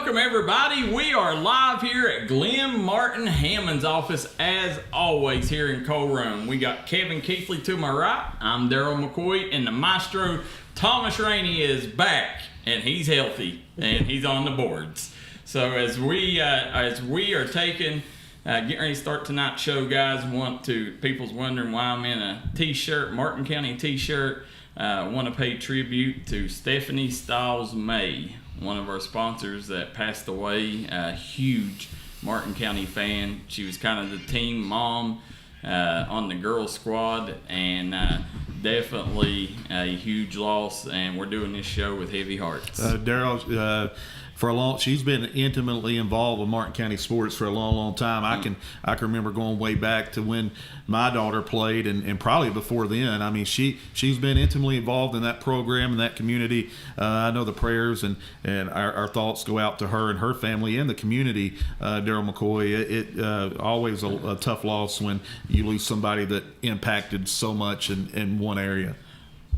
welcome everybody. We are live here at Glenn Martin Hammond's office as always here in Coal Run. We got Kevin Keathley to my right. I'm Darryl McCoy, and the maestro Thomas Rainey is back, and he's healthy and he's on the boards. So as we are taking getting ready to start tonight's show, guys, people's wondering why I'm in a t-shirt, Martin County t-shirt. Want to pay tribute to Stephanie Stiles May, one of our sponsors that passed away, a huge Martin County fan. She was kind of the team mom on the girls squad, and definitely a huge loss, and we're doing this show with heavy hearts. Darryl, she's been intimately involved with Martin County sports for a long time. I can remember going way back to when my daughter played, and probably before then. I mean, she's been intimately involved in that program and that community. I know the prayers and our thoughts go out to her and her family and the community. Darryl McCoy, it always a tough loss when you lose somebody that impacted so much in one area.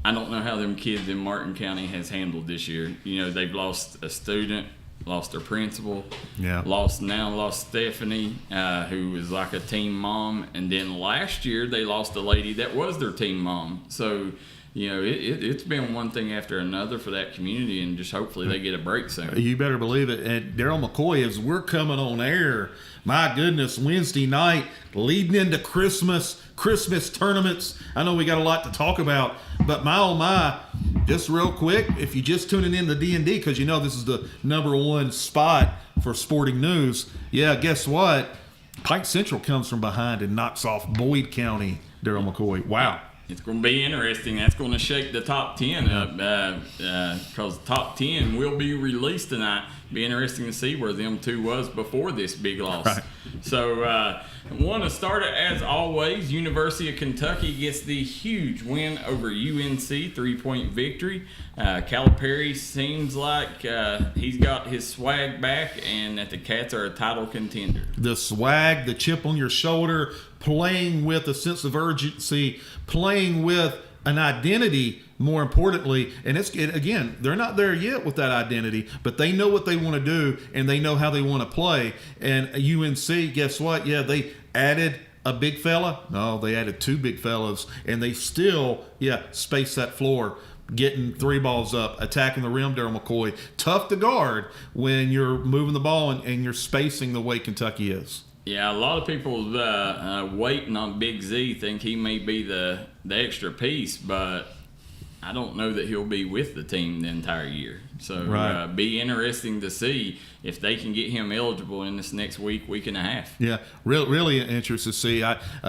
I don't know how them kids in Martin County has handled this year. You know, they've lost a student, lost their principal, lost Stephanie, who was like a team mom, and then last year they lost a lady that was their team mom. So, you know, it's been one thing after another for that community, and just hopefully they get a break soon. You better believe it. And Darryl McCoy, as we're coming on air, my goodness, Wednesday night, leading into Christmas tournaments. I know we got a lot to talk about, but my oh my, just real quick, if you're just tuning in to D&D, because you know this is the number one spot for sporting news, guess what? Pike Central comes from behind and knocks off Boyd County, Darryl McCoy. Wow. It's going to be interesting. That's going to shake the top 10 up because the top 10 will be released tonight. Be interesting to see where them two was before this big loss. Right. So want to start it as always. University of Kentucky gets the huge win over UNC, 3-point victory. Calipari seems like he's got his swag back and that the Cats are a title contender. The swag, the chip on your shoulder, playing with a sense of urgency, playing with an identity, more importantly. And again, they're not there yet with that identity, but they know what they want to do and they know how they want to play. And UNC, guess what? Yeah, they added a big fella. No, they added two big fellas, and they still, space that floor, getting three balls up, attacking the rim. Darryl McCoy, tough to guard when you're moving the ball and you're spacing the way Kentucky is. Yeah, a lot of people waiting on Big Z think he may be the extra piece, but I don't know that he'll be with the team the entire year. So be interesting to see if they can get him eligible in this next week and a half. Yeah, really interested to see.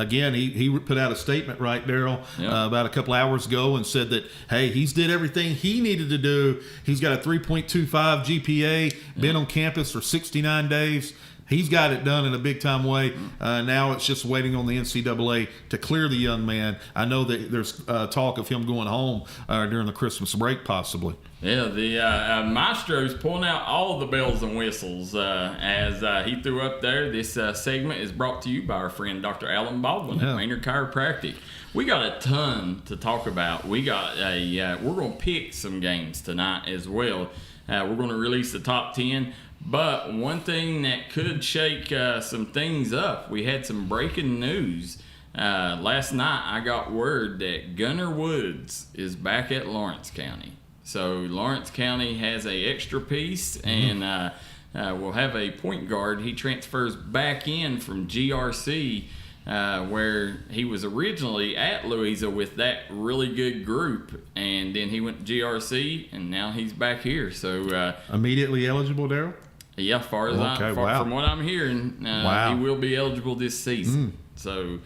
He put out a statement, right, Darryl, about a couple hours ago and said that, hey, he's did everything he needed to do. He's got a 3.25 GPA, been on campus for 69 days. He's got it done in a big-time way. Now it's just waiting on the NCAA to clear the young man. I know that there's talk of him going home during the Christmas break, possibly. Yeah, the maestro's pulling out all the bells and whistles as he threw up there. This segment is brought to you by our friend Dr. Alan Baldwin at Maynard Chiropractic. We got a ton to talk about. We got we're going to pick some games tonight as well. We're going to release the top 10. But one thing that could shake some things up, we had some breaking news. Last night I got word that Gunner Woods is back at Lawrence County. So Lawrence County has a extra piece, and we'll have a point guard. He transfers back in from GRC, where he was originally at Louisa with that really good group, and then he went to GRC, and now he's back here. So immediately eligible, Darryl? Yeah, from what I'm hearing, he will be eligible this season. So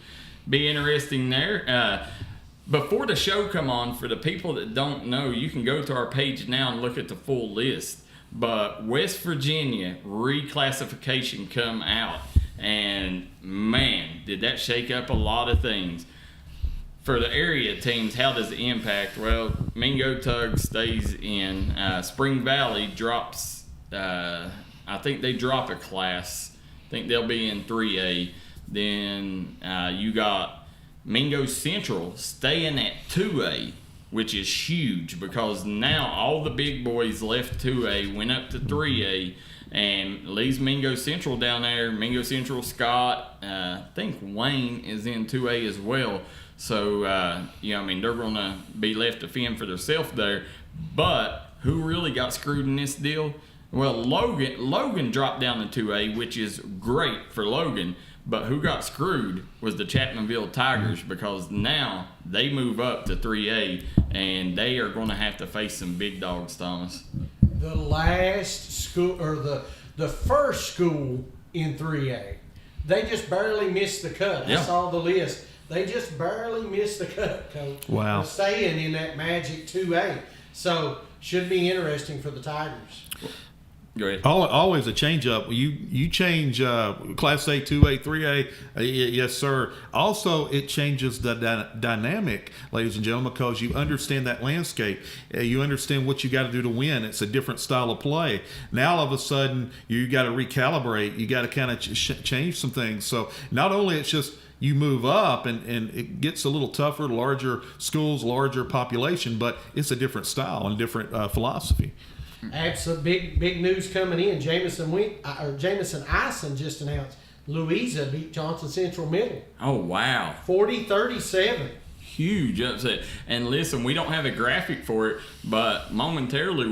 be interesting there. Before the show come on, for the people that don't know, you can go to our page now and look at the full list. But West Virginia reclassification come out, and man, did that shake up a lot of things. For the area teams, how does it impact? Well, Mingo Tug stays in. Spring Valley drops. I think they drop a class. I think they'll be in 3A. Then you got Mingo Central staying at 2A, which is huge because now all the big boys left 2A, went up to 3A. and leaves Mingo Central down there. Mingo Central, Scott, I think Wayne is in 2A as well. So, they're going to be left to fend for themselves there. But who really got screwed in this deal? Well, Logan dropped down to 2A, which is great for Logan. But who got screwed was the Chapmanville Tigers, because now they move up to 3A, and they are going to have to face some big dogs, Thomas. The last school, or the first school in 3A, they just barely missed the cut. I saw the list. They just barely missed the cut, Coach. Wow. They're staying in that magic 2A. So, should be interesting for the Tigers. Go ahead. Always a change up. You change Class A, 2A, 3A. Yes, sir. Also, it changes the dynamic, ladies and gentlemen, because you understand that landscape. You understand what you got to do to win. It's a different style of play. Now, all of a sudden, you got to recalibrate. You got to kind of change some things. So, not only it's just you move up and it gets a little tougher, larger schools, larger population, but it's a different style and different philosophy. Absolutely. Big news coming in. Jamison Ison just announced Louisa beat Johnson Central Middle. Oh, wow. 40-37. Huge upset. And listen, we don't have a graphic for it, but momentarily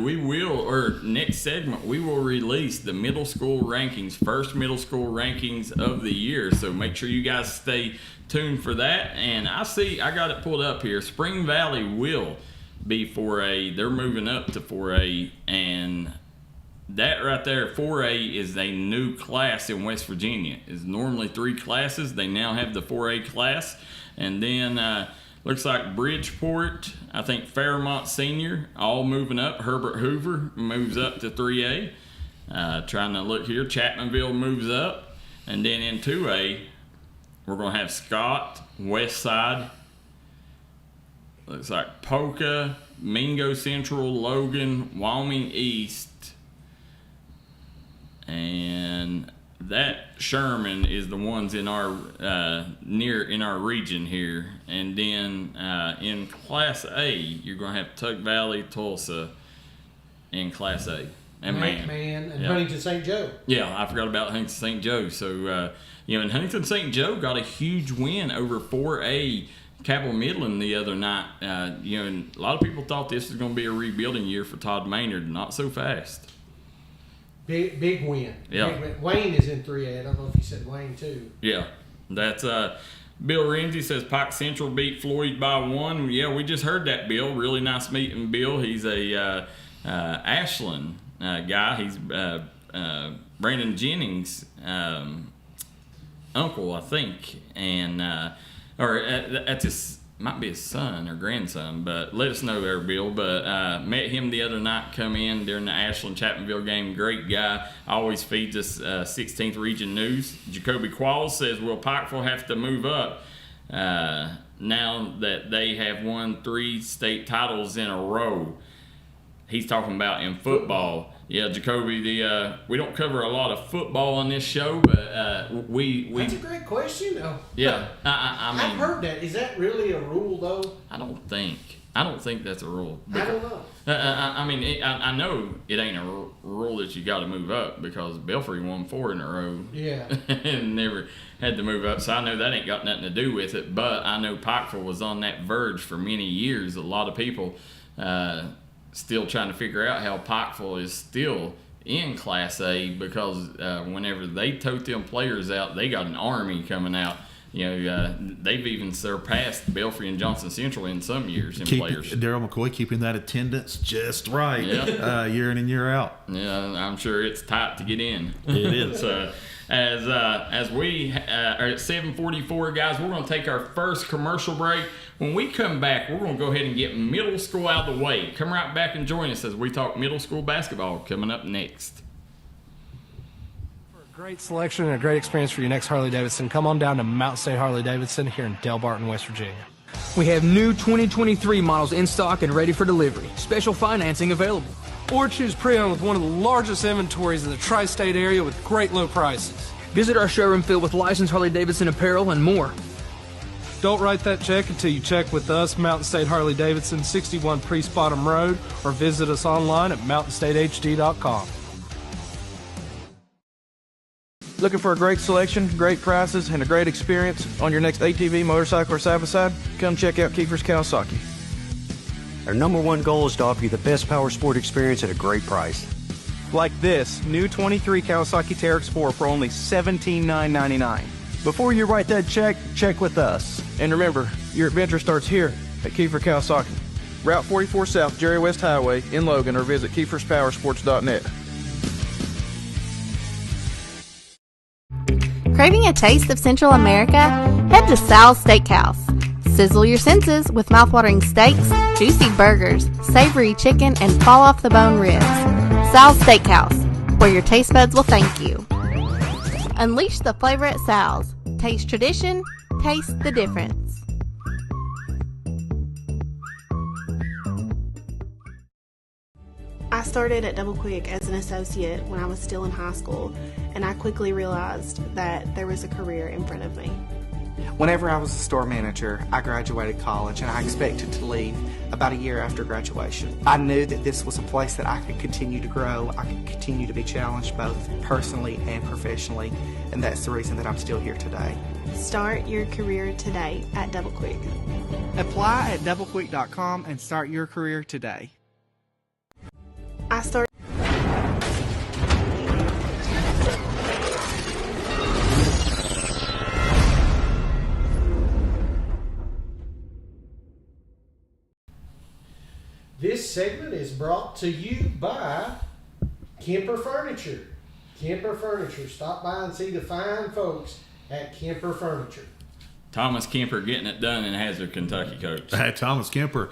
next segment, we will release the middle school rankings, first middle school rankings of the year. So make sure you guys stay tuned for that. And I got it pulled up here. Spring Valley will be 4A. They're moving up to 4A, and that right there, 4A is a new class in West Virginia. It's normally 3 classes. They now have the 4A class. And then looks like Bridgeport, I think Fairmont Senior, all moving up. Herbert Hoover moves up to 3A. Trying to look here, Chapmanville moves up. And then in 2A, we're going to have Scott, Westside, looks like Polka, Mingo Central, Logan, Wyoming East, and that Sherman is the ones in our in our region here. And then in Class A, you're going to have Tug Valley, Tulsa in Class A. And Man and Huntington St. Joe. Yeah, I forgot about Huntington St. Joe. So, and Huntington St. Joe got a huge win over 4A Cabell Midland the other night. And a lot of people thought this was going to be a rebuilding year for Todd Maynard. Not so fast. Big win. Yeah. Big win. Wayne is in 3A. I don't know if you said Wayne too. Yeah. That's Bill Renzi says Pike Central beat Floyd by 1. Yeah, we just heard that, Bill. Really nice meeting Bill. He's a Ashland guy. He's Brandon Jennings' uncle, I think. And that's his, might be his son or grandson, but let us know there, Bill. But met him the other night, come in during the Ashland Chapmanville game. Great guy, always feeds us 16th Region News. Jacoby Qualls says, will Pikeville have to move up now that they have won 3 state titles in a row? He's talking about in football. Yeah, Jacoby, we don't cover a lot of football on this show, but we That's a great question, though. Yeah, I mean, I've heard that. Is that really a rule, though? I don't think that's a rule. I don't know. I know it ain't a rule that you got to move up, because Belfry won 4 in a row. Yeah. And never had to move up, so I know that ain't got nothing to do with it. But I know Pikeville was on that verge for many years. A lot of people still trying to figure out how Pikeville is still in Class A, because whenever they tote them players out, they got an army coming out. They've even surpassed Belfry and Johnson Central in some years in players. Darryl McCoy keeping that attendance just right, year in and year out. Yeah, I'm sure it's tight to get in. It is. As we are at 7:44, guys, we're going to take our first commercial break. When we come back, we're going to go ahead and get middle school out of the way. Come right back and join us as we talk middle school basketball coming up next. For a great selection and a great experience for your next Harley-Davidson, come on down to Mountain State Harley-Davidson here in Del Barton, West Virginia. We have new 2023 models in stock and ready for delivery. Special financing available. Or choose pre-owned with one of the largest inventories in the tri-state area with great low prices. Visit our showroom filled with licensed Harley-Davidson apparel and more. Don't write that check until you check with us, Mountain State Harley-Davidson, 61 Priest Bottom Road, or visit us online at mountainstatehd.com. Looking for a great selection, great prices, and a great experience on your next ATV, motorcycle, or side-by-side? Come check out Keefer's Kawasaki. Our number one goal is to offer you the best power sport experience at a great price. Like this new 23 Kawasaki Teryx 4 for only $17,999. Before you write that check, check with us. And remember, your adventure starts here at Keefer Kawasaki. Route 44 South, Jerry West Highway in Logan, or visit KeefersPowersports.net. Craving a taste of Central America? Head to Sal's Steakhouse. Sizzle your senses with mouthwatering steaks, juicy burgers, savory chicken, and fall-off-the-bone ribs. Sal's Steakhouse, where your taste buds will thank you. Unleash the flavor at Sal's. Taste tradition, taste the difference. I started at Double Quick as an associate when I was still in high school, and I quickly realized that there was a career in front of me. Whenever I was a store manager, I graduated college and I expected to leave about a year after graduation. I knew that this was a place that I could continue to grow, I could continue to be challenged both personally and professionally, and that's the reason that I'm still here today. Start your career today at Double Quick. Apply at doublequick.com and start your career today. I started This segment is brought to you by Kemper Furniture. Kemper Furniture. Stop by and see the fine folks at Kemper Furniture. Thomas Kemper getting it done in Hazard, Kentucky, Coach. Hey, Thomas Kemper,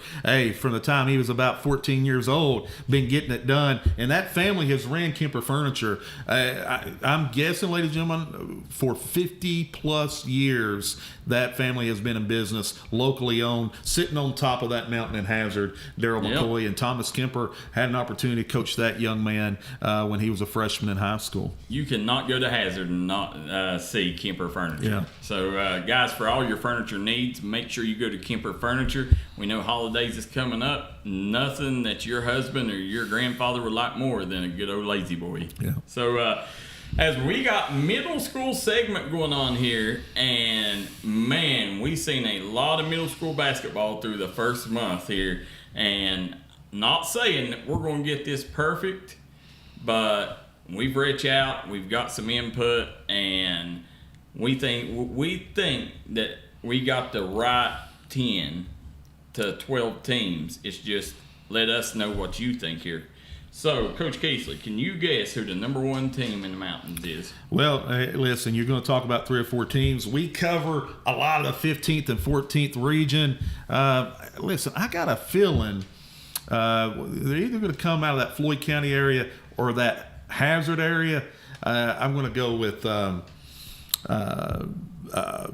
from the time he was about 14 years old, been getting it done. And that family has ran Kemper Furniture, I'm guessing, ladies and gentlemen, for 50-plus years, that family has been in business, locally owned, sitting on top of that mountain in Hazard. Darryl McCoy and Thomas Kemper had an opportunity to coach that young man when he was a freshman in high school. You cannot go to Hazard and not see Kemper Furniture. Yeah. So, guys, for all your furniture needs, make sure you go to Kemper Furniture. We know holidays is coming up. Nothing that your husband or your grandfather would like more than a good old lazy boy. Yeah. So, as we got middle school segment going on here, and man, we seen a lot of middle school basketball through the first month here, and not saying that we're going to get this perfect, but we've reached out, we've got some input, and we think that we got the right 10 to 12 teams. It's just let us know what you think here. So, Coach Keathley, can you guess who the number one team in the Mountains is? Well, listen, you're going to talk about 3 or 4 teams. We cover a lot of the 15th and 14th region. Listen, I got a feeling they're either going to come out of that Floyd County area or that Hazard area. I'm going to go with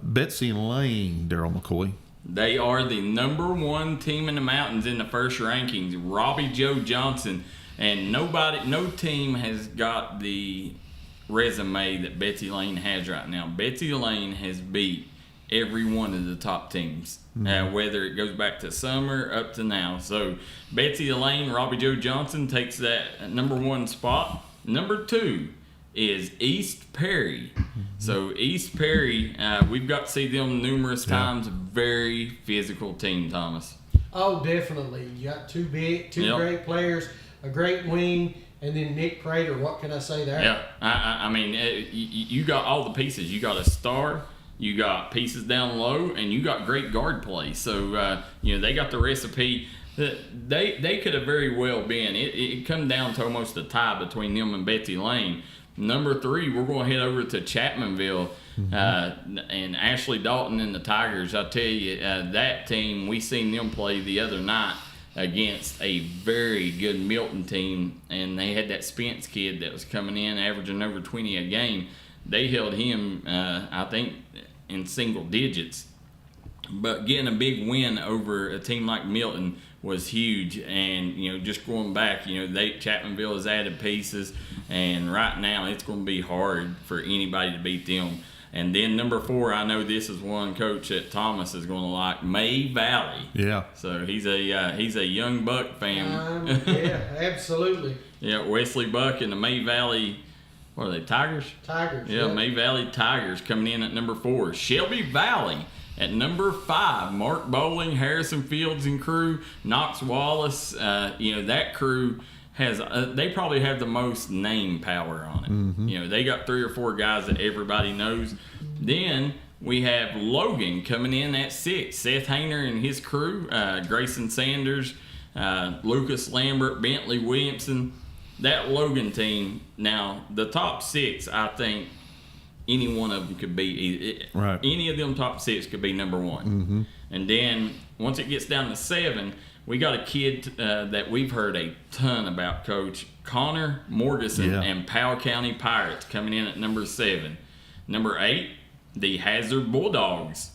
Betsy Lane, Darryl McCoy. They are the number one team in the Mountains in the first rankings. Robbie Joe Johnson. And no team has got the resume that Betsy Lane has right now. Betsy Lane has beat every one of the top teams, whether it goes back to summer up to now. So Betsy Lane, Robbie Joe Johnson takes that number one spot. Number 2 is East Perry. So East Perry, we've got to see them numerous times. Very physical team, Thomas. Oh, definitely. You got two great players, a great wing, and then Nick Prater. What can I say there? Yeah, I mean, you got all the pieces. You got a star, you got pieces down low, and you got great guard play. So, they got the recipe. They could have very well been. It come down to almost a tie between them and Betsy Lane. Number 3, we're going to head over to Chapmanville and Ashley Dalton and the Tigers. I tell you, that team, we seen them play the other night against a very good Milton team, and they had that Spence kid that was coming in averaging over 20 a game. They held him, I think, in single digits. But getting a big win over a team like Milton was huge. And, just going back, Chapmanville has added pieces, and right now it's going to be hard for anybody to beat them. And then number 4, I know this is one, Coach, that Thomas is going to like, May Valley. Yeah. So he's a young Buck fan. Yeah, absolutely. Yeah, Wesley Buck and the May Valley What are they, Tigers? Tigers. Yeah, May Valley Tigers coming in at number 4. Shelby Valley at number 5. Mark Bowling, Harrison Fields and crew, Knox Wallace. That crew has they probably have the most name power on it. Mm-hmm. They got 3 or 4 guys that everybody knows. Then we have Logan coming in at 6. Seth Hayner and his crew, Grayson Sanders, Lucas Lambert, Bentley Williamson. That Logan team, now the top 6, I think any one of them could be, right. Any of them top 6 could be number 1. Mm-hmm. And then once it gets down to 7, we got a kid that we've heard a ton about, Coach, Connor Morgeson and Powell County Pirates coming in at number 7. Number 8, the Hazard Bulldogs.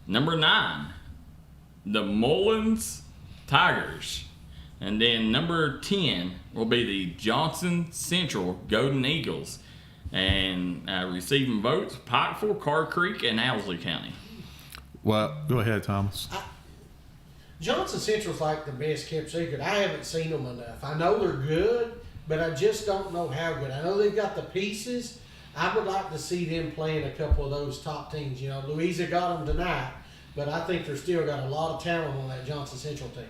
Number 9, the Mullins Tigers. And then number 10 will be the Johnson Central Golden Eagles. And receiving votes, Pikeville, Carr Creek, and Owsley County. Well, go ahead, Thomas. Johnson Central's like the best kept secret. I haven't seen them enough. I know they're good, but I just don't know how good. I know they've got the pieces. I would like to see them playing a couple of those top teams. Louisa got them tonight, but I think they're still got a lot of talent on that Johnson Central team.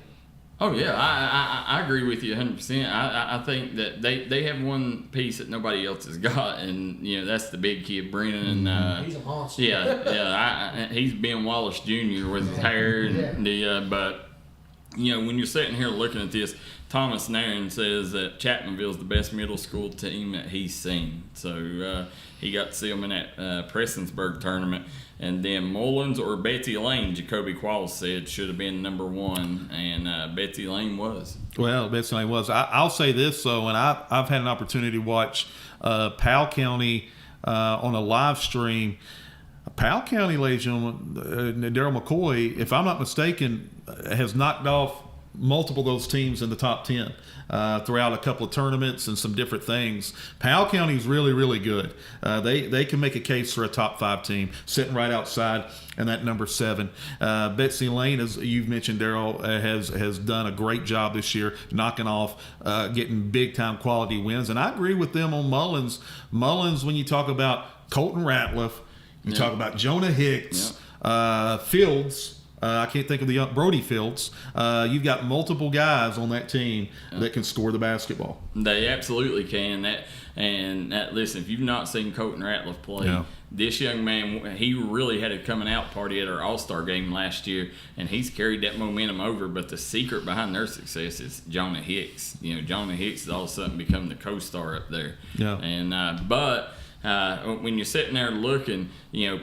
Oh, yeah, I agree with you 100%. I think that they have one piece that nobody else has got, and, that's the big kid, Brennan. He's a monster. Yeah. He's Ben Wallace Jr. with his hair. And but, when you're sitting here looking at this, Thomas Nairn says that Chapmanville's the best middle school team that he's seen. So he got to see them in that Prestonsburg tournament. And then Mullins or Betsy Lane, Jacoby Qualls said, should have been number 1, and Betsy Lane was. Well, Betsy Lane was. I'll say this, though, and I've had an opportunity to watch Powell County on a live stream. Powell County, ladies and gentlemen, Darryl McCoy, if I'm not mistaken, has knocked off multiple of those teams in the top 10 throughout a couple of tournaments and some different things. Powell County is really, really good. They can make a case for a top 5 team, sitting right outside and that number 7. Betsy Lane, as you've mentioned, Darryl, has done a great job this year, knocking off, getting big-time quality wins. And I agree with them on Mullins. Mullins, when you talk about Colton Ratliff, you talk about Jonah Hicks, Fields, I can't think of the young Brody Fields. You've got multiple guys on that team that can score the basketball. They absolutely can. Listen, if you've not seen Colton Ratliff play, this young man, he really had a coming out party at our All-Star game last year, and he's carried that momentum over. But the secret behind their success is Jonah Hicks. Jonah Hicks has all of a sudden become the co-star up there. Yeah. And when you're sitting there looking,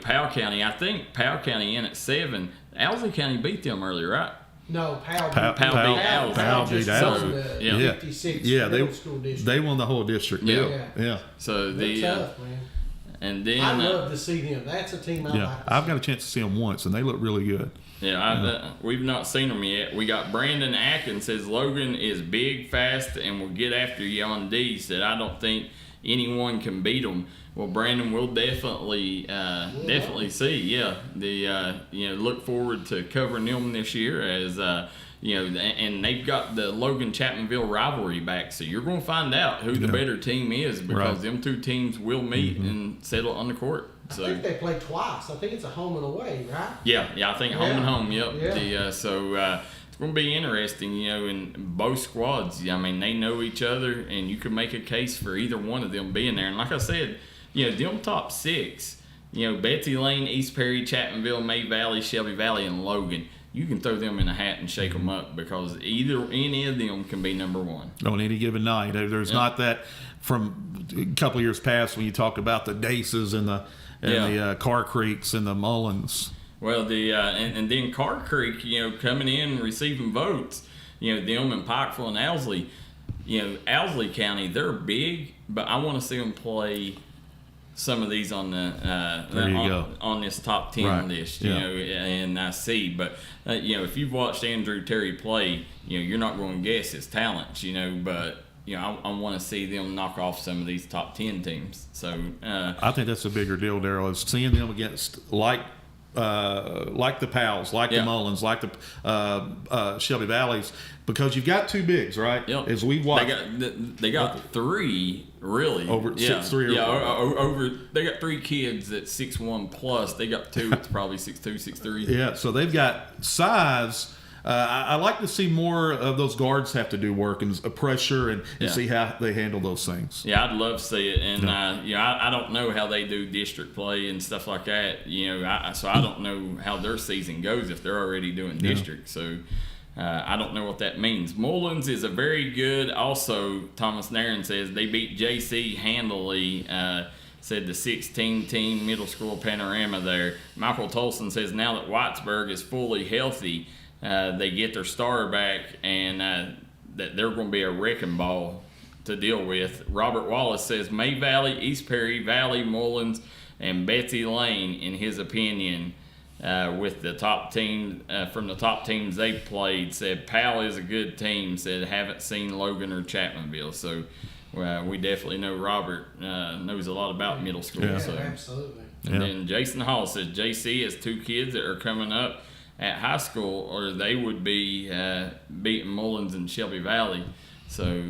Powell County, I think Powell County in at 7. Owsley County beat them earlier, right? No, Powell beat Owsley. Yeah, 56 middle school district. They won the whole district. Yeah. So they're tough, man. And then I love to see them. That's a team I like. I've got a chance to see them once, and they look really good. We've not seen them yet. We got Brandon Atkins says Logan is big, fast, and will get after you on D. Said I don't think anyone can beat them. Well, Brandon, we'll definitely see. Yeah, look forward to covering them this year as and they've got the Logan Chapmanville rivalry back, so you're going to find out who the better team is because them two teams will meet and settle on the court. So I think they play twice. I think it's a home and away, right? Yeah, I think home and home. Yep. Yeah. It's going to be interesting, in both squads. I mean, they know each other, and you can make a case for either one of them being there. And like I said, them top 6, Betsy Lane, East Perry, Chapmanville, May Valley, Shelby Valley, and Logan, you can throw them in a hat and shake them up because any of them can be number 1. On any given night. There's not that from a couple of years past when you talk about the Daces and the Carr Creeks and the Mullins. Well, and then Carr Creek, coming in receiving votes, them and Pikeville and Owsley, Owsley County, they're big, but I want to see them play some of these on on this top 10 list, and I see. But if you've watched Andrew Terry play, you're not going to guess his talents, but. I want to see them knock off some of these top 10 teams. So I think that's a bigger deal, Darryl, is seeing them against like the Powells, like the Mullins, like the Shelby Valleys, because you've got two bigs, right? Yep. As we watch, they got three really over 6'3". Over they got three kids at 6'1" plus. They got two that's probably 6'2", 6'3". Yeah, so they've got size. I like to see more of those guards have to do work and pressure and see how they handle those things. Yeah, I'd love to see it. And, I don't know how they do district play and stuff like that. So I don't know how their season goes if they're already doing district. So I don't know what that means. Mullins is a very good, also, Thomas Nairn says, they beat JC handily. Said the 16-team middle school panorama there. Michael Tolson says now that Whitesburg is fully healthy, they get their star back, and that they're going to be a wrecking ball to deal with. Robert Wallace says May Valley, East Perry, Valley, Mullins, and Betsy Lane, in his opinion, with the top team from the top teams they played, said Powell is a good team. Said haven't seen Logan or Chapmanville, so we definitely know Robert knows a lot about middle school. Yeah, so. absolutely. And then Jason Hall says JC has two kids that are coming up at high school, or they would be beating Mullins and Shelby Valley. So,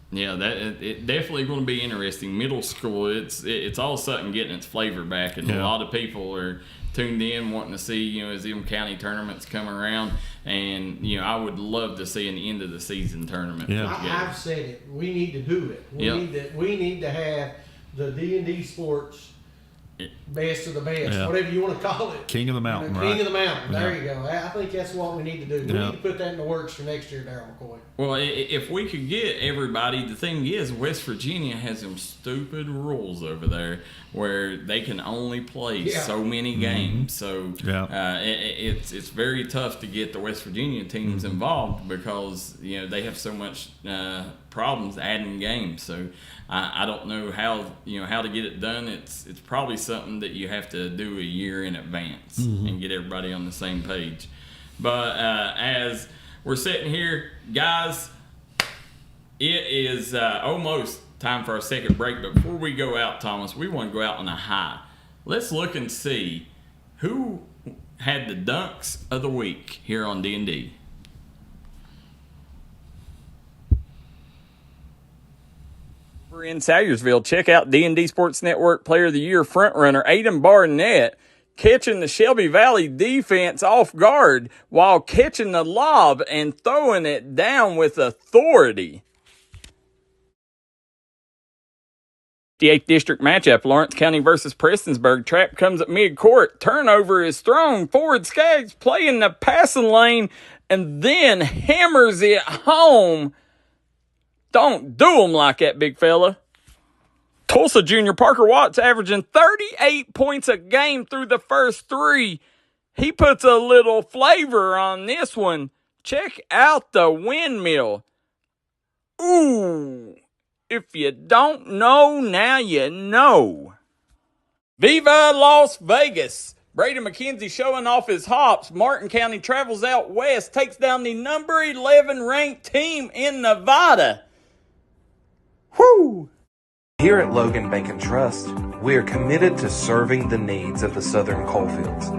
yeah, it definitely going to be interesting. Middle school, it's all of a sudden getting its flavor back, and a lot of people are tuned in wanting to see, as them county tournaments come around. And, I would love to see an end of the season tournament. Yeah. I've said it. We need to do it. We need to have the D&D Sports best of the best, whatever you want to call it. King of the Mountain, right? King of the Mountain. There you go. I think that's what we need to do. We need to put that in the works for next year, Darryl McCoy. Well, if we could get everybody, the thing is, West Virginia has some stupid rules over there where they can only play so many games. So it's very tough to get the West Virginia teams involved because they have so much problems adding games. So I don't know how to get it done. It's probably something that you have to do a year in advance and get everybody on the same page. But as we're sitting here, guys, it is almost time for our second break. But before we go out, Thomas, we want to go out on a high. Let's look and see who had the dunks of the week here on D&D. In Salyersville, check out D&D Sports Network Player of the Year frontrunner Aiden Barnett catching the Shelby Valley defense off guard while catching the lob and throwing it down with authority. The 8th District matchup, Lawrence County versus Prestonsburg. Trap comes at mid-court. Turnover is thrown. Forward Skaggs playing the passing lane and then hammers it home. Don't do them like that, big fella. Tulsa junior Parker Watts averaging 38 points a game through the first three. He puts a little flavor on this one. Check out the windmill. Ooh, if you don't know, now you know. Viva Las Vegas. Brady McKenzie showing off his hops. Martin County travels out west, takes down the number 11 ranked team in Nevada. Woo! Here at Logan Bank and Trust, we are committed to serving the needs of the southern coalfields.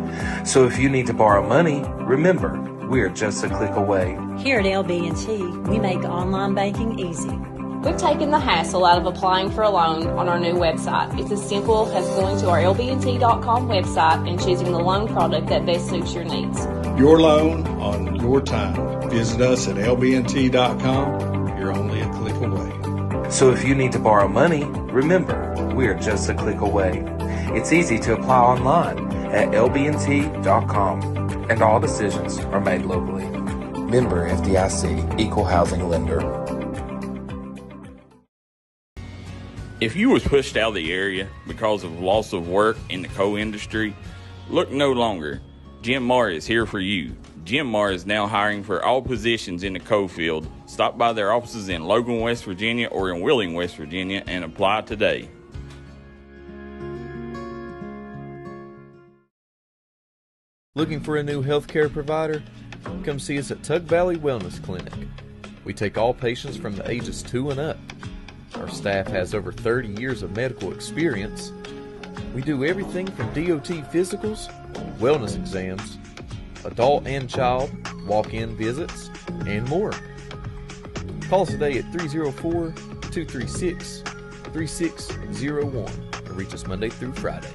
So if you need to borrow money, remember, we are just a click away. Here at LB&T, we make online banking easy. We've taken the hassle out of applying for a loan on our new website. It's as simple as going to our lbnt.com website and choosing the loan product that best suits your needs. Your loan on your time. Visit us at lbnt.com. You're only a click away. So if you need to borrow money, remember, we are just a click away. It's easy to apply online at lbnt.com, and all decisions are made locally. Member FDIC, Equal Housing Lender. If you was pushed out of the area because of loss of work in the coal industry, look no longer. Jim Marr is here for you. Jim Marr is now hiring for all positions in the coal field. Stop by their offices in Logan, West Virginia or in Wheeling, West Virginia and apply today. Looking for a new healthcare provider? Come see us at Tug Valley Wellness Clinic. We take all patients from the ages 2 and up. Our staff has over 30 years of medical experience. We do everything from DOT physicals wellness exams, adult and child walk-in visits, and more. Call us today at 304-236-3601 and reach us Monday through Friday.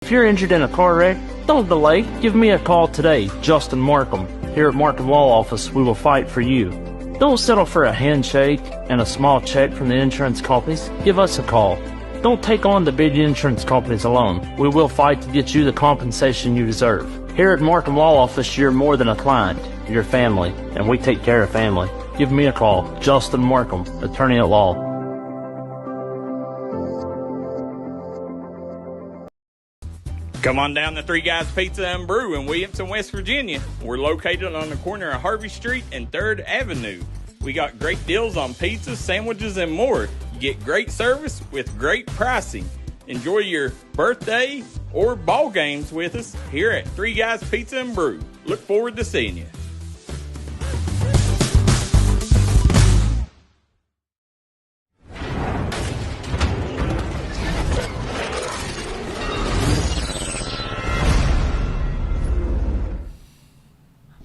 If you're injured in a car wreck, don't delay. Give me a call today, Justin Markham. Here at Markham Law Office, we will fight for you. Don't settle for a handshake and a small check from the insurance companies. Give us a call. Don't take on the big insurance companies alone. We will fight to get you the compensation you deserve. Here at Markham Law Office, you're more than a client. You're family, and we take care of family. Give me a call, Justin Markham, attorney at law. Come on down to Three Guys Pizza and Brew in Williamson, West Virginia. We're located on the corner of Harvey Street and 3rd Avenue. We got great deals on pizzas, sandwiches, and more. You get great service with great pricing. Enjoy your birthday or ball games with us here at Three Guys Pizza and Brew. Look forward to seeing you.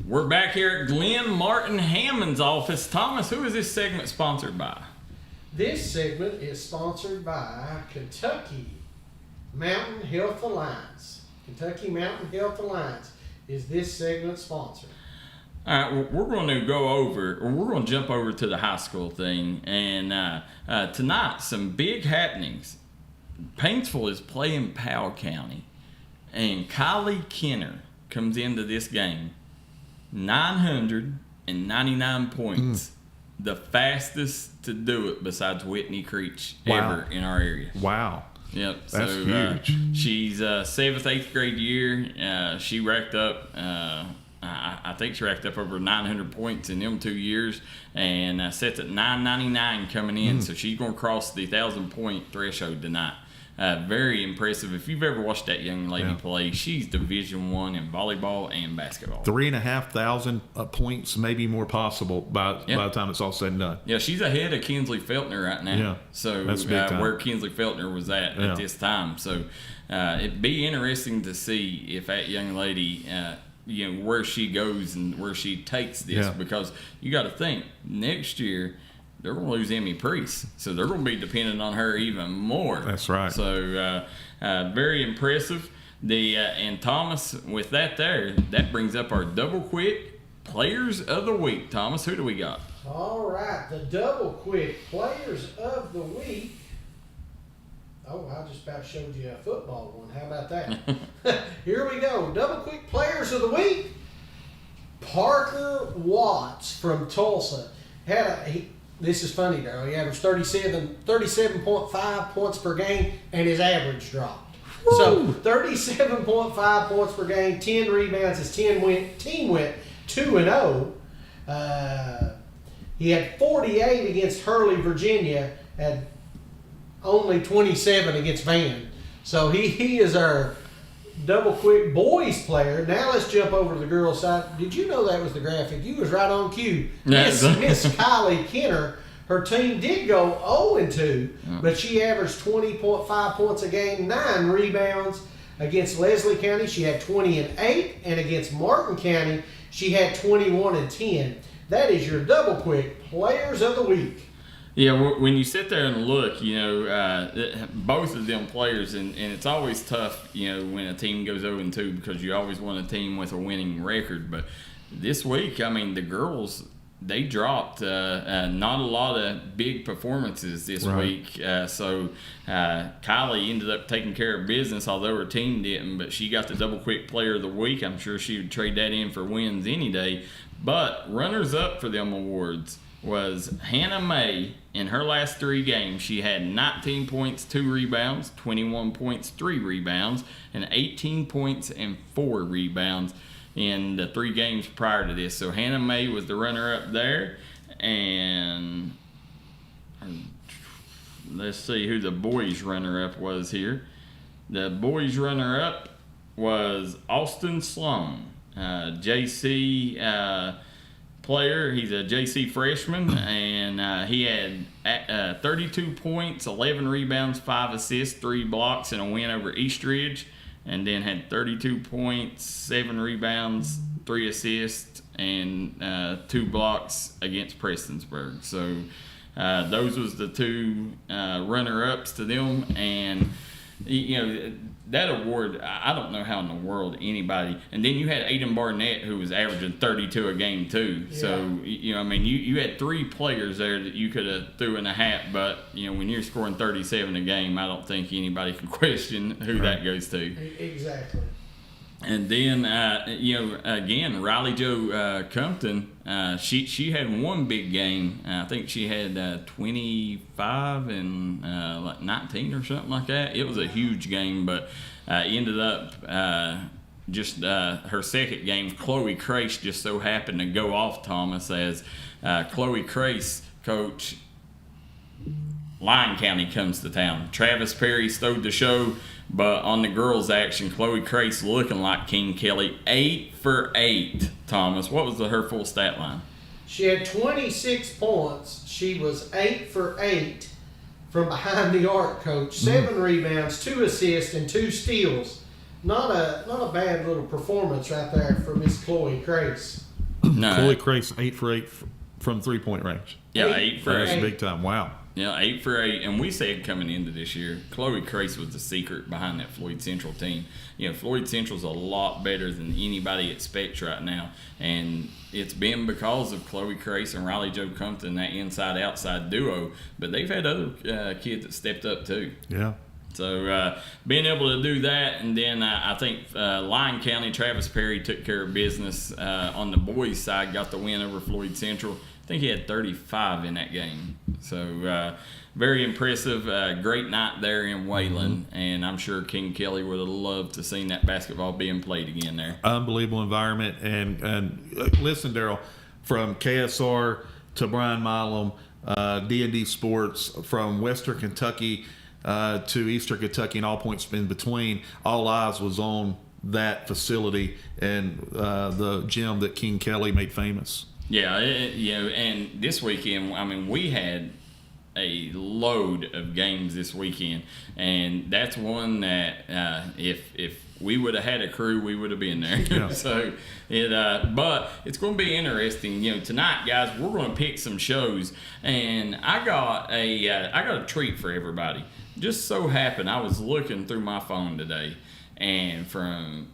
We're back here at Glenn Martin Hammond's office. Thomas, who is this segment sponsored by? This segment is sponsored by Kentucky Mountain Health Alliance. Kentucky Mountain Health Alliance is this segment sponsor. All right, we're going to we're going to jump over to the high school thing. And tonight, some big happenings. Paintsville is playing Powell County. And Kylie Kenner comes into this game. 999 points. The fastest to do it besides Whitney Creech ever in our area. Wow. Yep. That's huge. She's 7th, 8th grade year. She racked up, I think she racked up over 900 points in them 2 years, and sets at 999 coming in. So she's going to cross the 1,000-point threshold tonight. Very impressive. If you've ever watched that young lady play, she's Division I in volleyball and basketball. 3,500 points, maybe more possible by the time it's all said and done. Yeah, she's ahead of Kinsley Feltner right now. Yeah, so that's big time. Where Kinsley Feltner was at this time. So it'd be interesting to see if that young lady, where she goes and where she takes this, because you got to think next year. They're going to lose Emmy Priest, so they're going to be dependent on her even more. That's right. So very impressive. And Thomas, with that brings up our Double Quick Players of the Week. Thomas, who do we got? All right, the Double Quick Players of the Week. Oh, I just about showed you a football one. How about that? Here we go. Double Quick Players of the Week. Parker Watts from Tulsa this is funny, Darryl. He averaged 37.5 points per game, and his average dropped. Woo! So 37.5 points per game, 10 rebounds. His team went 2-0. He had 48 against Hurley, Virginia, and only 27 against Van. So he is our Double Quick boys player. Now let's jump over to the girls' side. Did you know that was the graphic? You was right on cue. Miss Kylie Kenner, her team did go 0-2, but she averaged 20.5 points a game, 9 rebounds. Against Leslie County, she had 20-8, and against Martin County, she had 21-10. That is your Double Quick Players of the Week. Yeah, when you sit there and look, both of them players, and it's always tough, when a team goes 0-2 because you always want a team with a winning record. But this week, the girls, they dropped not a lot of big performances this week. So Kylie ended up taking care of business, although her team didn't. But she got the Double Quick Player of the Week. I'm sure she would trade that in for wins any day. But runners-up for them awards was Hannah May. In her last 3 games, she had 19 points, 2 rebounds, 21 points, 3 rebounds, and 18 points and 4 rebounds in the 3 games prior to this. So Hannah May was the runner-up there. And let's see who the boys' runner-up was here. The boys' runner-up was Austin Sloan. JC player. He's a JC freshman, and he had 32 points, 11 rebounds, 5 assists, 3 blocks, and a win over Eastridge. And then had 32 points, 7 rebounds, 3 assists, and 2 blocks against Prestonsburg. So those was the 2 runner-ups to them. And, that award, I don't know how in the world anybody. And then you had Aiden Barnett, who was averaging 32 a game too. Yeah. So you had 3 players there that you could have threw in a hat. But when you're scoring 37 a game, I don't think anybody can question who that goes to. Exactly. And then again, Riley Jo Compton, she had one big game. I think she had 25 and like 19 or something like that. It was a huge game, but ended up just her second game. Chloe Crace just so happened to go off Thomas as Chloe Crace coach. Lyon County comes to town. Travis Perry stowed the show. But on the girls' action, Chloe Crace looking like King Kelly, 8 for 8. Thomas, what was her full stat line? She had 26 points. She was 8 for 8 from behind the arc, coach. 7 rebounds, 2 assists, and 2 steals. Not a bad little performance right there for Miss Chloe Crace. No. Chloe Crace, 8 for 8 from 3-point range. Yeah, 8 for 8. That's big time. Wow. Yeah, 8 for 8, and we said coming into this year, Chloe Crace was the secret behind that Floyd Central team. Floyd Central's a lot better than anybody expects right now, and it's been because of Chloe Crace and Riley Jo Compton, that inside-outside duo, but they've had other kids that stepped up too. Yeah. So being able to do that, and then I think Lyon County, Travis Perry took care of business on the boys' side, got the win over Floyd Central. I think he had 35 in that game. So very impressive. Great night there in Wayland. And I'm sure King Kelly would have loved to seen that basketball being played again there. Unbelievable environment. And listen, Darryl, from KSR to Brian Milam, D&D Sports, from Western Kentucky to Eastern Kentucky and all points in between, all eyes was on that facility and the gym that King Kelly made famous. Yeah, and this weekend, we had a load of games this weekend, and that's one that if we would have had a crew, we would have been there. Yeah. So but it's going to be interesting. Tonight, guys, we're going to pick some shows, and I got a treat for everybody. Just so happened, I was looking through my phone today, and from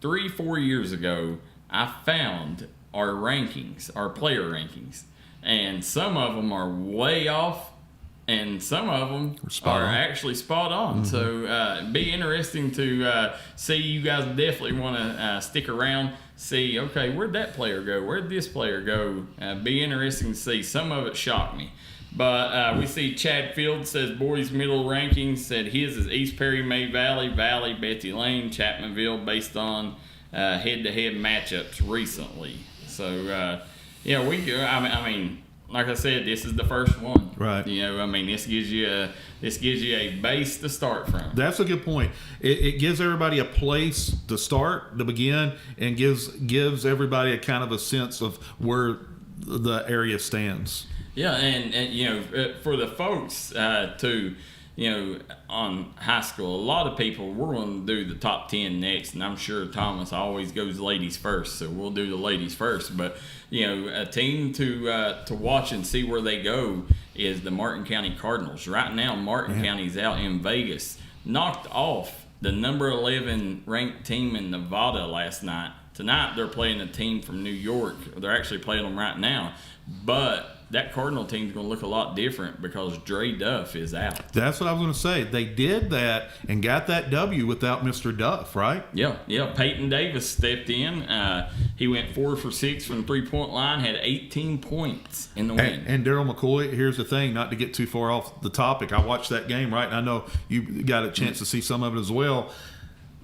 3-4 years ago, I found our rankings, our player rankings, and some of them are way off, and some of them are actually spot on. Mm-hmm. So it'd be interesting to see. You guys definitely want to stick around, see, okay, where'd that player go? Where'd this player go? Be interesting to see. Some of it shocked me. But we see Chad Field says boys middle rankings, said his is East Perry, May Valley, Betsy Lane, Chapmanville, based on head-to-head matchups recently. So, like I said, this is the first one. Right. This gives you a base to start from. That's a good point. It gives everybody a place to start, to begin, and gives everybody a kind of a sense of where the area stands. Yeah, and for the folks too, on high school, a lot of people, we're going to do the top 10 next, and I'm sure Thomas always goes ladies first, so we'll do the ladies first. But a team to watch and see where they go is the Martin County Cardinals. Right now, Martin County's out in Vegas, knocked off the number 11 ranked team in Nevada last night. Tonight, they're playing a team from New York. They're actually playing them right now, but that Cardinal team's going to look a lot different because Dre Duff is out. That's what I was going to say. They did that and got that W without Mr. Duff, right? Yeah. Peyton Davis stepped in. He went 4 for 6 from the 3-point line, had 18 points in the win. And Darryl McCoy, here's the thing, not to get too far off the topic. I watched that game, right? And I know you got a chance to see some of it as well.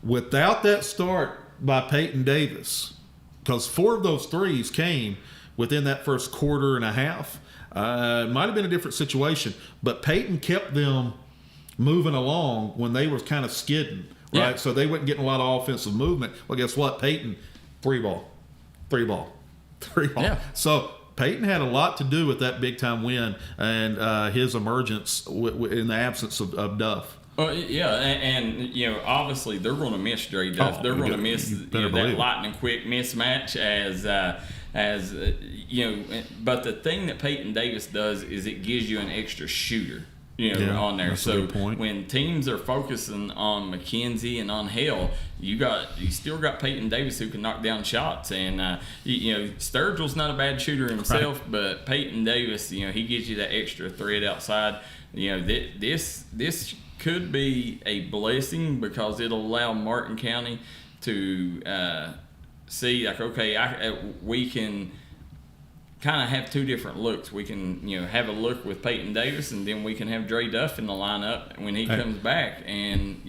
Without that start by Peyton Davis, because 4 of those threes came within that first quarter and a half. It might have been a different situation, but Peyton kept them moving along when they were kind of skidding, right? Yeah. So they weren't getting a lot of offensive movement. Well, guess what? Peyton, 3 ball. Yeah. So Peyton had a lot to do with that big-time win and his emergence in the absence of Duff. Well, yeah, and obviously they're going to miss Dre Duff. They're going to miss that lightning quick mismatch as But the thing that Peyton Davis does is it gives you an extra shooter. On there. So when teams are focusing on McKenzie and on Hale, you still got Peyton Davis who can knock down shots. And Sturgill's not a bad shooter himself, but Peyton Davis, he gives you that extra threat outside. This could be a blessing because it'll allow Martin County to see we can kind of have two different looks. We can, have a look with Peyton Davis, and then we can have Dre Duff in the lineup when he comes back. And,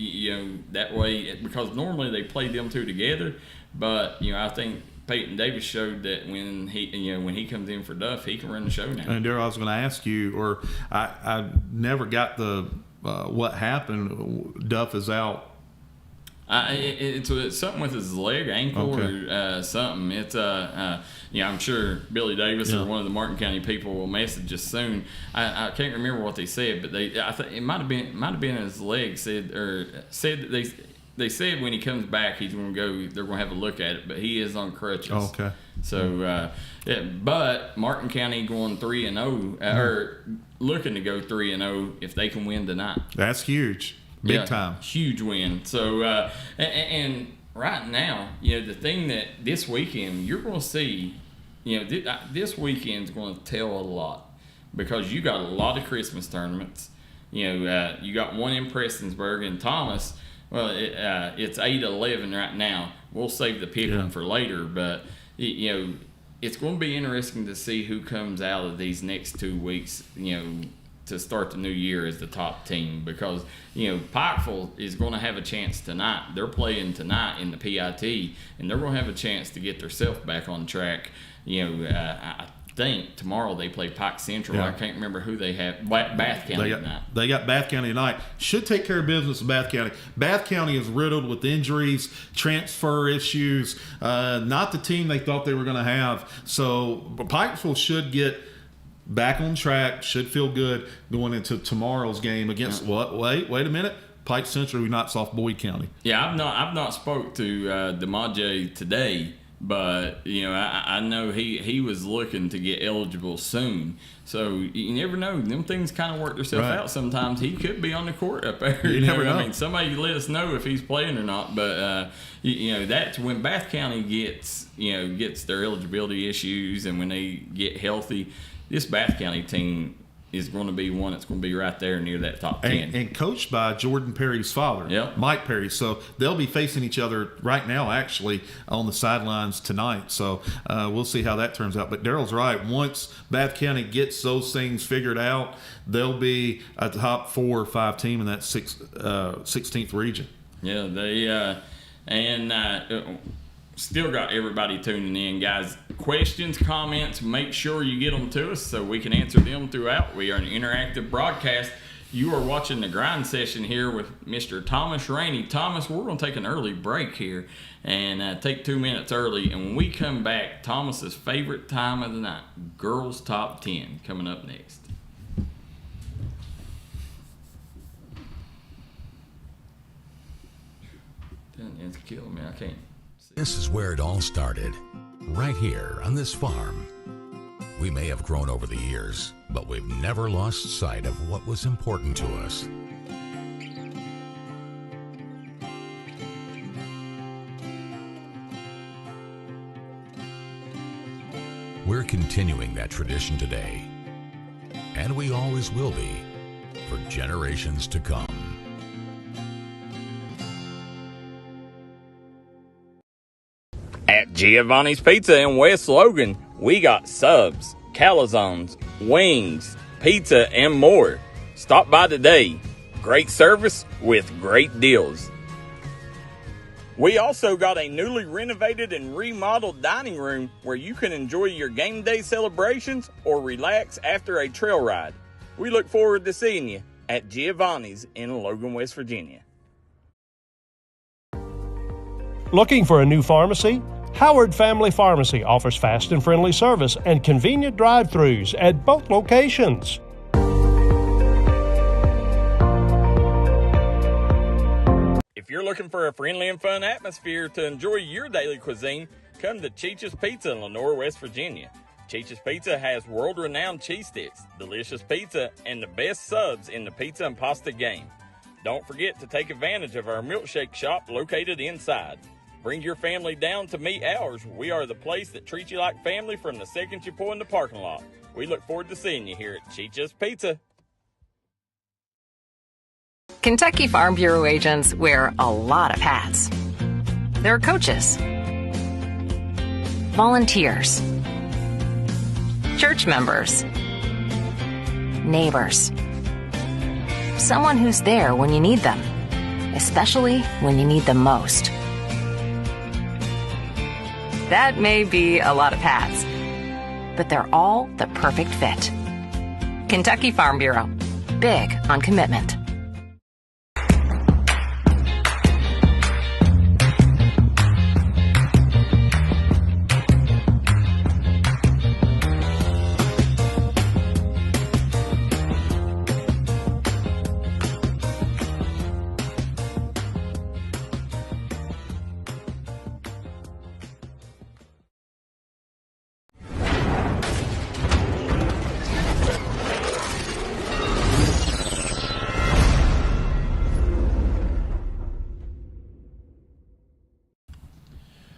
that way, because normally they play them two together, but, I think Peyton Davis showed that when he comes in for Duff, he can run the show now. And Darryl, I was going to ask you, or I never got the what happened. Duff is out. It's something with his leg, ankle, or something. It's I'm sure Billy Davis or one of the Martin County people will message us soon. I can't remember what they said, but I think it might have been his leg. Said that they said when he comes back he's going to go. They're going to have a look at it, but he is on crutches. Oh, okay. So, but Martin County going 3-0 or looking to go 3-0 if they can win tonight. That's huge. Big time. Huge win. So, and right now, the thing that this weekend you're going to see, this weekend's going to tell a lot because you got a lot of Christmas tournaments. You got one in Prestonsburg and Thomas. Well, it's 8-11 right now. We'll save the pick one for later, but it's going to be interesting to see who comes out of these next 2 weeks. To start the new year as the top team because Pikeville is going to have a chance tonight. They're playing tonight in the PIT, and they're going to have a chance to get themselves back on track. I think tomorrow they play Pike Central. I can't remember who they have. Bath County tonight. They got Bath County tonight. Should take care of business in Bath County. Bath County is riddled with injuries, transfer issues. Not the team they thought they were going to have. So Pikeville should get back on track, should feel good going into tomorrow's game against what? Wait a minute. Pike Central, who knocks off Boyd County. Yeah, I've not spoke to DeMaje today, but I know he was looking to get eligible soon. So you never know. Them things kind of work themselves out sometimes. He could be on the court up there. You never know. I mean, somebody let us know if he's playing or not. But that's when Bath County gets their eligibility issues and when they get healthy. This Bath County team is going to be one that's going to be right there near that top 10. And coached by Jordan Perry's father, Mike Perry. So they'll be facing each other right now, actually, on the sidelines tonight. So we'll see how that turns out. But Darryl's right. Once Bath County gets those things figured out, they'll be a top 4 or 5 team in that 16th region. Yeah, they still got everybody tuning in, guys. Questions, comments, make sure you get them to us so we can answer them throughout. We are an interactive broadcast. You are watching the grind session here with Mr. Thomas Rainey. Thomas, we're going to take an early break here and take 2 minutes early. And when we come back, Thomas's favorite time of the night, Girls Top 10, coming up next. It's killing me. I can't. This is where it all started, right here on this farm. We may have grown over the years, but we've never lost sight of what was important to us. We're continuing that tradition today, and we always will be, for generations to come. At Giovanni's Pizza in West Logan, we got subs, calzones, wings, pizza, and more. Stop by today. Great service with great deals. We also got a newly renovated and remodeled dining room where you can enjoy your game day celebrations or relax after a trail ride. We look forward to seeing you at Giovanni's in Logan, West Virginia. Looking for a new pharmacy? Howard Family Pharmacy offers fast and friendly service and convenient drive-thrus at both locations. If you're looking for a friendly and fun atmosphere to enjoy your daily cuisine, come to Cheech's Pizza in Lenore, West Virginia. Cheech's Pizza has world-renowned cheese sticks, delicious pizza, and the best subs in the pizza and pasta game. Don't forget to take advantage of our milkshake shop located inside. Bring your family down to meet ours. We are the place that treats you like family from the second you pull in the parking lot. We look forward to seeing you here at Cheech's Pizza. Kentucky Farm Bureau agents wear a lot of hats. They're coaches, volunteers, church members, neighbors, someone who's there when you need them, especially when you need them most. That may be a lot of hats, but they're all the perfect fit. Kentucky Farm Bureau, big on commitment.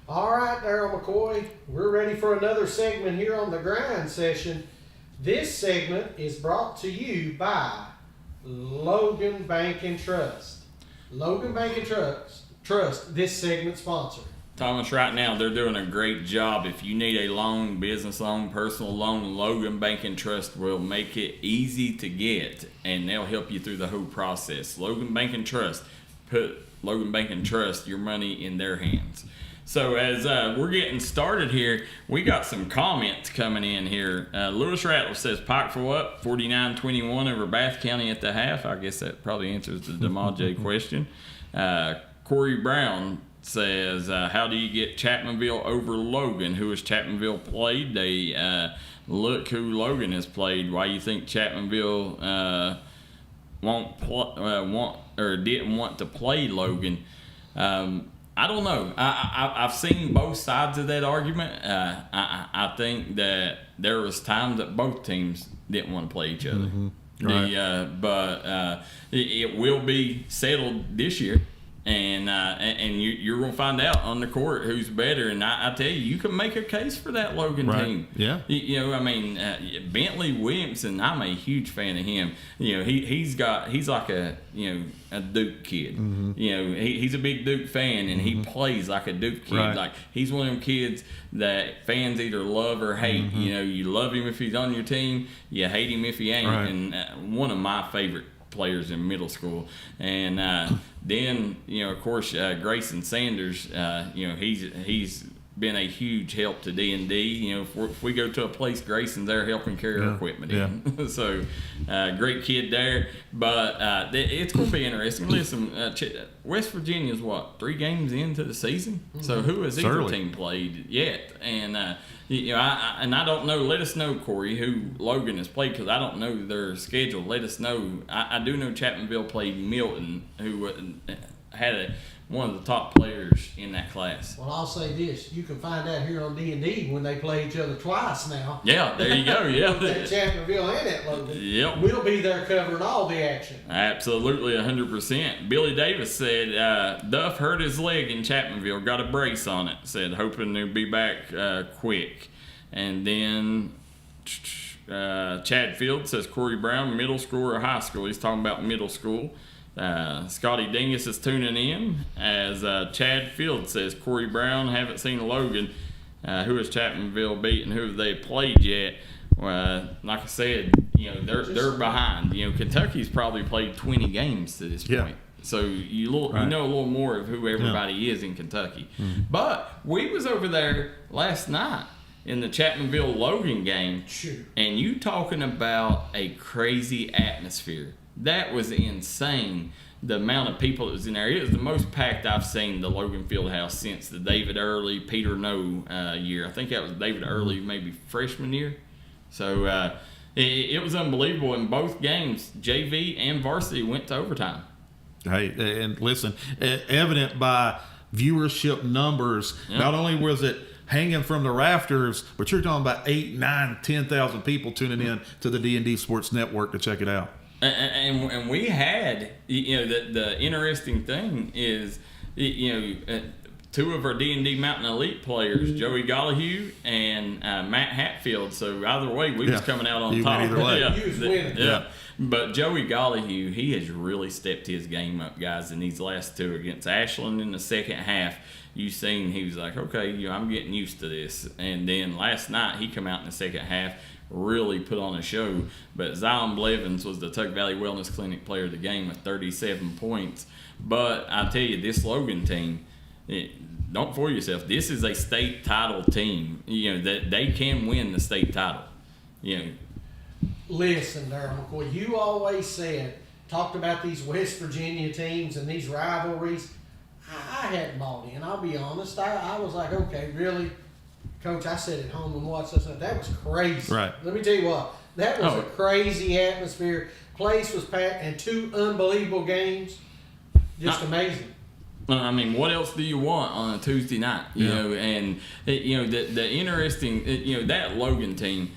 All right, Darryl McCoy, we're ready for another segment here on the Grind Session. This segment is brought to you by Logan Bank and Trust. Logan Bank and Trust, this segment sponsor. Thomas, right now they're doing a great job. If you need a loan, business loan, personal loan, Logan Bank and Trust will make it easy to get, and they'll help you through the whole process. Logan Bank and Trust, put Logan Bank and Trust, your money in their hands. So as we're getting started here, we got some comments coming in here. Lewis Rattler says, Pikeville up 49-21 over Bath County at the half. I guess that probably answers the DeMaje question. Corey Brown says, how do you get Chapmanville over Logan? Who has Chapmanville played? They look who Logan has played. Why you think Chapmanville didn't want to play Logan? I don't know. I've seen both sides of that argument. I think that there was times that both teams didn't want to play each other. Mm-hmm. Right. But it will be settled this year. And you're going to find out on the court who's better. And I tell you, you can make a case for that Logan team. Yeah. Bentley Williamson, I'm a huge fan of him. He's like a Duke kid. Mm-hmm. He's a big Duke fan, and he plays like a Duke kid. Right. Like, he's one of them kids that fans either love or hate. Mm-hmm. You love him if he's on your team. You hate him if he ain't. Right. And one of my favorite players in middle school. And then of course Grayson Sanders, he's been a huge help to D&D. If we go to a place, Grayson's there helping carry our equipment in. So great kid there. But it's going to be interesting. Listen, West Virginia's 3 games into the season? Mm-hmm. So who has either team played yet? And I don't know. Let us know, Corey, who Logan has played, because I don't know their schedule. Let us know. I do know Chapmanville played Milton, who had one of the top players in that class. Well, I'll say this. You can find out here on D&D when they play each other twice now. Yeah, there you go. Yeah. At Chapmanville and at Logan. Yep. We'll be there covering all the action. Absolutely, 100%. Billy Davis said, Duff hurt his leg in Chapmanville, got a brace on it. Said, hoping to be back quick. And then Chad Field says, Corey Brown, middle school or high school? He's talking about middle school. Scotty Dingus is tuning in as Chad Field says, Corey Brown, haven't seen Logan. Who has Chapmanville beaten? Who have they played yet? Like I said, they're behind. Kentucky's probably played 20 games to this point. So you know a little more of who everybody is in Kentucky. Mm-hmm. But we was over there last night in the Chapmanville-Logan game, and you talking about a crazy atmosphere. That was insane. the amount of people that was in there. It was the most packed I've seen the Logan Fieldhouse since the David Early, Peter No year. I think that was David Early, maybe freshman year. So it was unbelievable. In both games, JV and varsity went to overtime. Hey, and listen, evident by viewership numbers, not only was it hanging from the rafters, but you're talking about 8, 9, 10,000 people tuning in to the D&D Sports Network to check it out. And we had, the interesting thing is, two of our D&D Mountain Elite players, Joey Gollihue and Matt Hatfield. So either way, we was coming out on top. Either way. You was winning. Yeah. But Joey Gollihue, he has really stepped his game up, guys, in these last two against Ashland in the second half. You seen he was like, okay, I'm getting used to this. And then last night he come out in the second half, really put on a show. But Zion Blevins was the Tug Valley Wellness Clinic player of the game with 37 points. But I tell you, this Logan team, don't fool yourself. This is a state title team. That they can win the state title. Listen, Darryl McCoy, you always talked about these West Virginia teams and these rivalries. I hadn't bought in. I'll be honest. I was like, okay, really? Coach, I sat at home and watched this. That was crazy. Right. Let me tell you what. That was a crazy atmosphere. Place was packed and 2 unbelievable games. Just amazing. I mean, what else do you want on a Tuesday night? You know, and the interesting, that Logan team,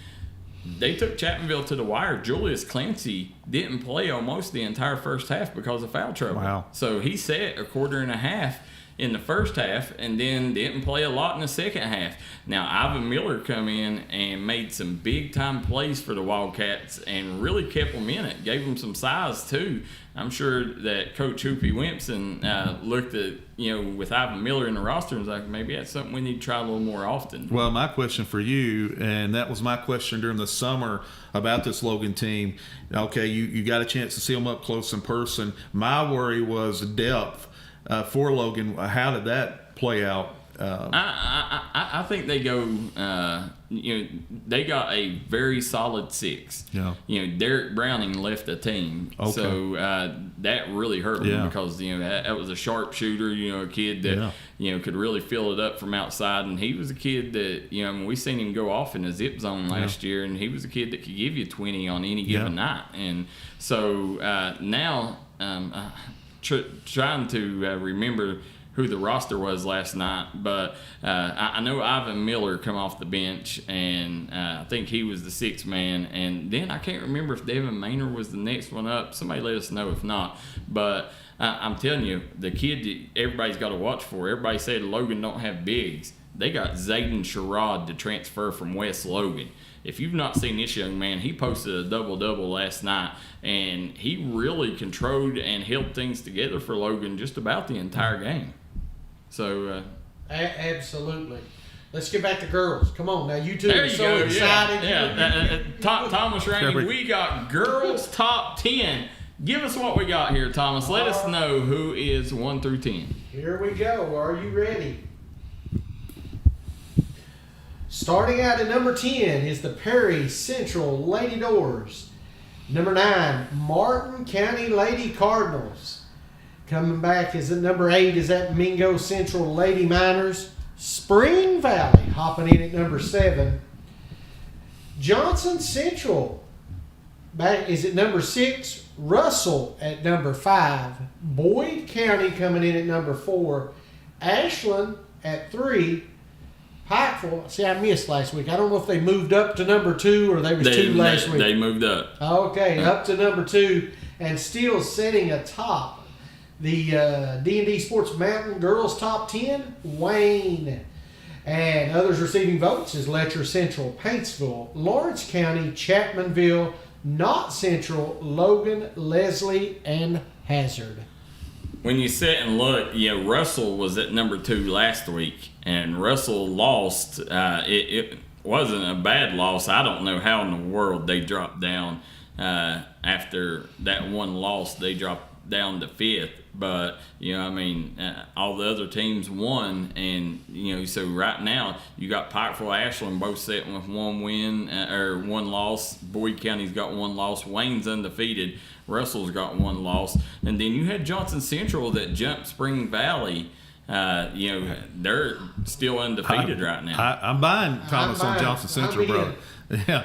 they took Chapmanville to the wire. Julius Clancy didn't play almost the entire first half because of foul trouble. Wow. So he sat a quarter and a half in the first half and then didn't play a lot in the second half. Now, Ivan Miller come in and made some big-time plays for the Wildcats and really kept them in it, gave them some size, too. I'm sure that Coach Hoopy Wimpson looked at, with Ivan Miller in the roster and was like, maybe that's something we need to try a little more often. Well, my question for you, and that was my question during the summer about this Logan team. Okay, you got a chance to see them up close in person. My worry was depth for Logan. How did that play out? I think they go. They got a very solid 6. Yeah. Derek Browning left the team, so that really hurt them because that was a sharpshooter. A kid that could really fill it up from outside, and he was a kid that we seen him go off in the zip zone last year, and he was a kid that could give you 20 on any given night, and so now trying to remember who the roster was last night, but I know Ivan Miller come off the bench, and I think he was the 6th man, and then I can't remember if Devin Maynor was the next one up. Somebody let us know if not, but I'm telling you, the kid that everybody's got to watch for, everybody said Logan don't have bigs. They got Zayden Sherrod to transfer from West Logan. If you've not seen this young man, he posted a double-double last night, and he really controlled and held things together for Logan just about the entire game. So absolutely. Let's get back to girls. Come on now, you two there are you so go. excited. Yeah. Thomas Rainey, we got girls top 10. Give us what we got here, Thomas. Let us know who is 1 through 10. Here we go. Are you ready? Starting out at number 10 is the Perry Central Lady Doors. Number 9, Martin County Lady Cardinals. Coming back is at number 8 is that Mingo Central Lady Miners. Spring Valley hopping in at number 7. Johnson Central back is at number 6. Russell at number 5. Boyd County coming in at number 4. Ashland at 3. Pikeville, see, I missed last week. I don't know if they moved up to number 2 or they was 2 last week. They moved up. Okay, up to number 2 and still sitting atop the D&D Sports Mountain Girls Top 10, Wayne. And others receiving votes is Letcher Central, Paintsville, Lawrence County, Chapmanville, Knott Central, Logan, Leslie, and Hazard. When you sit and look, Russell was at number 2 last week, and Russell lost. It wasn't a bad loss. I don't know how in the world they dropped down after that one loss. They dropped down to 5th, but all the other teams won, and so right now you got Pikeville, Ashland both sitting with 1 win or 1 loss. Boyd County's got 1 loss. Wayne's undefeated. Russell's got 1 loss, and then you had Johnson Central that jumped Spring Valley. They're still undefeated right now. I'm buying Thomas on Johnson Central, bro. Yeah,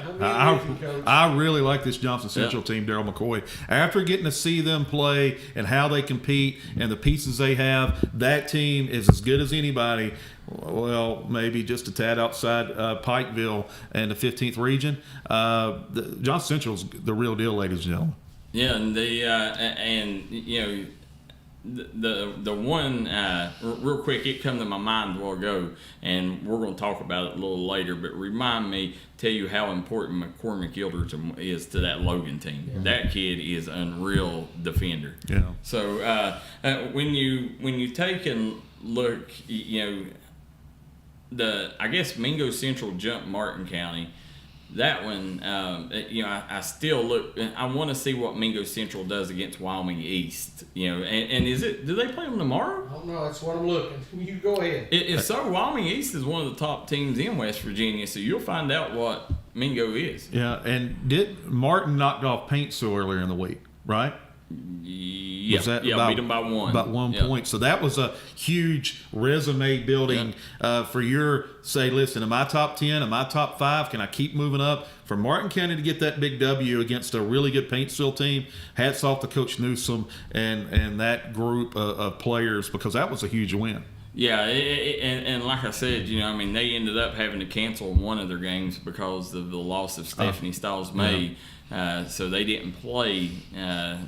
I really like this Johnson Central team, Darryl McCoy. After getting to see them play and how they compete and the pieces they have, that team is as good as anybody. Well, maybe just a tad outside Pikeville and the 15th region. Johnson Central's the real deal, ladies and gentlemen. Yeah, and the one real quick, it come to my mind a while ago, and we're going to talk about it a little later, but tell you how important McCormick Gilderton is to that Logan team. Yeah. That kid is unreal defender. Yeah. So when you take and look, I guess Mingo Central jumped Martin County. That one, I still look. I want to see what Mingo Central does against Wyoming East. And do they play them tomorrow? I don't know. That's what I'm looking. You go ahead. If so, Wyoming East is one of the top teams in West Virginia, so you'll find out what Mingo is. Yeah, and Martin knocked off Paintsville earlier in the week, right? Yeah, beat them by 1. About 1 point. So that was a huge resume building for your say, listen, am I top 10? Am I top 5? Can I keep moving up? For Martin County to get that big W against a really good Paintsville team, hats off to Coach Newsom and that group of players, because that was a huge win. Yeah, and like I said, they ended up having to cancel one of their games because of the loss of Stephanie Stiles-May. So they didn't play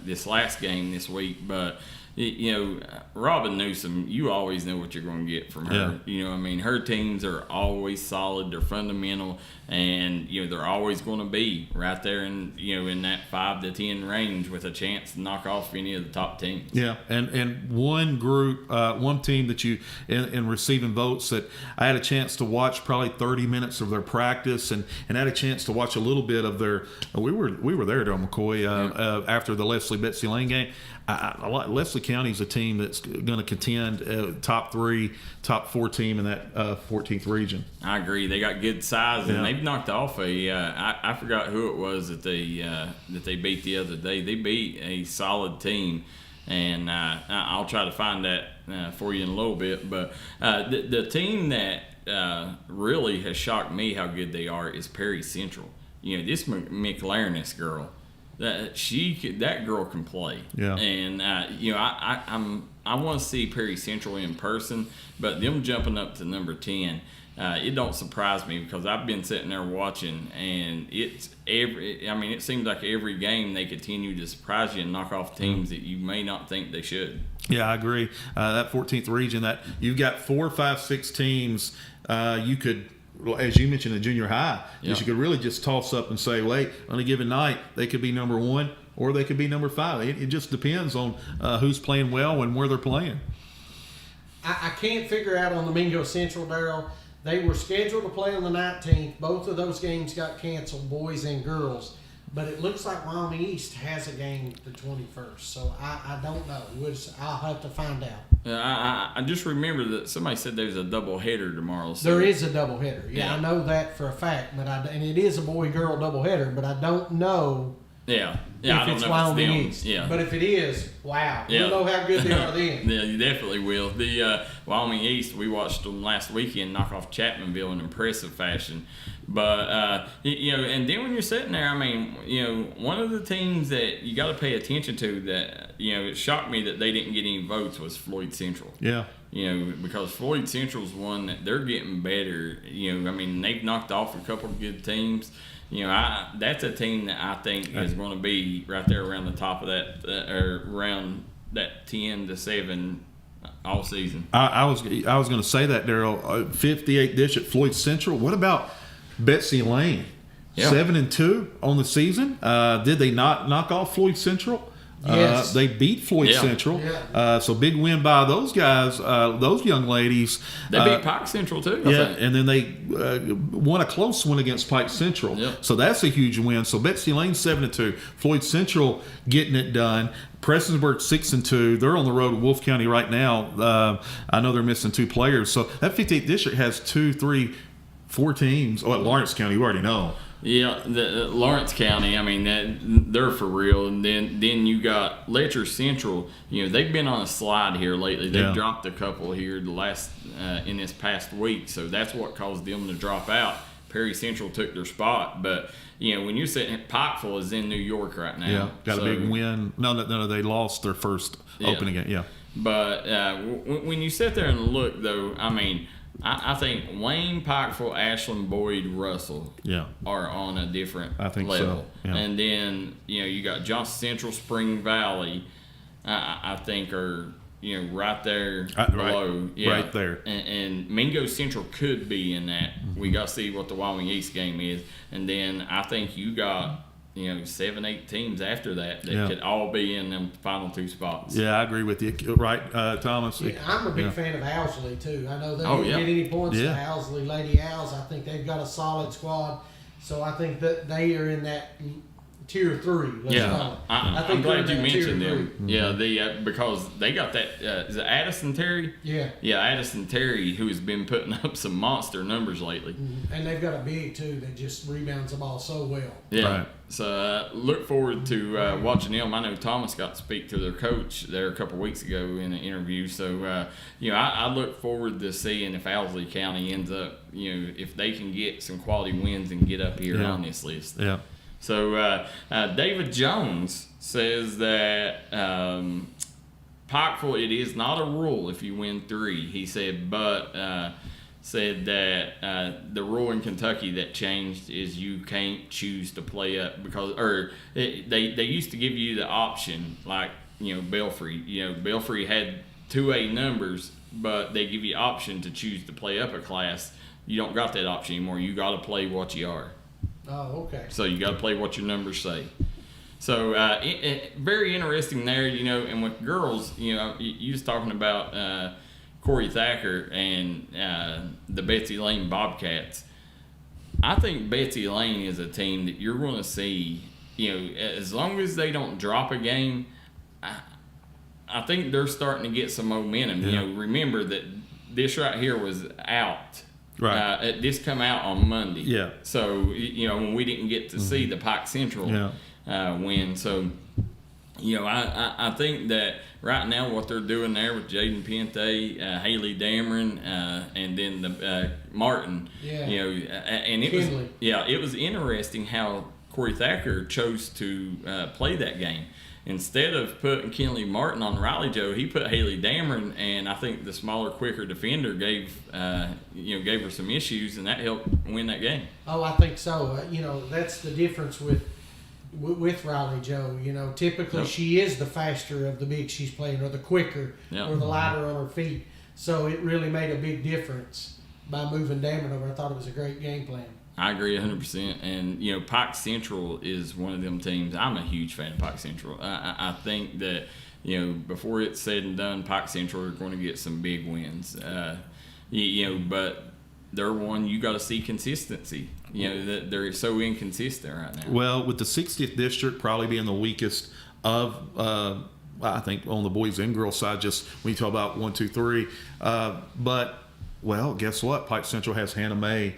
this last game this week. But, Robin Newsom, you always know what you're going to get from her. Yeah. Her teams are always solid. They're fundamental. And, they're always going to be right there in that 5 to 10 range with a chance to knock off any of the top teams. Yeah, and one group, one team that you, in receiving votes, that I had a chance to watch probably 30 minutes of their practice and had a chance to watch a little bit of their, we were there, Darryl McCoy, after the Leslie-Betsy Lane game. Leslie County is a team that's going to contend top 3, top 4 team in that 14th region. I agree. They got good size, and they've knocked off I forgot who it was that they beat the other day. They beat a solid team, and I'll try to find that for you in a little bit. But the team that really has shocked me how good they are is Perry Central. This McLareness girl. That girl can play. Yeah. And I want to see Perry Central in person, but them jumping up to number 10, it don't surprise me, because I've been sitting there watching, and it seems like every game they continue to surprise you and knock off teams that you may not think they should. Yeah, I agree. That 14th region, that you've got 4, 5, 6 teams you could, as you mentioned, in junior high, you could really just toss up and say, wait, on a given night, they could be number 1 or they could be number 5. It just depends on who's playing well and where they're playing. I can't figure out on the Mingo Central, Darryl. They were scheduled to play on the 19th. Both of those games got canceled, boys and girls. But it looks like Wyoming East has a game the 21st. So I don't know. I'll have to find out. I just remember that somebody said there's a doubleheader tomorrow. So. There is a doubleheader. Yeah, I know that for a fact. And it is a boy-girl doubleheader, but I don't know if it's Wyoming East. Yeah. But if it is, wow. You'll know how good they are then. Yeah, you definitely will. The Wyoming East, we watched them last weekend knock off Chapmanville in impressive fashion. But, and then when you're sitting there, one of the teams that you got to pay attention to that, it shocked me that they didn't get any votes was Floyd Central. Yeah. Because Floyd Central's one that they're getting better. They've knocked off a couple of good teams. That's a team that I think is going to be right there around the top of that, or around that 10 to 7 all season. I was going to say that, Darryl. 58 dish at Floyd Central. What about Betsy Lane? 7-2 on the season. Did they not knock off Floyd Central? Yes. They beat Floyd Central. Yeah. So big win by those guys, those young ladies. They beat Pike Central too. I think. And then they won a close one against Pike Central. Yeah. So that's a huge win. So Betsy Lane 7-2, Floyd Central getting it done. Prestonsburg 6-2. They're on the road to Wolfe County right now. I know they're missing 2 players. So that 58th district has 2, 3, 4 teams. Oh, at Lawrence County, you already know. Yeah, the Lawrence County. I mean, they're for real. And then you got Letcher Central. You know, they've been on a slide here lately. They've dropped a couple here the last in this past week. So that's what caused them to drop out. Perry Central took their spot, but you know when you're sitting at Pikeville is in New York right now. Yeah, got a big win. No, they lost their first opening game. Yeah, but when you sit there and look, though, I mean. I think Wayne, Pikeville, Ashland, Boyd, Russell are on a different level. So. Yeah. And then, you know, you got Johnson Central, Spring Valley, I think are, you know, right there below. Right there. And Mingo Central could be in that. Mm-hmm. We got to see what the Wyoming East game is. And then I think you got, you know, 7, 8 teams after that could all be in them final 2 spots. Yeah, I agree with you. Right, Thomas? Yeah, I'm a big fan of Owsley, too. I know they didn't get any points to Owsley. Lady Owls, I think they've got a solid squad. So I think that they are in that tier 3. I'm glad you mentioned them. Mm-hmm. Yeah, because they got that. Is it Addison Terry? Yeah. Yeah, Addison Terry, who has been putting up some monster numbers lately. Mm-hmm. And they've got a big, too, that just rebounds the ball so well. Yeah. Right. So look forward to watching them. I know Thomas got to speak to their coach there a couple weeks ago in an interview. So, you know, I look forward to seeing if Owsley County ends up, you know, if they can get some quality wins and get up here on this list. Yeah. So David Jones says that Pikeville, it is not a rule if you win 3. He said, but said that the rule in Kentucky that changed is you can't choose to play up because, they used to give you the option, like, you know, Belfry. You know, Belfry had 2A numbers, but they give you option to choose to play up a class. You don't got that option anymore. You got to play what you are. Oh, okay. So you got to play what your numbers say. So very interesting there, you know. And with girls, you know, you was talking about Corey Thacker and the Betsy Lane Bobcats. I think Betsy Lane is a team that you're going to see, you know, as long as they don't drop a game, I think they're starting to get some momentum. Yeah. You know, remember that this right here was out. Right. This come out on Monday. Yeah. So, you know, when we didn't get to see the Pike Central win. So, you know, I think that right now what they're doing there with Jaden Pente, Haley Dameron, and then the Martin, you know, and it was interesting how Corey Thacker chose to play that game. Instead of putting Kenley Martin on Riley Joe, he put Haley Dameron, and I think the smaller, quicker defender gave her some issues, and that helped win that game. Oh, I think so. You know, that's the difference with Riley Joe. You know, typically she is the faster of the big she's playing, or the quicker, or the lighter on her feet. So it really made a big difference by moving Dameron over. I thought it was a great game plan. I agree 100%. And, you know, Pike Central is one of them teams. I'm a huge fan of Pike Central. I think that, you know, before it's said and done, Pike Central are going to get some big wins. You know, but they're one you got to see consistency. You know, that they're so inconsistent right now. Well, with the 60th district probably being the weakest of, I think, on the boys and girls side, just when you talk about 1, 2, 3. But, well, guess what? Pike Central has Hannah Mae.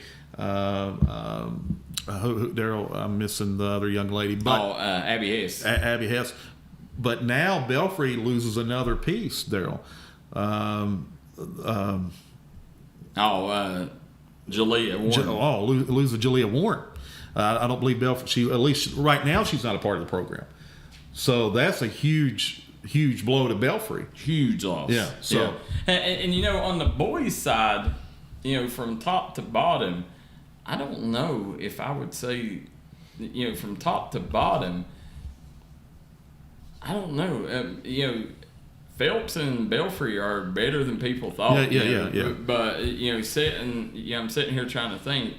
Darryl, I'm missing the other young lady. But Abby Hess. Abby Hess. But now Belfry loses another piece, Darryl. Jalea Warren. Loses Jalea Warren. I don't believe Belfry. At least right now, she's not a part of the program. So that's a huge blow to Belfry. Huge loss. Yeah. So and you know, on the boys' side, you know, from top to bottom, I don't know if I would say, you know, from top to bottom, I don't know. You know, Phelps and Belfry are better than people thought. Yeah. But, you know, I'm sitting here trying to think,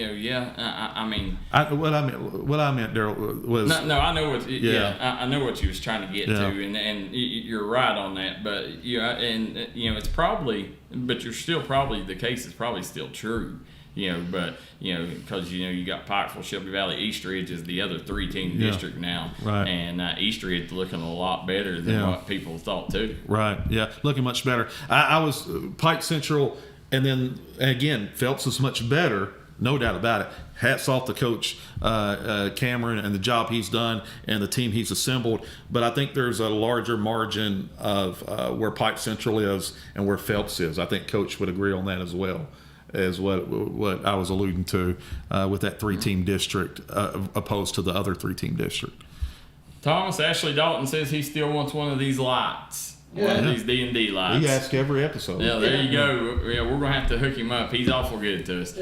I mean, what I meant, Darryl, was no. I know what. I know what you was trying to get to, and you're right on that. But it's probably, but you're still probably the case is probably still true. But because you got Pikeville, Shelby Valley, East Ridge is the other 3-team district now, right? And East Ridge looking a lot better than what people thought too. Right. Yeah, looking much better. I was Pike Central, and then again Phelps is much better. No doubt about it. Hats off to Coach Cameron and the job he's done and the team he's assembled. But I think there's a larger margin of where Pike Central is and where Phelps is. I think Coach would agree on that as well, as what I was alluding to with that 3-team district opposed to the other 3-team district. Thomas Ashley Dalton says he still wants one of these lights. One of these D&D lights. We ask every episode. Yeah, there you go. Yeah, we're going to have to hook him up. He's awful good to us.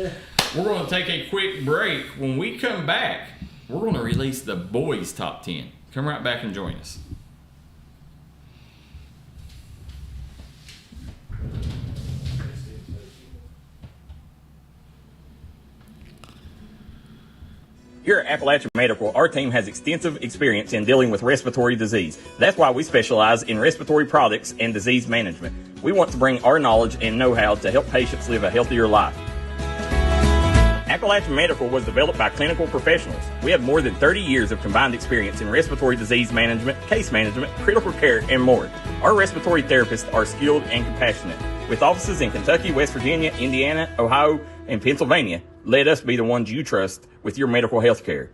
We're going to take a quick break. When we come back, we're going to release the boys' top 10. Come right back and join us. Here at Appalachian Medical, our team has extensive experience in dealing with respiratory disease. That's why we specialize in respiratory products and disease management. We want to bring our knowledge and know-how to help patients live a healthier life. Appalachian Medical was developed by clinical professionals. We have more than 30 years of combined experience in respiratory disease management, case management, critical care, and more. Our respiratory therapists are skilled and compassionate. With offices in Kentucky, West Virginia, Indiana, Ohio, and Pennsylvania, let us be the ones you trust with your medical health care.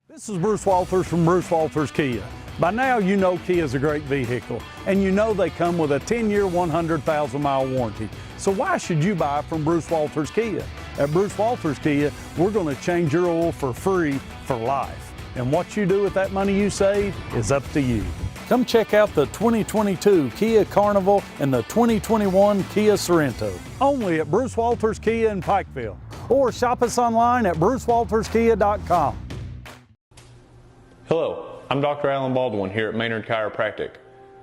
This is Bruce Walters from Bruce Walters Kia. By now you know Kia is a great vehicle, and you know they come with a 10-year, 100,000-mile warranty. So why should you buy from Bruce Walters Kia? At Bruce Walters Kia, we're going to change your oil for free for life. And what you do with that money you save is up to you. Come check out the 2022 Kia Carnival and the 2021 Kia Sorento. Only at Bruce Walters Kia in Pikeville. Or shop us online at brucewalterskia.com. Hello, I'm Dr. Alan Baldwin here at Maynard Chiropractic.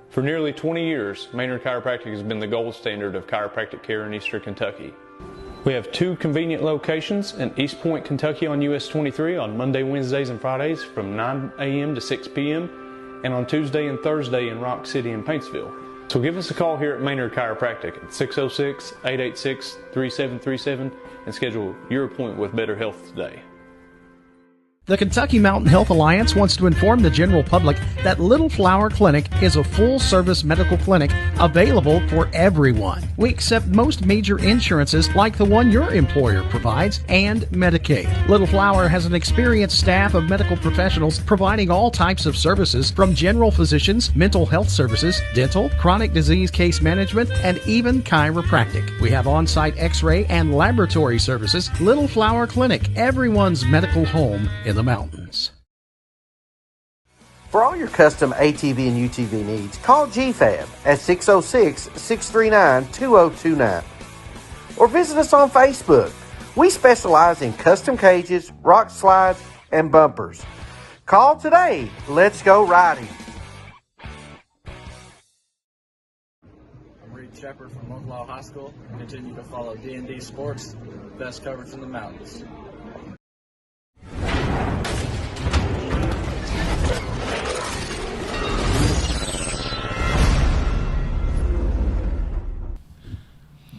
For nearly 20 years, Maynard Chiropractic has been the gold standard of chiropractic care in Eastern Kentucky. We have 2 convenient locations in East Point, Kentucky on US 23 on Monday, Wednesdays, and Fridays from 9 a.m. to 6 p.m. and on Tuesday and Thursday in Rock City and Paintsville. So give us a call here at Maynard Chiropractic at 606-886-3737 and schedule your appointment with Better Health today. The Kentucky Mountain Health Alliance wants to inform the general public that Little Flower Clinic is a full-service medical clinic available for everyone. We accept most major insurances like the one your employer provides and Medicaid. Little Flower has an experienced staff of medical professionals providing all types of services from general physicians, mental health services, dental, chronic disease case management, and even chiropractic. We have on-site x-ray and laboratory services. Little Flower Clinic, everyone's medical home in the mountains. For all your custom ATV and UTV needs, call GFAB at 606-639-2029 or visit us on Facebook. We specialize in custom cages, rock slides, and bumpers. Call today. Let's go riding. I'm Reed Shepard from Oklahoma High School. Continue to follow D&D Sports, best coverage in the mountains.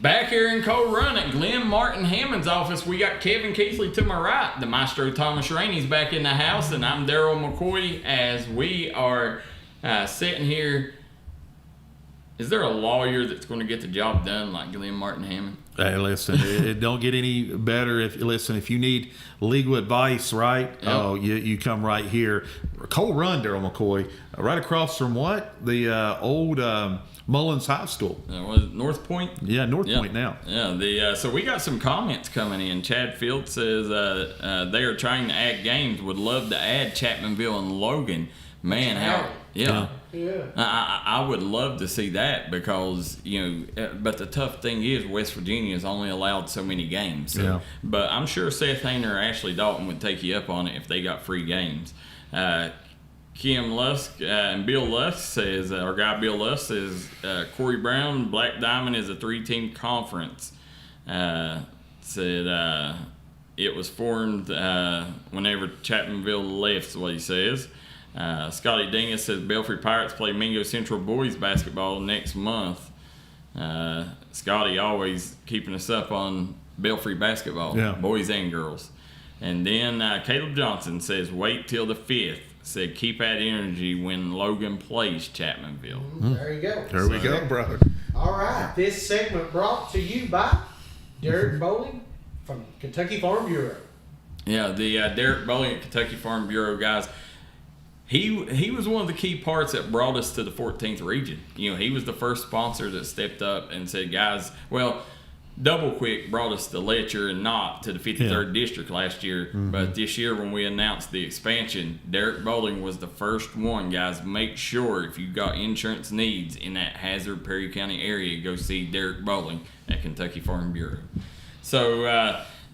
Back here in Coal Run at Glenn Martin Hammond's office, we got Kevin Keathley to my right. The maestro Thomas Rainey's back in the house, and I'm Darryl McCoy as we are sitting here. Is there a lawyer that's going to get the job done like Glenn Martin Hammond? Hey, listen, it don't get any better. If you need legal advice, right? Yep. Oh, you come right here. Coal Run, Darryl McCoy, right across from what? The old Mullins High School. Was it North Point? Yeah, North Point now. Yeah, so we got some comments coming in. Chad Field says they are trying to add games. Would love to add Chapmanville and Logan. Man, how... Yeah. I would love to see that because, but the tough thing is West Virginia has only allowed so many games. So, yeah. But I'm sure Seth Hayner or Ashley Dalton would take you up on it if they got free games. Kim Lusk and Bill Lusk says, our guy Bill Lusk says, Corey Brown, Black Diamond is a 3-team conference. said it was formed whenever Chapmanville left, is what he says. Scotty Dingus says Belfry Pirates play Mingo Central boys basketball next month. Scotty always keeping us up on Belfry basketball, boys and girls. And then Caleb Johnson says wait till the 5th. Said keep that energy when Logan plays Chapmanville. There you go. There we go, brother. All right. This segment brought to you by Derek Bowling from Kentucky Farm Bureau. Yeah, the Derek Bowling at Kentucky Farm Bureau, guys. He was one of the key parts that brought us to the 14th region. You know, he was the first sponsor that stepped up and said, guys, well, Double Quick brought us to Letcher and not to the 53rd district last year. Mm-hmm. But this year when we announced the expansion, Derek Bowling was the first one, guys. Make sure if you've got insurance needs in that Hazard, Perry County area, go see Derek Bowling at Kentucky Farm Bureau. So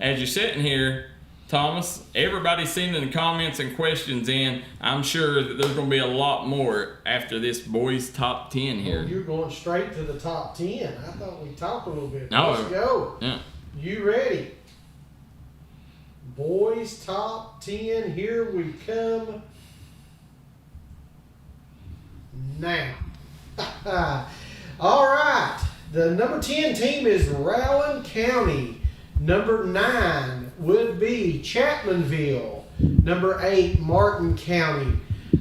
as you're sitting here, Thomas, everybody's sending the comments and questions in. I'm sure that there's going to be a lot more after this boys top 10 here. Oh, you're going straight to the top 10. I thought we'd talk a little bit. No. Let's go. Yeah. You ready? Boys top 10. Here we come now. All right. The number 10 team is Rowan County. Number 9 would be Chapmanville. Number 8, Martin County.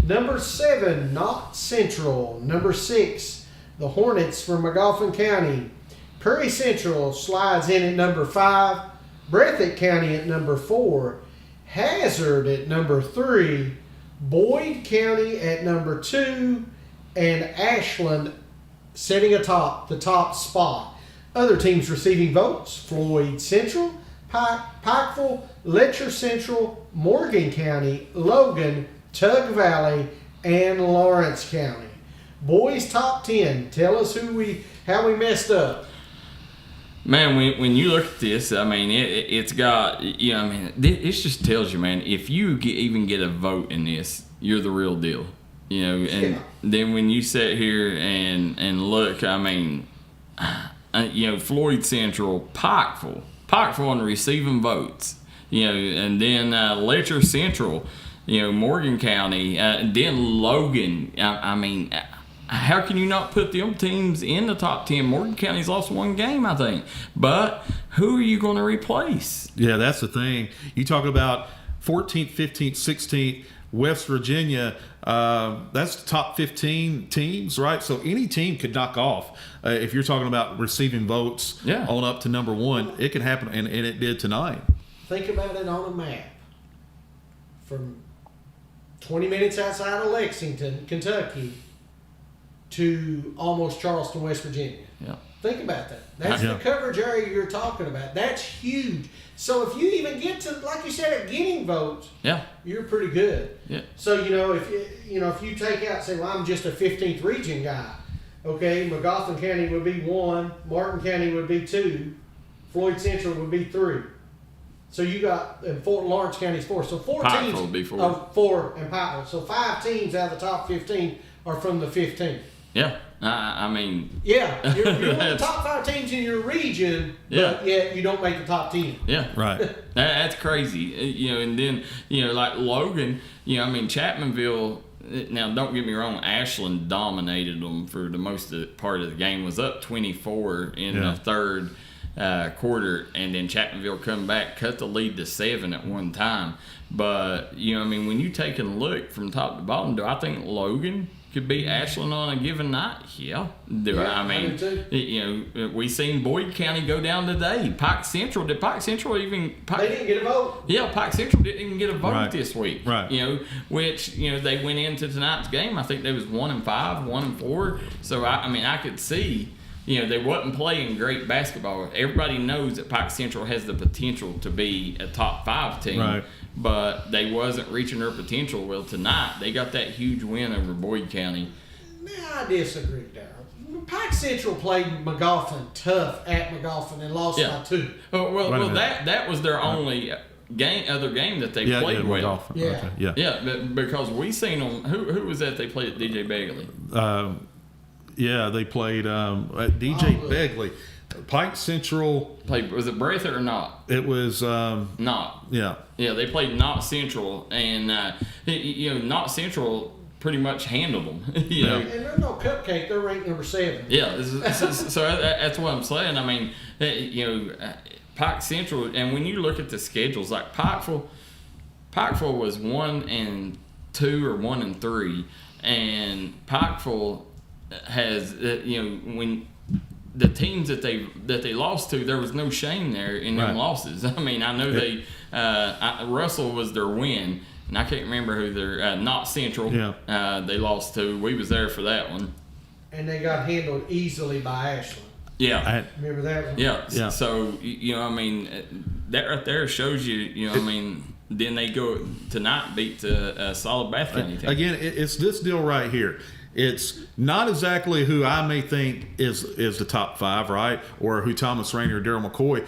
Number 7, Knott Central. Number 6, the Hornets from McGoffin County. Prairie Central slides in at number 5. Breathitt County at number 4. Hazard at number 3. Boyd County at number 2. And Ashland sitting atop the top spot. Other teams receiving votes: Floyd Central, Pikeville, Letcher Central, Morgan County, Logan, Tug Valley, and Lawrence County. Boys top 10. Tell us how we messed up. Man, when you look at this, I mean, it's got, you know, I mean, it just tells you, man, if you even get a vote in this, you're the real deal. You know, and then when you sit here and look, I mean, you know, Floyd Central, Pikeville on receiving votes, you know, and then Letcher Central, you know, Morgan County, then Logan. I mean, how can you not put them teams in the top 10? Morgan County's lost one game, I think. But who are you going to replace? Yeah, that's the thing. You talk about 14th, 15th, 16th, West Virginia, that's the top 15 teams, right? So any team could knock off. If you're talking about receiving votes on up to number 1, it can happen, and it did tonight. Think about it on a map. From 20 minutes outside of Lexington, Kentucky, to almost Charleston, West Virginia. Yeah. Think about that. That's the coverage area you're talking about. That's huge. So if you even get to, like you said, at getting votes, you're pretty good. Yeah. So if you take out, say, well, I'm just a 15th region guy. Okay, McGoffin County would be 1, Martin County would be 2, Floyd Central would be 3. So you got Lawrence County's 4. So 4 Pikeville teams would be 4. of 4 and Pikeville. So 5 teams out of the top 15 are from the 15. Yeah. I mean, you're one of the top 5 teams in your region, but yet you don't make the top 10. Yeah, right. That's crazy. You know, and then, you know, like Logan, you know, I mean, Chapmanville. Now, don't get me wrong. Ashland dominated them for the most of the part of the game. Was up 24 in the third quarter, and then Chapmanville come back, cut the lead to 7 at one time. But you know, I mean, when you take a look from top to bottom, do I think Logan could beat Ashland on a given night? Yeah. I mean, you know, we seen Boyd County go down today. Pike Central, did Pike Central even... They didn't get a vote. Yeah, Pike Central didn't even get a vote this week. Right. You know, which, you know, they went into tonight's game. I think they was 1-5, 1-4. So, I mean, I could see, you know, they wasn't playing great basketball. Everybody knows that Pike Central has the potential to be a top 5 team. Right. But they wasn't reaching their potential. Well, tonight they got that huge win over Boyd County. Now, I disagree, Darryl. Pike Central played McGoffin tough at McGoffin and lost by 2. Oh, well, that was their only other game that they played well. Okay. Yeah, but because we seen them. Who was that they played at DJ Begley? They played at DJ Begley. Pike Central played. Was it Breathitt or not? It was Not. Yeah. Yeah, they played Knott Central, and Knott Central pretty much handled them. you know. And they're no cupcake. They're ranked number 7. Yeah, so that's what I'm saying. I mean, Pike Central, and when you look at the schedules, like Pikeville was 1-2 or 1-3, and Pikeville has when the teams that they lost to, there was no shame there in them losses. I mean, I know they Russell was their win. And I can't remember who they're Knott Central. Yeah. They lost to. We was there for that one. And they got handled easily by Ashland. Yeah. Remember that one? Yeah. So I mean, that right there shows you. I mean, then they go tonight beat a solid Bath County team. Again, it's this deal right here. It's not exactly who I may think is the top 5, right? Or who Thomas Rainey or Darryl McCoy.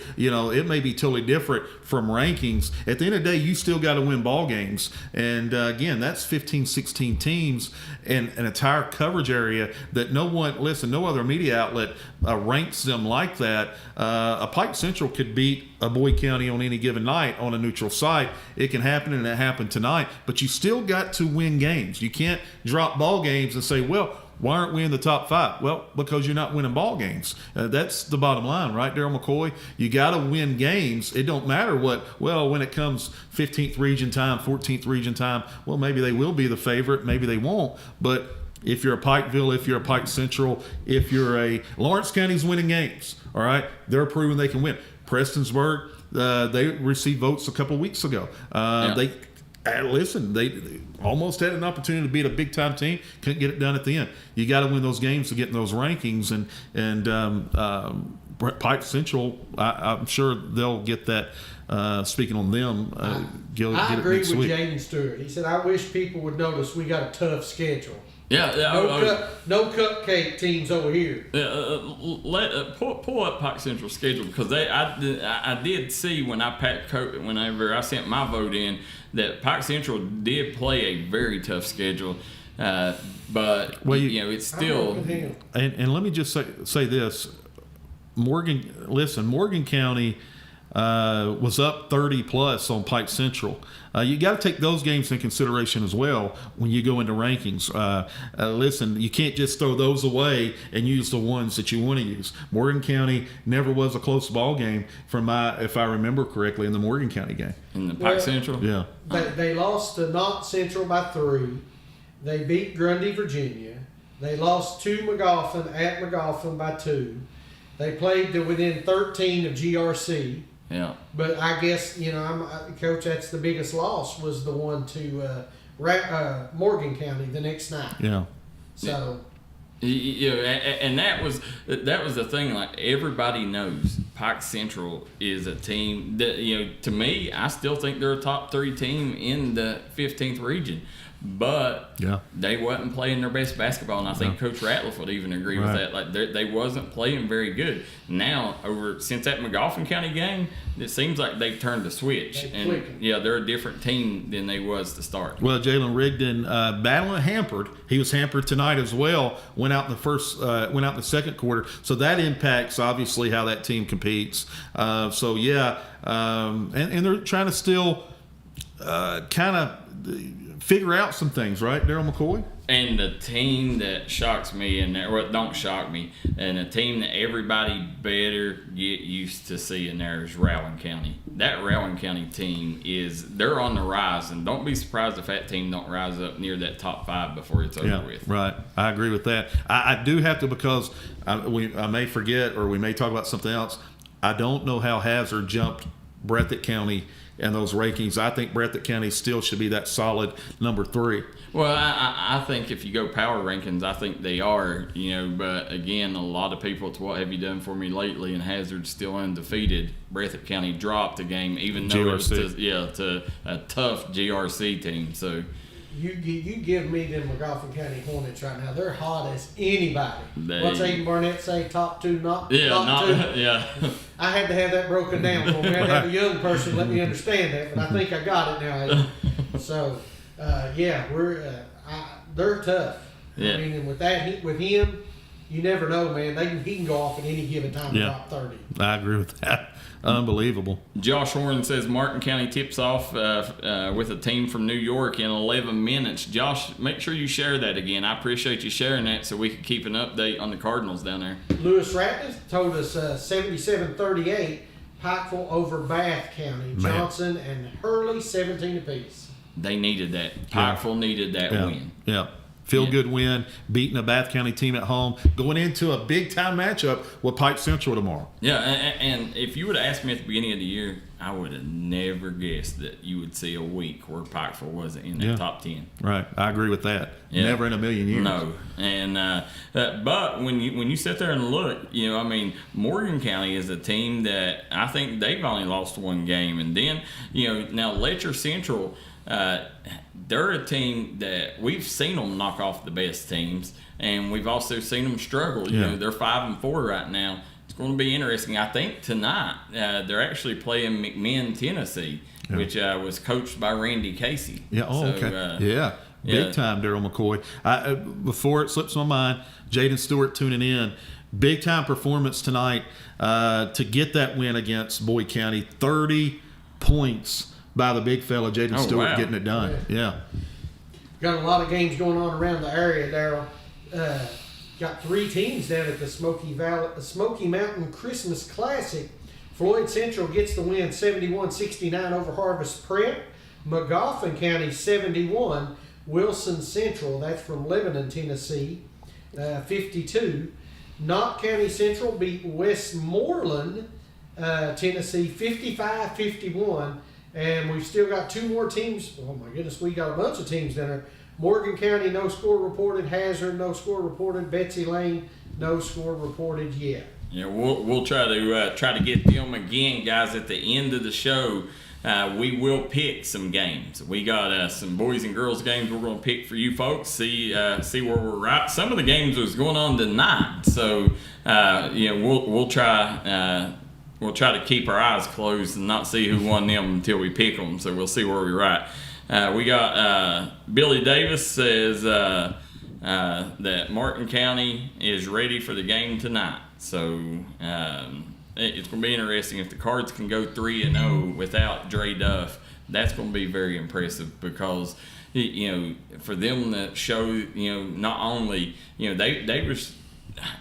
It may be totally different from rankings. At the end of the day, you still got to win ball games. And again, that's 15, 16 teams and an entire coverage area that no other media outlet ranks them like that. A Pike Central could beat a Boyd County on any given night on a neutral site. It can happen, and it happened tonight. But you still got to win games. You can't drop ball games and say, well, why aren't we in the top 5? Well, because you're not winning ball games. That's the bottom line, right, Darryl McCoy? You got to win games. It don't matter when it comes 15th region time, 14th region time, well, maybe they will be the favorite, maybe they won't. But if you're a Pikeville, if you're a Pike Central, if you're a Lawrence County's winning games, all right, they're proving they can win. Prestonsburg, they received votes a couple of weeks ago. They almost had an opportunity to beat a big time team, couldn't get it done at the end. You got to win those games to get in those rankings, and Pike Central, I'm sure they'll get that. Speaking on them, I agree with Jaden Stewart. He said, "I wish people would notice we got a tough schedule." No cupcake teams over here. Pull up Pike Central's schedule, because I did see whenever I sent my vote in that Pike Central did play a very tough schedule, but it's still. And let me just say this, Morgan County was up 30 plus on Pike Central. You got to take those games in consideration as well when you go into rankings. You can't just throw those away and use the ones that you want to use. Morgan County never was a close ball game if I remember correctly, in the Morgan County game. In the Pike Central? Yeah. They lost to Knott Central by 3. They beat Grundy, Virginia. They lost to McGoffin at McGoffin by 2. They played to within 13 of GRC. Yeah. But I guess, Coach, that's the biggest loss, was the one to Morgan County the next night. Yeah. So. And that was the thing. Like, everybody knows Pike Central is a team that, to me, I still think they're a top 3 team in the 15th region. But they wasn't playing their best basketball, and I think Coach Ratliff would even agree with that. Like, they wasn't playing very good. Now, since that McGoffin County game, it seems like they've turned the switch, they're a different team than they was to start. Well, Jalen Rigdon battling hampered. He was hampered tonight as well. Went out in the second quarter, so that impacts obviously how that team competes. And they're trying to still kind of figure out some things, right, Darryl McCoy? And the team that shocks me, don't shock me, and the team that everybody better get used to seeing there is Rowan County. That Rowan County team they're on the rise, and don't be surprised if that team don't rise up near that top 5 before it's over with. Right. I agree with that. I do have to, because I may forget, or we may talk about something else. I don't know how Hazard jumped Breathitt County and those rankings. I think Breathitt County still should be that solid number 3. Well, I think if you go power rankings, I think they are, but again, a lot of people, it's what have you done for me lately, and Hazard's still undefeated. Breathitt County dropped a game, even though it was to a tough GRC team. So you give me them McGoffin County Hornets right now. They're hot as anybody. What's Aiden Barnett say? Top 2, top 2? Yeah. I had to have that broken down for me. I had to have a young person let me understand that, but I think I got it now, Aiden. So, they're tough. Yeah. I mean, and with him, you never know, man. He can go off at any given time and drop 30. I agree with that. Unbelievable. Josh Horn says Martin County tips off with a team from New York in 11 minutes. Josh, make sure you share that again. I appreciate you sharing that so we can keep an update on the Cardinals down there. Lewis Ratliff told us 77-38, Pikeville over Bath County. Johnson and Hurley 17 apiece. They needed that. Pikeville needed that win. Yeah. Feel-good win, beating a Bath County team at home, going into a big-time matchup with Pike Central tomorrow. Yeah, and if you would have asked me at the beginning of the year, I would have never guessed that you would see a week where Pikeville wasn't in the top 10. Right, I agree with that. Yeah. Never in a million years. No, and but when you sit there and look, Morgan County is a team that I think they've only lost one game, and then now Letcher Central. They're a team that we've seen them knock off the best teams, and we've also seen them struggle. They're 5-4 right now. It's going to be interesting. I think tonight they're actually playing McMinn, Tennessee, which was coached by Randy Casey. Yeah. Oh, okay. Big time, Darryl McCoy. Before it slips my mind, Jaden Stewart tuning in. Big time performance tonight to get that win against Boyd County. 30 points. By the big fella, Jaden Stewart, getting it done. Yeah. Got a lot of games going on around the area, Darryl. Got 3 teams down at the Smoky Mountain Christmas Classic. Floyd Central gets the win 71-69 over Harvest Prep. McGoffin County 71. Wilson Central, that's from Lebanon, Tennessee, 52. Knott County Central beat Westmoreland, Tennessee 55-51. And we've still got 2 more teams. Oh, my goodness, we got a bunch of teams down there. Morgan County, no score reported. Hazard, no score reported. Betsy Lane, no score reported yet. Yeah, we'll try to get them again, guys, at the end of the show. We will pick some games. We got some boys and girls games we're going to pick for you folks. See where we're at. Some of the games was going on tonight. So, we'll try... We'll try to keep our eyes closed and not see who won them until we pick them. So we'll see where we're at. We got Billy Davis says that Martin County is ready for the game tonight. So it's going to be interesting if the Cards can go 3-0 without Dre Duff. That's going to be very impressive because for them to show not only they were.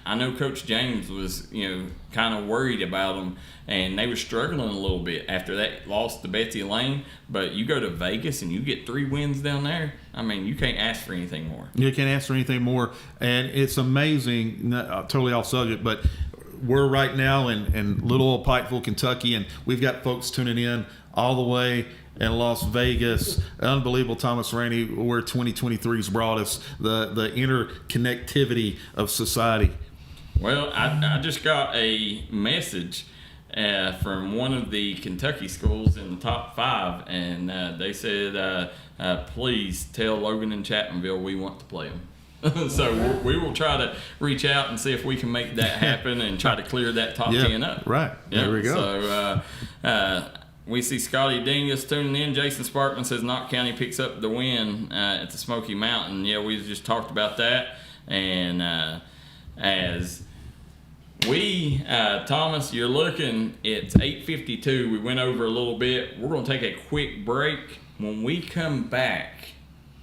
I know Coach James was, kind of worried about them, and they were struggling a little bit after that loss to Betsy Lane. But you go to Vegas and you get 3 wins down there. You can't ask for anything more. You can't ask for anything more, and it's amazing. Totally off subject, but we're right now in little old Pikeville, Kentucky, and we've got folks tuning in all the way in Las Vegas. Unbelievable, Thomas Rainey, where 2023's brought us, the interconnectivity of society. Well, I just got a message from one of the Kentucky schools in the top 5, and they said, please tell Logan and Chapmanville we want to play them. So we will try to reach out and see if we can make that happen and try to clear that top 10 up. Right. There we go. So we see Scotty Dingus tuning in. Jason Sparkman says Knott County picks up the win at the Smoky Mountain. Yeah, we just talked about that. And as we, Thomas, you're looking, it's 8:52. We went over a little bit. We're going to take a quick break. When we come back,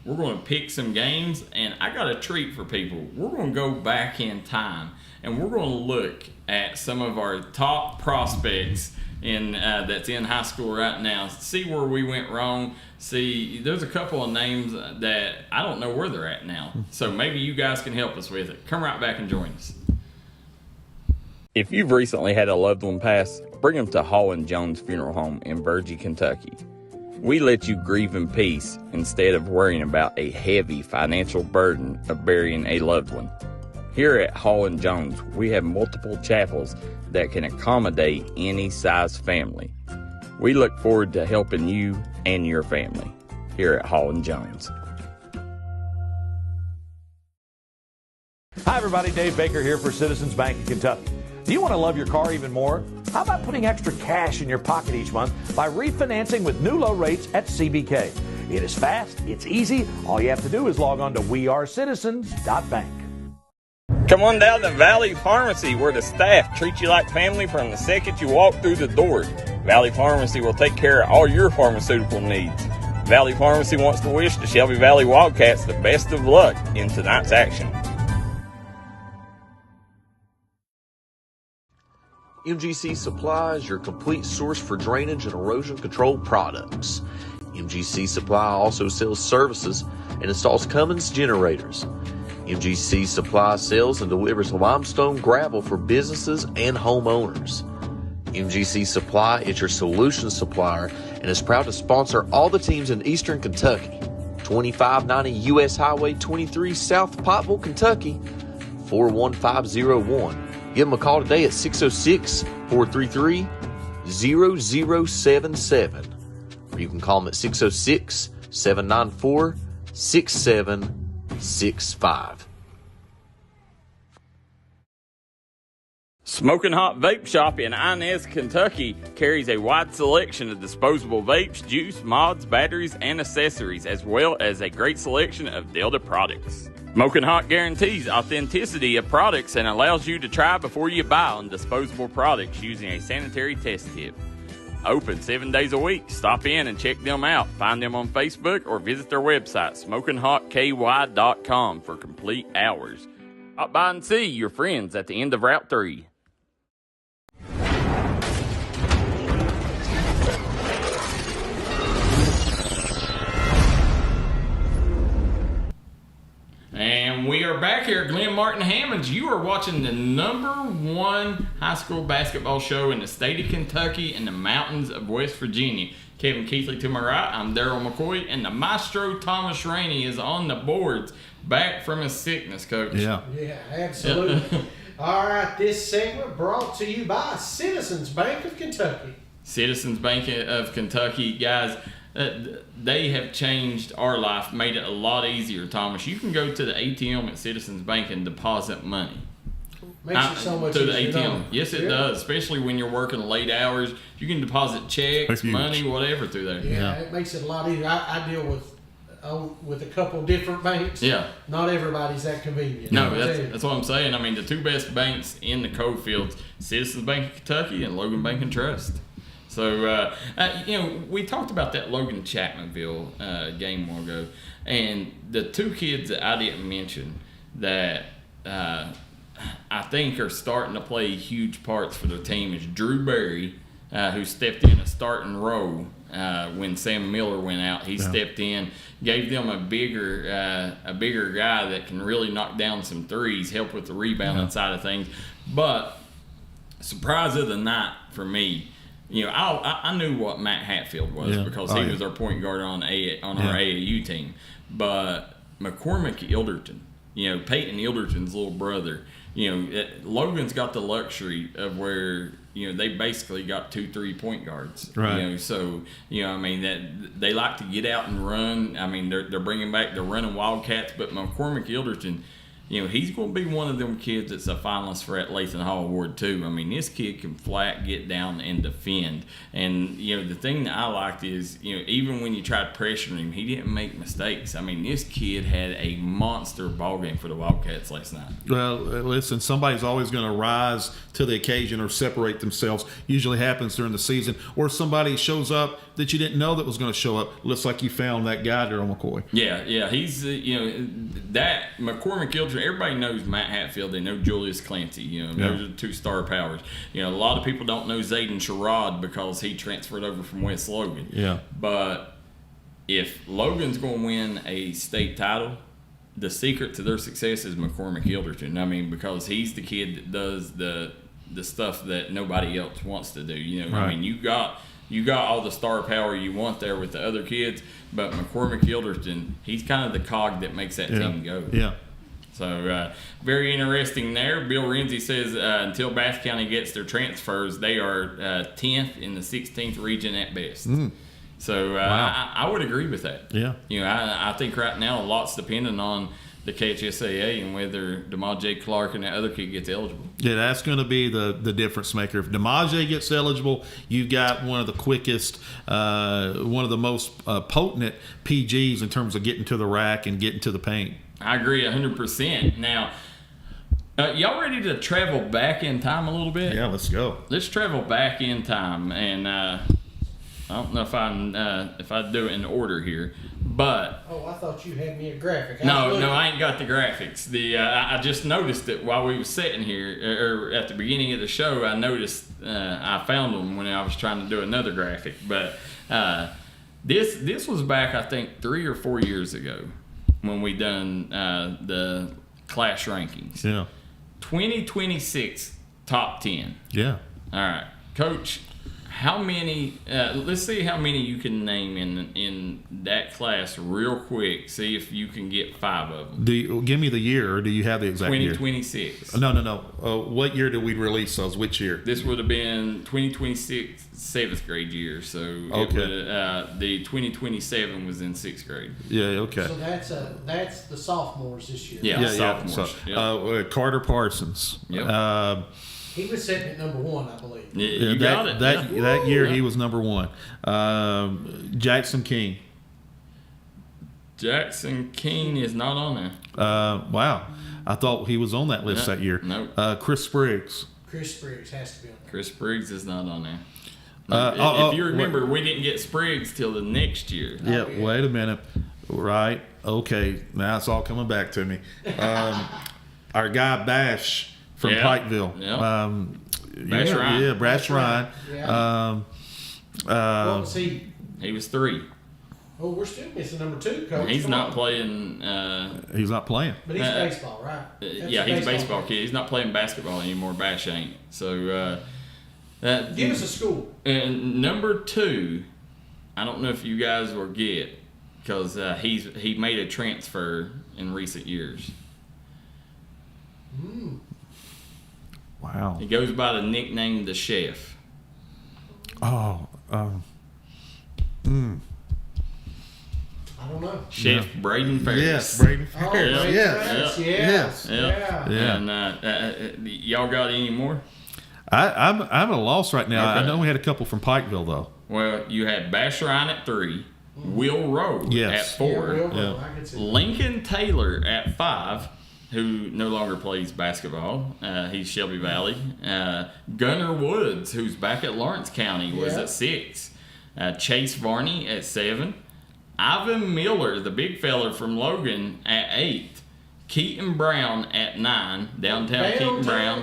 we're going to pick some games, and I got a treat for people. We're going to go back in time, and we're going to look at some of our top prospects that's in high school right now. See where we went wrong. See, there's a couple of names that I don't know where they're at now. So maybe you guys can help us with it. Come right back and join us. If you've recently had a loved one pass, bring them to Hall & Jones Funeral Home in Virgie, Kentucky. We let you grieve in peace instead of worrying about a heavy financial burden of burying a loved one. Here at Hall & Jones, we have multiple chapels that can accommodate any size family. We look forward to helping you and your family here at Hall & Jones. Hi everybody, Dave Baker here for Citizens Bank of Kentucky. Do you want to love your car even more? How about putting extra cash in your pocket each month by refinancing with new low rates at CBK? It is fast, it's easy. All you have to do is log on to wearecitizens.bank. Come on down to Valley Pharmacy, where the staff treats you like family from the second you walk through the door. Valley Pharmacy will take care of all your pharmaceutical needs. Valley Pharmacy wants to wish the Shelby Valley Wildcats the best of luck in tonight's action. MGC Supply is your complete source for drainage and erosion control products. MGC Supply also sells services and installs Cummins generators. MGC Supply sells and delivers limestone gravel for businesses and homeowners. MGC Supply is your solution supplier and is proud to sponsor all the teams in Eastern Kentucky. 2590 U.S. Highway 23 South Pottville, Kentucky, 41501. Give them a call today at 606-433-0077. Or you can call them at 606-794-6765. Smoking Hot Vape Shop in Inez, Kentucky carries a wide selection of disposable vapes, juice, mods, batteries, and accessories, as well as a great selection of Delta products. Smoking Hot guarantees authenticity of products and allows you to try before you buy on disposable products using a sanitary test tip. Open 7 days a week. Stop in and check them out. Find them on Facebook or visit their website, SmokingHotKY.com, for complete hours. Stop by and see your friends at the end of Route 3. And we are back here at Glenn Martin Hammonds. You are watching the #1 high school basketball show in the state of Kentucky and the mountains of West Virginia. Kevin Keathley to my right. I'm Darryl McCoy. And the maestro Thomas Rainey is on the boards, back from his sickness, Coach. Yeah, absolutely. All right, this segment brought to you by Citizens Bank of Kentucky. Citizens Bank of Kentucky, guys. They have changed our life, made it a lot easier, Thomas. You can go to the ATM at Citizens Bank and deposit money. Makes it so much to easier. The ATM. Yes, it does, especially when you're working late hours. You can deposit checks, money, whatever through there. Yeah, it makes it a lot easier. I deal with a couple different banks. Yeah. Not everybody's that convenient. No, that's what I'm saying. I mean, the two best banks in the coal fields, Citizens Bank of Kentucky and Logan Bank and Trust. So, we talked about that Logan Chapmanville game a while ago, and the two kids that I didn't mention that I think are starting to play huge parts for their team is Drew Berry, who stepped in a starting role when Sam Miller went out. He stepped in, gave them a bigger guy that can really knock down some threes, help with the rebounding side of things. But surprise of the night for me. I knew what Matt Hatfield was because he was our point guard on our AAU team. But McCormick Ilderton, Peyton Ilderton's little brother, Logan's got the luxury of where, they basically got 2-3 point guards. Right. That they like to get out and run. I mean, they're bringing back the running Wildcats, but McCormick Ilderton, he's going to be one of them kids that's a finalist for that Lathan Hall Award too. I mean, this kid can flat get down and defend. And, the thing that I liked is, even when you tried pressuring him, he didn't make mistakes. I mean, this kid had a monster ball game for the Wildcats last night. Well, listen, somebody's always going to rise to the occasion or separate themselves. Usually happens during the season. Or somebody shows up that you didn't know that was going to show up. Looks like you found that guy, Darryl McCoy. Yeah. He's, that McCormick Ilderton. Everybody knows Matt Hatfield. They know Julius Clancy. Those are two star powers. A lot of people don't know Zayden Sherrod because he transferred over from West Logan. Yeah. But if Logan's going to win a state title, the secret to their success is McCormick Ilderton. I mean, because he's the kid that does the stuff that nobody else wants to do. Right. I mean, you got all the star power you want there with the other kids, but McCormick Ilderton, he's kind of the cog that makes that team go. Yeah. So, very interesting there. Bill Renzi says until Bath County gets their transfers, they are 10th in the 16th region at best. So, wow. I would agree with that. Yeah. I think right now a lot's dependent on the KHSAA and whether DeMaje Clark and that other kid gets eligible. Yeah, that's going to be the difference maker. If DeMaje gets eligible, you've got one of the quickest, one of the most potent PGs in terms of getting to the rack and getting to the paint. I agree 100%. Now, Y'all ready to travel back in time a little bit? Yeah, let's go. Let's travel back in time, and I don't know if I do it in order here, but I thought you had me a graphic. No, I ain't got the graphics. I just noticed it while we were sitting here, or at the beginning of the show. I noticed I found them when I was trying to do another graphic, but this was back, I think, 3 or 4 years ago when we done the class rankings. Yeah. 2026 top 10. Yeah. All right, Coach. How many? Let's see how many you can name in that class real quick. See if you can get 5 of them. Give me the year, or do you have the exact year? 2026. No. What year did we release those? Which year? This would have been 2026 7th grade year. So the 2027 was in 6th grade. Yeah. Okay. So that's the sophomores this year. Yeah. Sophomores. So, Carter Parsons. Yep. He was sitting at number 1, I believe. Yeah, you got it. That year he was number 1. Jackson King. Jackson King is not on there. Wow. I thought he was on that list that year. No. Chris Spriggs. Chris Spriggs has to be on there. Chris Spriggs is not on there. If you remember, we didn't get Spriggs till the next year. Yeah, wait a minute. Right. Okay. Now it's all coming back to me. Our guy Bash from Pikeville. Bash Ryan. Yeah, Bash Ryan. Yeah. What was he? He was 3. Oh, we're still missing number 2, Coach. He's not playing. He's not playing. But he's baseball, right? Yeah, he's a baseball kid. He's not playing basketball anymore. Bash ain't. So give us a school. And number 2, I don't know if you guys will get, because he made a transfer in recent years. Wow. He goes by the nickname the Chef. I don't know. Chef Braden Ferris. Yes, Braden Ferris. Yes. And y'all got any more? I'm at a loss right now. Okay. I know we had a couple from Pikeville though. Well, you had Bash Ryan at 3, Will Rowe at 4, Lincoln Taylor at 5, who no longer plays basketball. He's Shelby Valley. Gunnar Woods, who's back at Lawrence County, was at 6. Chase Varney at 7. Ivan Miller, the big fella from Logan, at 8. Keaton Brown at 9. Downtown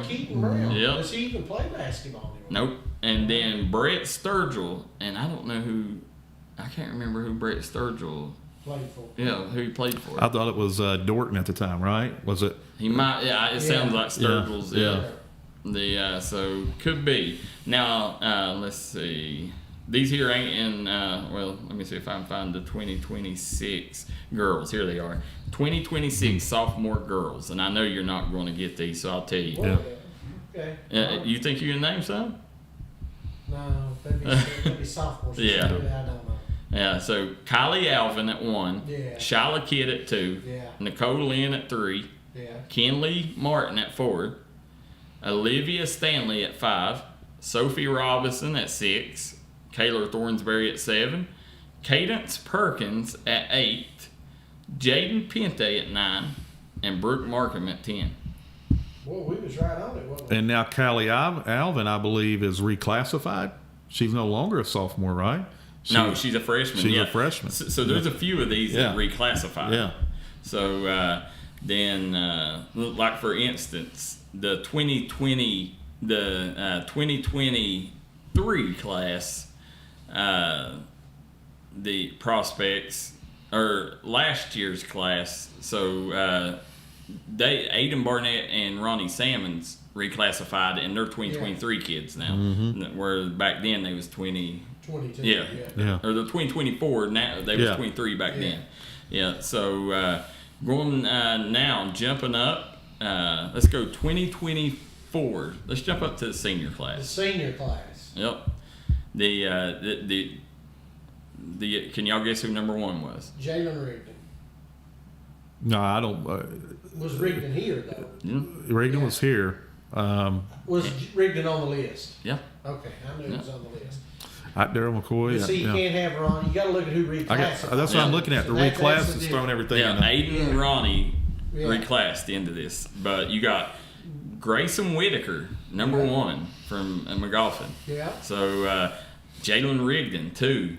Keaton Brown. Yep. Does he even play basketball anymore? Nope. And then Brett Sturgill, and I don't know who. I can't remember who Brett Sturgill played for. Yeah, who he played for. I thought it was Dorton at the time, right? Was it? He might. Yeah, it sounds like Sturgill's. Yeah. So could be. Now let's see. These here ain't in. Well, let me see if I can find the 2026 girls. Here they are. 2026 sophomore girls, and I know you're not going to get these, so I'll tell you. Okay. You think you can name some? No, that'd be sophomores. Yeah. I don't know. Yeah, so Kylie Alvin at 1, Yeah. Shyla Kidd at 2, Yeah. Nicole Lynn at 3, Yeah. Kenley Martin at 4, Olivia Stanley at 5, Sophie Robinson at 6, Kayla Thornsberry at 7, Cadence Perkins at 8, Jaden Pente at 9, and Brooke Markham at 10. Well, we was right on it, wasn't we? And now Kylie Alvin, I believe, is reclassified. She's no longer a sophomore, right? No, she's a freshman. She's a freshman. So there's a few of these that reclassify. Yeah. So then, like for instance, the 2023 class, the prospects, or last year's class. So Aiden Barnett and Ronnie Salmons reclassified, and they're 2023 kids now. Mm-hmm. Where back then they was 22. Yeah. Or the 2024 now they was 23 back then. Yeah. So going now, jumping up. Let's go 2024. Let's jump up to the senior class. The senior class. Yep. The can y'all guess who number 1 was? Jalen Rigdon. No, I don't. Was Rigdon here though? Rigdon was here. Was Rigdon on the list? Yeah. Okay, I knew he was on the list. Darryl McCoy. You see, you can't have Ron. You got to look at who reclassified. That's what I'm looking at. The reclass is throwing everything in. Aiden and Ronnie reclassed into this, but you got Grayson Whitaker, number 1 from McGoffin. Yeah. So Jalen Rigdon, 2.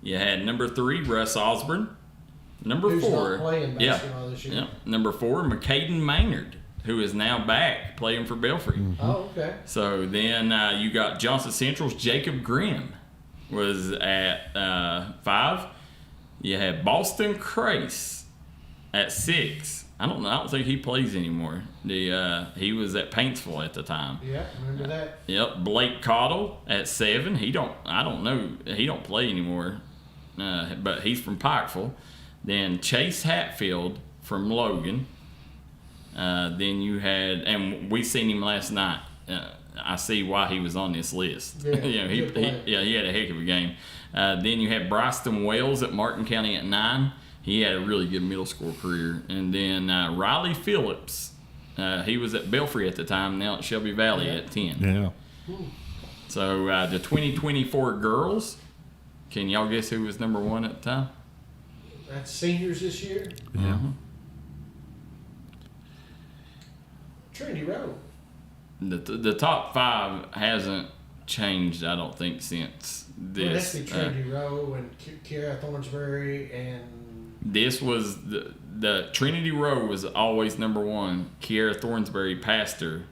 You had number 3, Russ Osborne. Number Who's 4, not playing basketball this year. Yeah. Number 4, McCaden Maynard, who is now back playing for Belfry. Oh, okay. So then you got Johnson Central's Jacob Grimm was at 5. You had Boston Crace at 6. I don't think he plays anymore. He was at Paintsville at the time. Yeah, remember that. Yep. Blake Cottle at 7. I don't know. He don't play anymore. But he's from Pikeville. Then Chase Hatfield from Logan. Then you had, and we seen him last night. I see why he was on this list. Yeah, he had a heck of a game. Then you had Bryston Wells at Martin County at 9. He had a really good middle school career. And then Riley Phillips, he was at Belfry at the time, now at Shelby Valley at 10. Yeah. So the 2024 girls, can y'all guess who was number 1 at the time? That's seniors this year. Yeah. Trinity Road. The top 5 hasn't changed, I don't think, since this. Well, that's the Trinity Row and Kara Thornsbury and. This was the Trinity Row was always number 1. Kiara Thornsbury passed her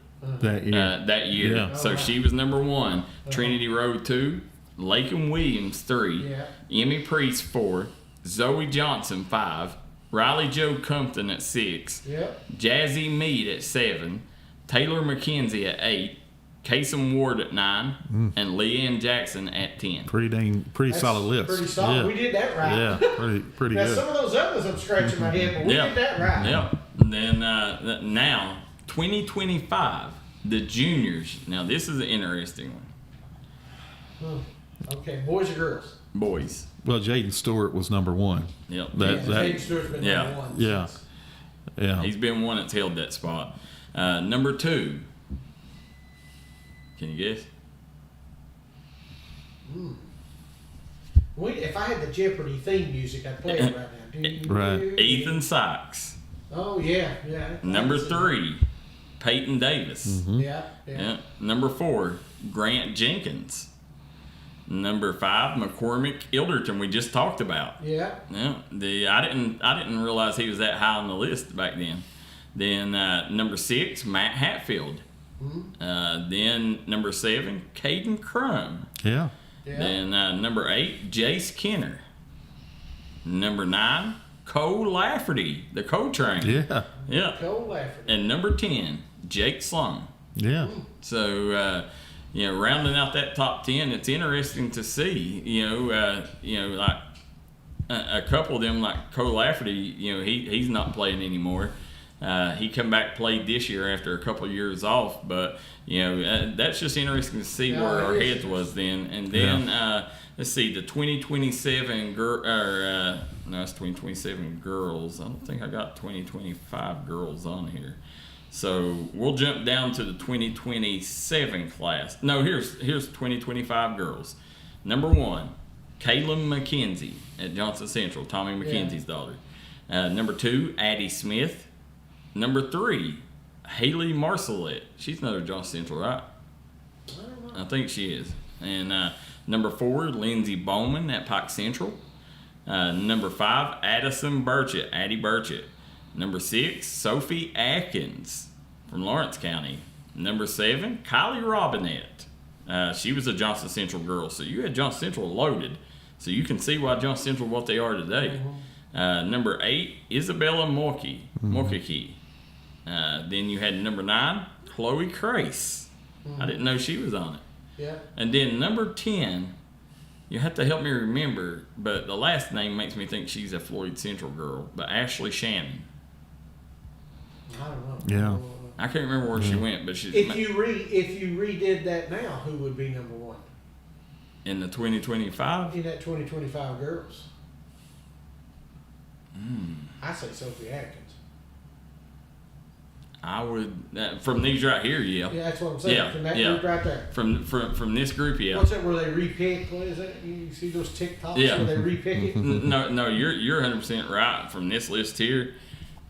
that year. Yeah. So she was number 1. Trinity Row 2. Lakin Williams 3. Yeah. Emmy Priest 4. Zoe Johnson 5. Riley Joe Compton at 6. Yep. Jazzy Mead at 7. Taylor McKenzie at 8. Kasem Ward at 9, and Leanne Jackson at 10. Pretty solid list. Pretty solid. Yeah. We did that right. Yeah, pretty now, good. Some of those others I'm scratching my head, but we did that right. Yeah. And then now 2025, the juniors. Now this is an interesting one. Okay, boys or girls? Boys. Well, Jaden Stewart was number 1. Yep. Jaden Stewart's been number 1. Yeah. He's been one that's held that spot. Number 2. Can you guess? If I had the Jeopardy theme music, I'd play it right now. Right. Ethan Sykes. Oh, yeah. Number 3, Peyton Davis. Mm-hmm. Yeah. Number 4, Grant Jenkins. Number 5, McCormick Ilderton, we just talked about. Yeah. I didn't realize he was that high on the list back then. Then number 6, Matt Hatfield. Then number 7, Caden Crum. Yeah. Then number 8, Jace Kenner. Number 9, Cole Lafferty, the co-train. Yeah. Cole Lafferty. And number 10, Jake Slung. Yeah. So rounding out that top 10, it's interesting to see. Like a couple of them, like Cole Lafferty. He's not playing anymore. He come back, played this year after a couple of years off, but that's just interesting to see where our heads was then. And then let's see, the 2027 it's 2027 girls. I don't think I got 2025 girls on here. So we'll jump down to the 2027 class. No, here's 2025 girls. Number 1, Kaylin McKenzie at Johnson Central, Tommy McKenzie's daughter. Number 2, Addie Smith. Number 3, Haley Marcelette. She's another Johnson Central, right? I think she is. And number 4, Lindsey Bowman at Pike Central. Number 5, Addison Burchett, Addie Burchett. Number 6, Sophie Atkins from Lawrence County. Number 7, Kylie Robinette. She was a Johnson Central girl, so you had Johnson Central loaded. So you can see why Johnson Central what they are today. Number 8, Isabella Morkiki. Then you had number 9, Chloe Crace. I didn't know she was on it. Yeah. And then number 10, you have to help me remember, but the last name makes me think she's a Floyd Central girl, but Ashley Shannon. I don't know. Yeah. I can't remember where she went, but she's... If you redid that now, who would be number 1? In the 2025? In that 2025 girls. I say Sophie Atkins. I would from these right here, yeah. Yeah, that's what I'm saying. From that group right there. From this group, yeah. What's that? Where they repick? What is that? You see those TikToks where they repick it? No, you're 100% right. From this list here,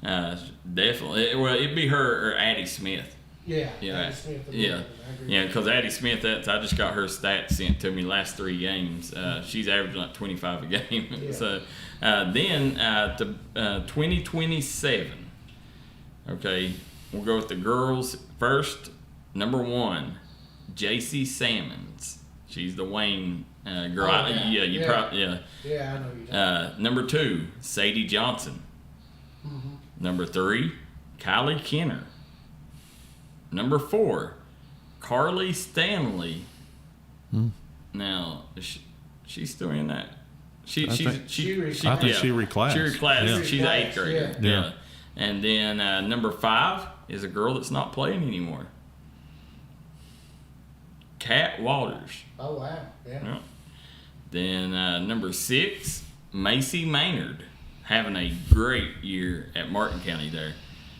definitely. Well, it'd be her or Addie Smith. Yeah. Yeah. Addie Smith, Yeah. Yeah, because Addie Smith, I just got her stats sent to me last 3 games. She's averaging like 25 a game. Yeah. So then to 2027. Okay, we'll go with the girls first. Number 1, JC Sammons. She's the Wayne girl. Oh, yeah. Yeah, I know you. Number 2, Sadie Johnson. Mm-hmm. Number 3, Kylie Kenner. Number 4, Carly Stanley. Now, she's still in that. She reclassed. She reclassed. She's an 8th grader. Yeah. And then number 5 is a girl that's not playing anymore. Kat Waters. Oh, wow. Yeah. Then number 6, Macy Maynard, having a great year at Martin County there.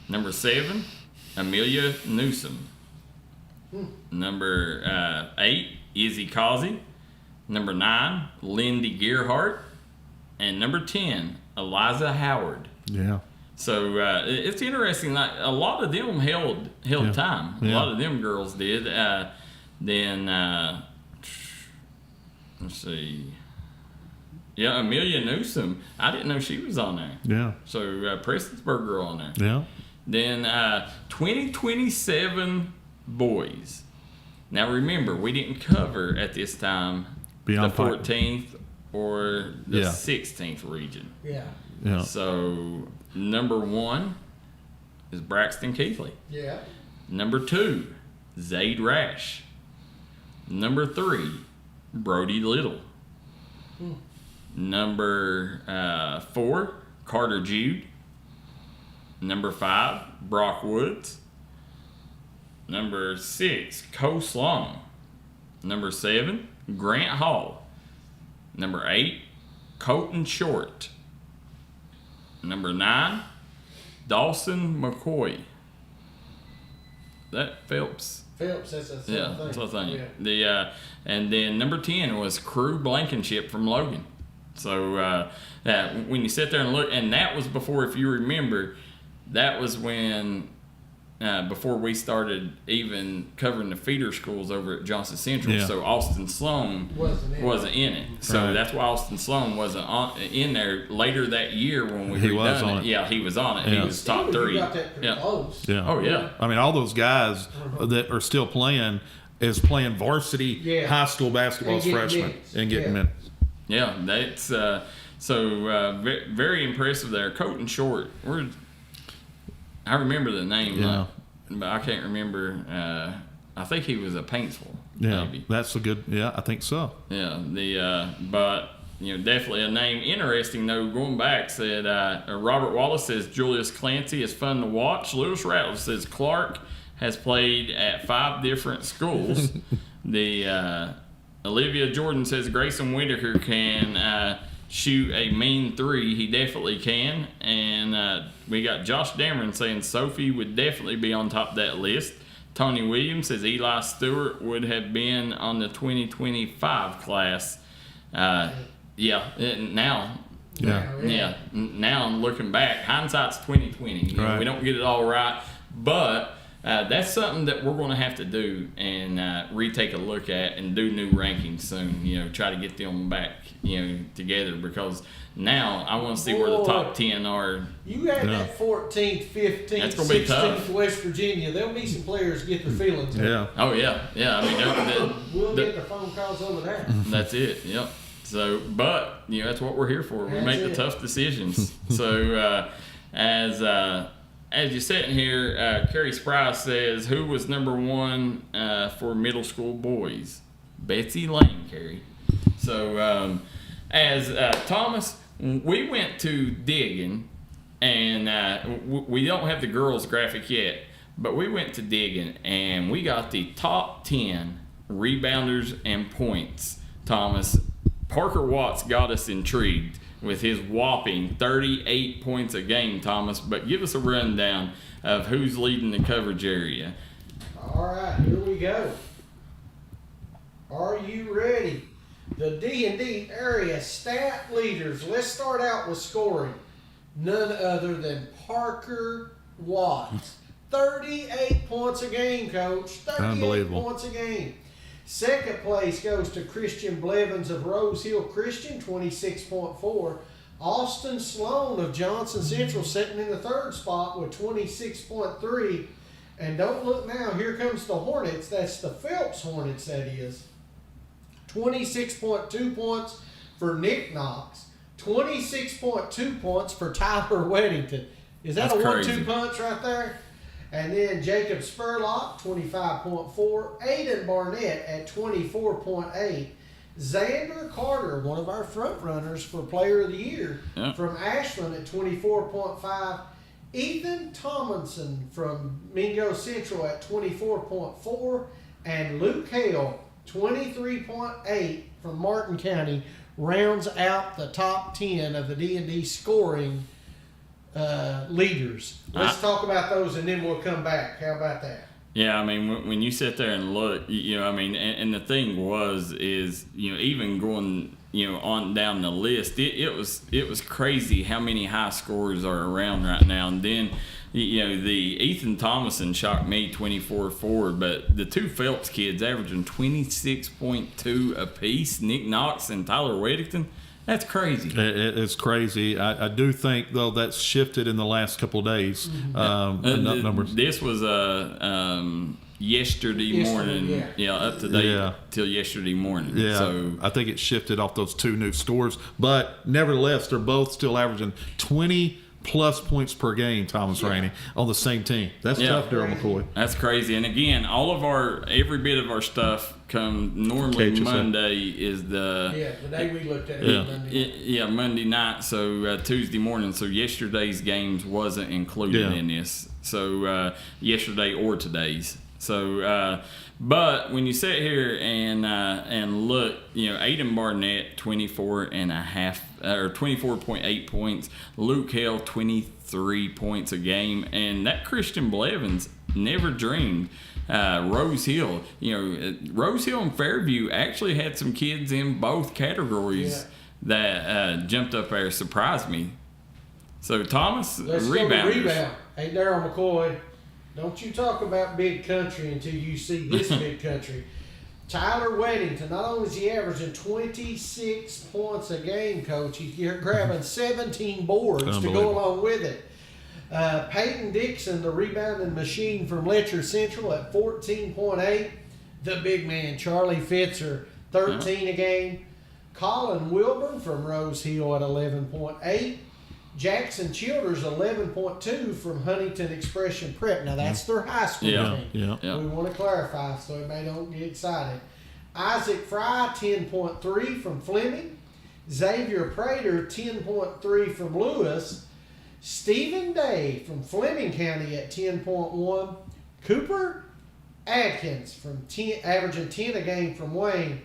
Number 7, Amelia Newsom. Number 8, Izzy Causey. Number 9, Lindy Gearhart. And number 10, Eliza Howard. Yeah. So it's interesting. Like, a lot of them held time. A lot of them girls did. Then let's see. Yeah, Amelia Newsom. I didn't know she was on there. Yeah. So Prestonsburg girl on there. Yeah. Then 2027 boys. Now remember, we didn't cover at this time Beyond the 14th or the 16th region. Yeah. Yeah. So number 1 is Braxton Keathley. Yeah. Number 2, Zaid Rash. Number 3, Brody Little. Number 4, Carter Jude. Number 5, Brock Woods. Number 6, Cole Sloan. Number 7, Grant Hall. Number 8, Colton Short. Number 9, Dawson McCoy. That Phelps. That's the same thing. That's what I think. Yeah. And then number 10 was Crew Blankenship from Logan. So when you sit there and look, and that was before, if you remember, that was when before we started even covering the feeder schools over at Johnson Central. Yeah. So Austin Sloan wasn't in it. So that's why Austin Sloan wasn't in there later that year when we was on it. Yeah, he was on it. Yeah. He was top 3. You got that pretty close. Yeah. Oh, yeah. I mean, all those guys that are still playing is playing varsity high school basketball as freshmen and getting minutes. Yeah, that's very impressive there. Colton Short. I remember the name, but I can't remember. I think he was a Paintsville. Yeah, maybe. that's a good. Yeah, I think so. Yeah, but definitely a name. Interesting though. Going back, said Robert Wallace says Julius Clancy is fun to watch. Lewis Rattle says Clark has played at 5 different schools. Olivia Jordan says Grayson Whitaker can shoot a mean 3. He definitely can. And we got Josh Dameron saying Sophie would definitely be on top of that list. Tony Williams says Eli Stewart would have been on the 2025 class. Now I'm looking back. Hindsight's 2020. We don't get it all right, but that's something that we're going to have to do and retake a look at and do new rankings soon. Try to get them back, together, because now I want to see where the top 10 are. You had that 14th, 15th, That's gonna be 16th tough. West Virginia. There'll be some players get their feelings hurt. Yeah. Oh yeah. I mean, we'll get the phone calls over there. That's it. Yep. So, but that's what we're here for. We make the tough decisions. So, as you're sitting here, Carrie Spry says, who was number 1 for middle school boys? Betsy Lane, Carrie. So, as Thomas, we went to digging, and we don't have the girls graphic yet, but we went to digging, and we got the top 10 rebounders and points. Thomas, Parker Watts got us intrigued with his whopping 38 points a game, Thomas. But give us a rundown of who's leading the coverage area. All right, here we go. Are you ready? The D&D area stat leaders. Let's start out with scoring. None other than Parker Watts. 38 points a game, Coach. 38 points a game. Second place goes to Christian Blevins of Rose Hill Christian, 26.4. Austin Sloan of Johnson Central sitting in the third spot with 26.3. And don't look now, here comes the Hornets. That's the Phelps Hornets, that is. 26.2 points for Nick Knox. 26.2 points for Tyler Weddington. Is that a 1-2 punch right there? And then Jacob Spurlock, 25.4. Aiden Barnett at 24.8. Xander Carter, one of our front runners for Player of the Year, from Ashland at 24.5. Ethan Tomlinson from Mingo Central at 24.4. And Luke Hale, 23.8 from Martin County, rounds out the top 10 of the D&D scoring leaders. Let's talk about those and then we'll come back. How about that? Yeah, I mean, when you sit there and look, I mean, and the thing is, even going, on down the list, it was crazy how many high scores are around right now. And then, the Ethan Thomason shocked me, 24.4, but the two Phelps kids averaging 26.2 apiece, Nick Knox and Tyler Weddington. That's crazy. It's crazy. I do think, though, that's shifted in the last couple of days. Numbers. This was yesterday morning, up to date till yesterday morning. Yeah, so I think it shifted off those two new scores. But nevertheless, they're both still averaging 20-plus points per game, Thomas Rainey, on the same team. That's tough, Darryl McCoy. That's crazy. And again, every bit of our stuff come normally Monday is the day we looked at it. Monday night. So Tuesday morning. So yesterday's games wasn't included in this. So yesterday or today's. So, but when you sit here and look, Aiden Barnett 24.8 points, Luke Hale 23 points a game, and that Christian Blevins never dreamed. Rose Hill, Rose Hill and Fairview actually had some kids in both categories that jumped up there, surprised me. So Thomas, rebounders. Hey, Darryl McCoy. Don't you talk about big country until you see this big country. Tyler Weddington, not only is he averaging 26 points a game, Coach, he's grabbing 17 boards to go along with it. Peyton Dixon, the rebounding machine from Letcher Central at 14.8. The big man, Charlie Fitzer, 13 a game. Colin Wilburn from Rose Hill at 11.8. Jackson Childers, 11.2 from Huntington Expression Prep. Now, that's their high school team. We want to clarify so everybody don't get excited. Isaac Fry, 10.3 from Fleming. Xavier Prater, 10.3 from Lewis. Stephen Day from Fleming County at 10.1. Cooper Adkins from averaging 10 a game from Wayne.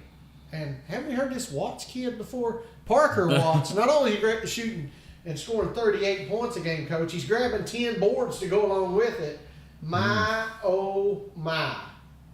And haven't we heard this Watts kid before? Parker Watts. Not only is he shooting and scoring 38 points a game, Coach, he's grabbing 10 boards to go along with it. Oh my.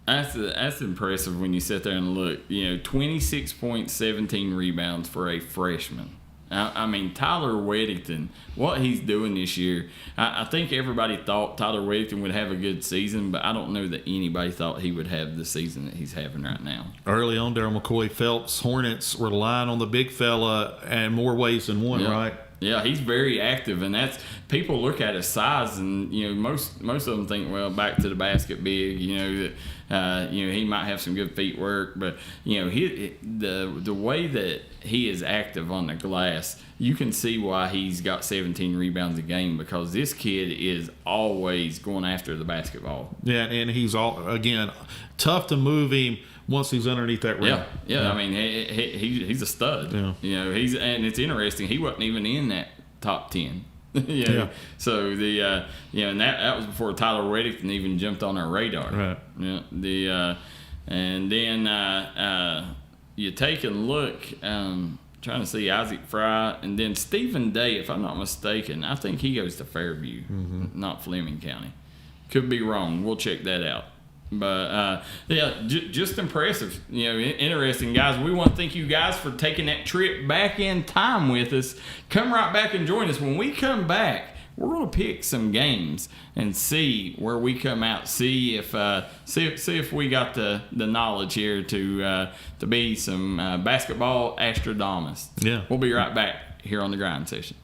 That's impressive when you sit there and look. 26 points, 17 rebounds for a freshman. I mean, Tyler Weddington, what he's doing this year, I think everybody thought Tyler Weddington would have a good season, but I don't know that anybody thought he would have the season that he's having right now. Early on, Darryl McCoy, Phelps Hornets were relying on the big fella in more ways than one, right? Yeah, he's very active, and that's people look at his size, and most of them think, well, back to the basket big, that he might have some good feet work, but the way that he is active on the glass, you can see why he's got 17 rebounds a game, because this kid is always going after the basketball. Yeah, and he's again tough to move him once he's underneath that rim. Yeah. I mean, he's a stud. And it's interesting. He wasn't even in that top 10. So and that was before Tyler Weddington even jumped on our radar. Right. Yeah. And then you take a look. Trying to see Isaac Fry, and then Stephen Day, if I'm not mistaken, I think he goes to Fairview, not Fleming County. Could be wrong. We'll check that out. But, just impressive. Interesting, guys. We want to thank you guys for taking that trip back in time with us. Come right back and join us. When we come back, we're going to pick some games and see where we come out. See if we got the knowledge here to be some basketball astronomists. Yeah. We'll be right back here on the grind session.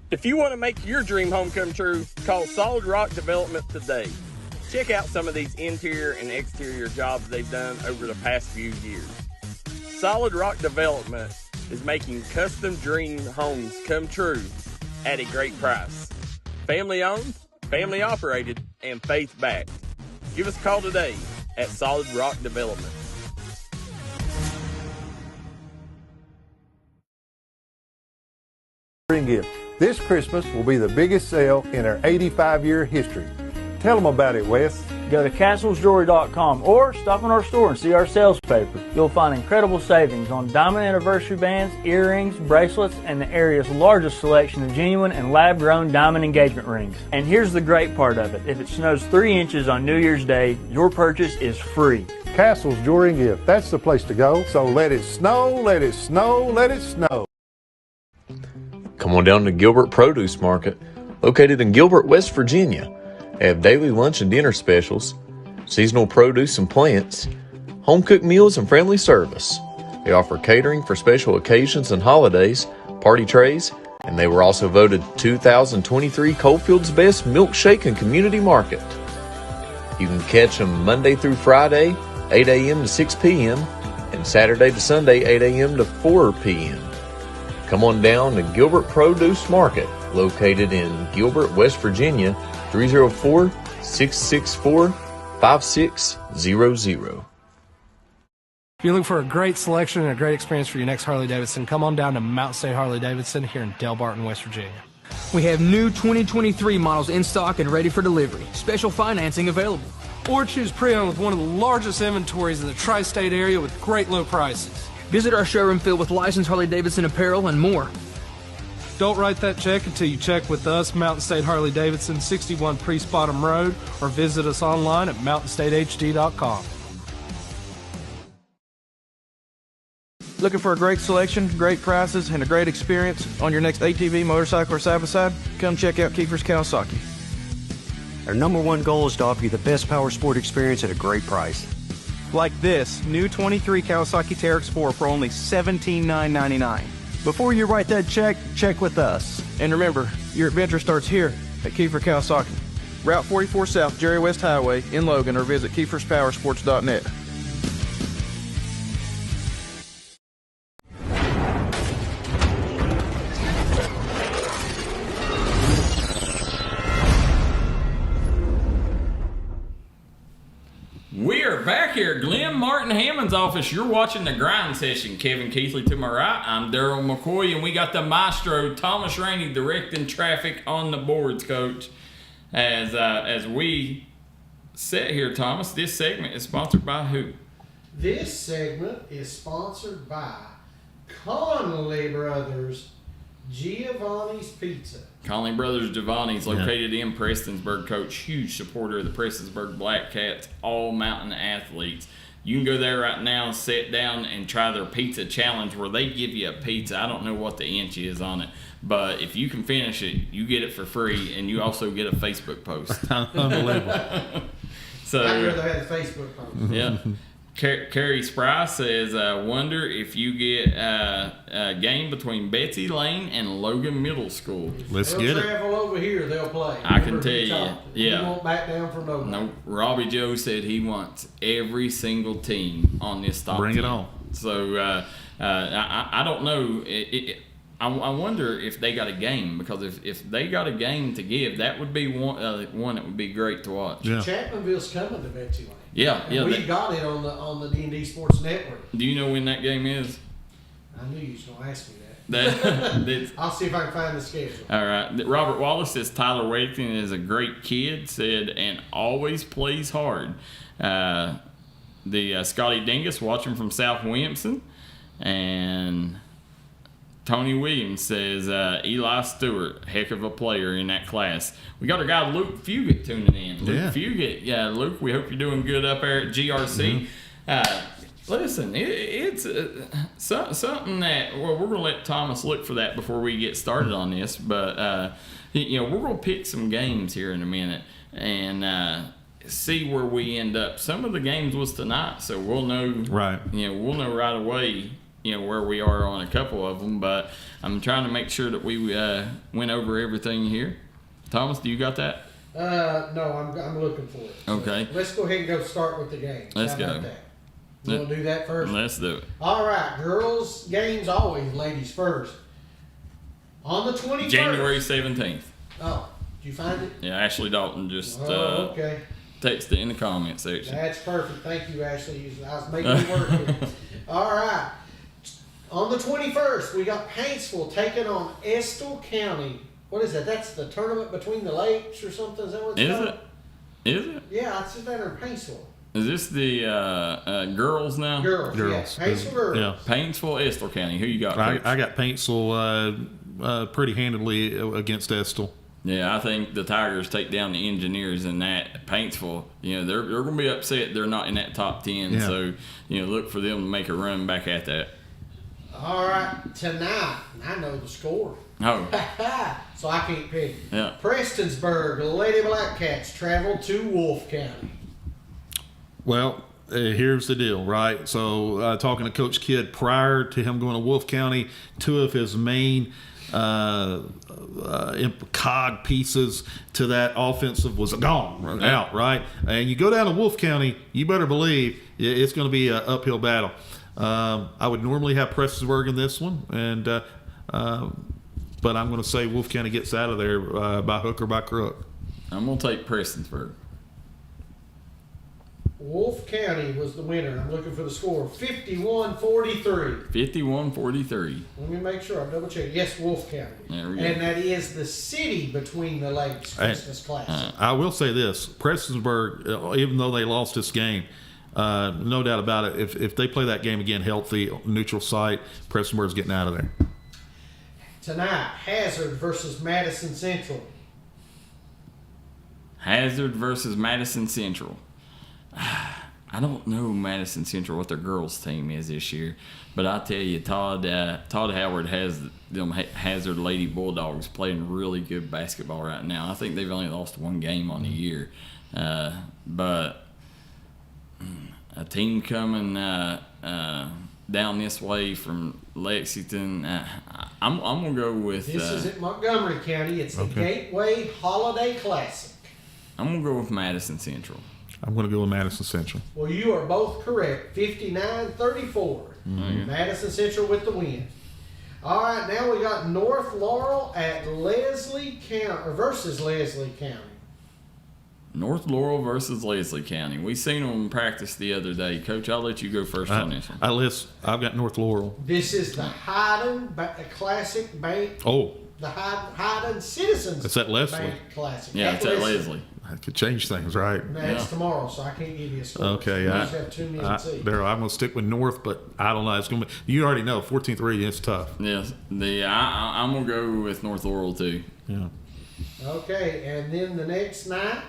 If you want to make your dream home come true, call Solid Rock Development today. Check out some of these interior and exterior jobs they've done over the past few years. Solid Rock Development is making custom dream homes come true at a great price. Family owned, family operated, and faith backed. Give us a call today at Solid Rock Development. Gift. This Christmas will be the biggest sale in our 85-year history. Tell them about it, Wes. Go to castlesjewelry.com or stop in our store and see our sales paper. You'll find incredible savings on diamond anniversary bands, earrings, bracelets, and the area's largest selection of genuine and lab-grown diamond engagement rings. And here's the great part of it. If it snows 3 inches on New Year's Day, your purchase is free. Castle's Jewelry and Gift. That's the place to go. So let it snow, let it snow, let it snow. Come on down to Gilbert Produce Market, located in Gilbert, West Virginia. They have daily lunch and dinner specials, seasonal produce and plants, home-cooked meals and friendly service. They offer catering for special occasions and holidays, party trays, and they were also voted 2023 Coalfield's Best Milkshake and Community Market. You can catch them Monday through Friday, 8 a.m. to 6 p.m., and Saturday to Sunday, 8 a.m. to 4 p.m. Come on down to Gilbert Produce Market, located in Gilbert, West Virginia, 304-664-5600. If you're looking for a great selection and a great experience for your next Harley-Davidson, come on down to Mountain State Harley-Davidson here in Del Barton, West Virginia. We have new 2023 models in stock and ready for delivery. Special financing available. Or choose pre-owned with one of the largest inventories in the tri-state area with great low prices. Visit our showroom filled with licensed Harley-Davidson apparel and more. Don't write that check until you check with us, Mountain State Harley-Davidson, 61 Priest Bottom Road, or visit us online at mountainstatehd.com. Looking for a great selection, great prices, and a great experience on your next ATV, motorcycle, or side-by-side? Come check out Keefer's Kawasaki. Our #1 goal is to offer you the best power sport experience at a great price. Like this new 23 Kawasaki Teryx 4 for only $17,999. Before you write that check, check with us. And remember, your adventure starts here at Keefer Kawasaki. Route 44 South, Jerry West Highway in Logan, or visit KeefersPowersports.net. We are back here at Glenn Martin Hammond's office. You're watching the grind session. Kevin Keathley to my right. I'm Darryl McCoy, and we got the maestro, Thomas Rainey, directing traffic on the boards, Coach. As we sit here, Thomas, this segment is sponsored by who? This segment is sponsored by Conley Brothers Giovanni's Pizza. Conley Brothers Giovanni's, located in Prestonsburg, Coach. Huge supporter of the Prestonsburg Black Cats, all mountain athletes. You can go there right now and sit down and try their pizza challenge where they give you a pizza. I don't know what the inch is on it, but if you can finish it, you get it for free, and you also get a Facebook post. Unbelievable. So I'd rather have a Facebook post. Yeah. Carrie Spry says, wonder if you get a game between Betsy Lane and Logan Middle School. Let's get it. They'll travel over here, they'll play. I can tell you. Yeah. We won't back down from nobody. No, Robbie Joe said he wants every single team on this top Bring 10. it on. So I don't know. I wonder if they got a game, because if they got a game to give, that would be one that would be great to watch. Yeah. Chapmanville's coming to Betsy Lane. Yeah, and we got it on the D&D Sports Network. Do you know when that game is? I knew you was going to ask me that. I'll see if I can find the schedule. All right. Robert Wallace says Tyler Waketon is a great kid, and always plays hard. Scotty Dingus watching from South Williamson, and Tony Williams says Eli Stewart, heck of a player in that class. We got our guy Luke Fugit tuning in. Luke Fugit, Luke, we hope you're doing good up there at GRC. Listen, it's something that, well, we're going to let Thomas look for that before we get started on this, but, we're going to pick some games here in a minute and see where we end up. Some of the games was tonight, so we'll know, we'll know right away, where we are on a couple of them, but I'm trying to make sure that we went over everything here. Thomas, do you got that? No, I'm looking for it. So okay. Let's go ahead and go start with the games. Let's How go. about that? You want to do that first? Let's do it. All right, girls games always, ladies first. On the 21st. January 17th. Oh, did you find it? Yeah, Ashley Dalton just okay. Text it in the comment section. That's perfect. Thank you, Ashley. I was making it work here. All right. On the 21st, we got Paintsville taking on Estill County. What is that? That's the tournament between the lakes or something? Is that what it's called? Is it? Yeah, it's just down in Paintsville. Is this the girls now? Girls. Yeah. Paintsville girls. Yeah. Paintsville, Estill County. Who you got? I got Paintsville pretty handedly against Estill. Yeah, I think the Tigers take down the Engineers in that. Paintsville, they're going to be upset they're not in that top 10. Yeah. So, look for them to make a run back at that. All right, tonight, I know the score. Oh. So I can't pick. Yeah. Prestonsburg Lady Black Cats travel to Wolfe County. Well, here's the deal, right? So talking to Coach Kidd prior to him going to Wolfe County, two of his main cog pieces to that offensive was gone, out, right? And you go down to Wolfe County, you better believe it's going to be an uphill battle. I would normally have Prestonsburg in this one, and but I'm going to say Wolfe County gets out of there by hook or by crook. I'm going to take Prestonsburg. Wolfe County was the winner. I'm looking for the score. 51-43. 51-43. Let me make sure. I'm double checking. Yes, Wolfe County. There we go. And that is the city between the lakes Christmas Classic. I will say this. Prestonsburg, even though they lost this game, no doubt about it, if they play that game again healthy, neutral site, Prestonsburg's getting out of there. Tonight, Hazard versus Madison Central. Hazard versus Madison Central. I don't know Madison Central what their girls team is this year, but I tell you, Todd Howard has them Hazard Lady Bulldogs playing really good basketball right now. I think they've only lost one game on the year, but a team coming down this way from Lexington, I'm gonna go with. This is at Montgomery County. It's the Gateway Holiday Classic. I'm gonna go with Madison Central. I'm going to go with Madison Central. Well, you are both correct. 59-34. Madison Central with the win. All right, now we got North Laurel at Leslie County versus Leslie County. North Laurel versus Leslie County. We seen them practice the other day. Coach, I'll let you go first on this one. I've got North Laurel. This is the Hayden Classic Bank. Oh. The Hayden Citizens It's at Leslie. Bank Classic. Yeah, it's at Leslie. I could change things, right? That's tomorrow, so I can't give you a score. Okay, So just have too many to see. Darryl, I'm going to stick with North, but I don't know. It's going to be. You already know 14th reading. It's tough. Yes, I'm going to go with North Laurel too. Yeah. Okay, and then the next night,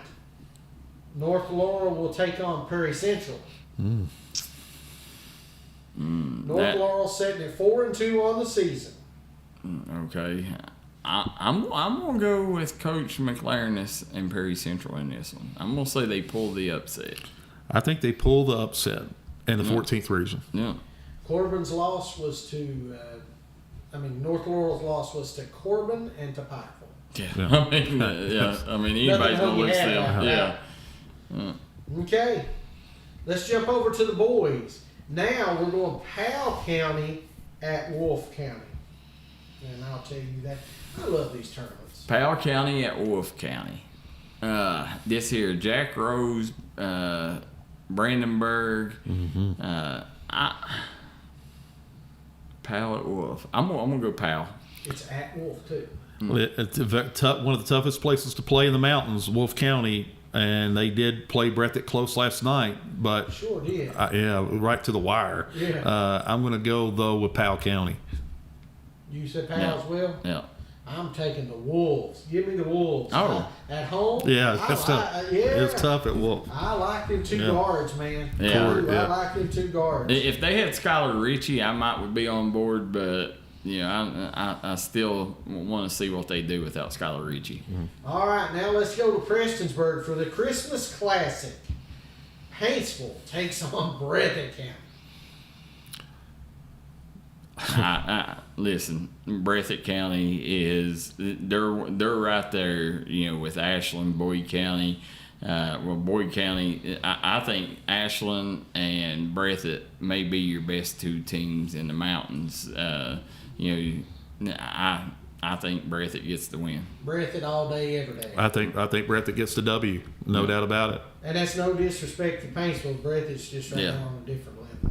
North Laurel will take on Prairie Central. North Laurel sitting at 4-2 on the season. Okay. I'm gonna go with Coach McLaren and Prairie Central in this one. I'm gonna say they pull the upset. I think they pull the upset in the 14th region. Yeah. Corbin's loss was to, North Laurel's loss was to Corbin and to Pikeville. Yeah. I mean, anybody's gonna lose them. Yeah. Okay, let's jump over to the boys. Now we're going Powell County at Wolfe County, and I'll tell you that. I love these tournaments. Powell County at Wolfe County. This here, Jack Rose, Brandenburg. Powell at Wolfe. I'm gonna go Powell. It's at Wolfe too. It's one of the toughest places to play in the mountains, Wolfe County, and they did play Breathitt close last night, but sure did. Right to the wire. Yeah. I'm gonna go though with Powell County. You said Powell as well? Yeah. I'm taking the Wolves. Give me the Wolves. Oh. At home? Yeah, that's tough. It's tough at Wolf. I like them two guards, man. Yeah. I like them two guards. If they had Skylar Ritchie, I might be on board, but I still want to see what they do without Skylar Ritchie. All right, now let's go to Prestonsburg for the Christmas Classic. Paintsville takes on Breathitt County. Listen, Breathitt County is they're right there, with Ashland, Boyd County. Boyd County, I think Ashland and Breathitt may be your best two teams in the mountains. I think Breathitt gets the win. Breathitt all day, every day. I think Breathitt gets the W, no doubt about it. And that's no disrespect to Paintsville. Breathitt's just right on a different level.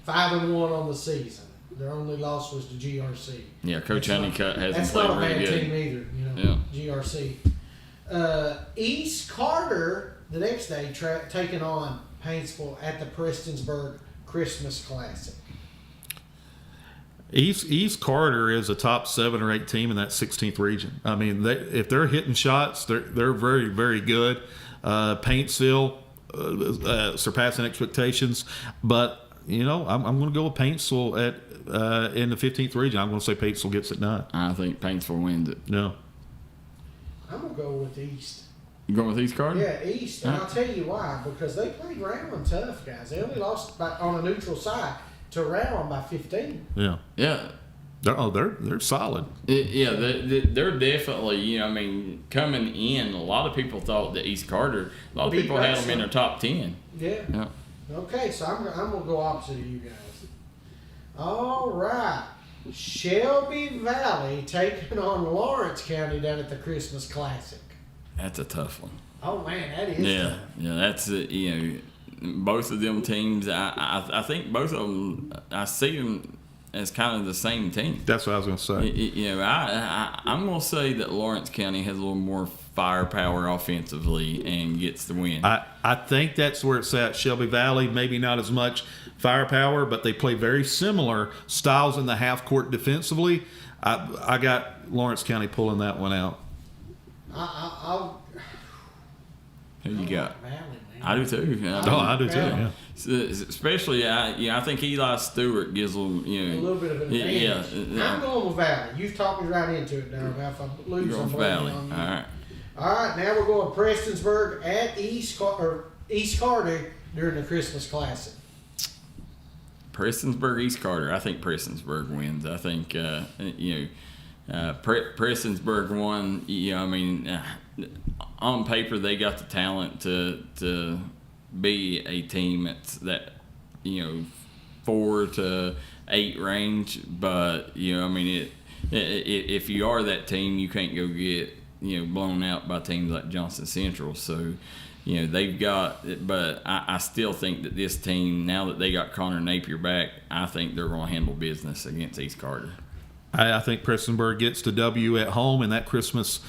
5-1 on the season. Their only loss was to GRC. Yeah, Coach Honeycutt hasn't that's played not a very bad good. team either. GRC. East Carter the next day taking on Paintsville at the Prestonsburg Christmas Classic. East Carter is a top 7 or 8 team in that 16th region. I mean, if they're hitting shots, they're very, very good. Paintsville surpassing expectations, but I'm going to go with Paintsville in the 15th region. I'm going to say Paintsville gets it done. I think Paintsville wins it. No. I'm going to go with East. You going with East Carter? Yeah, East. And I'll tell you why. Because they played Rowan tough, guys. They only lost on a neutral side to Rowan by 15. Yeah. Yeah. They're solid. They're definitely, coming in, a lot of people thought that East Carter, a lot of people had them in their top 10. Yeah. Okay, so I'm going to go opposite of you guys. All right. Shelby Valley taking on Lawrence County down at the Christmas Classic. That's a tough one. Oh, man, that is tough. Yeah, that's both of them teams. I think both of them. I see them as kind of the same team. That's what I was going to say. I'm going to say that Lawrence County has a little more firepower offensively and gets the win. I think that's where it's at. Shelby Valley, maybe not as much firepower, but they play very similar styles in the half court defensively. I got Lawrence County pulling that one out. Who you got? Valley, I do too. I do too. Yeah. Especially, I think Eli Stewart gives a little bit of an advantage. Yeah. I'm going with Valley. You've talked me right into it, Darryl. If I lose, I'm Valley. on you. All right. All right, now we're going Prestonsburg at East Carter during the Christmas Classic. Prestonsburg, East Carter. I think Prestonsburg wins. I think Prestonsburg won. On paper they got the talent to be a team that 4 to 8 range. But if you are that team, you can't go get blown out by teams like Johnson Central. So. They've got, but I still think that this team, now that they got Connor Napier back, I think they're going to handle business against East Carter. I think Prestonsburg gets the W at home in that Christmas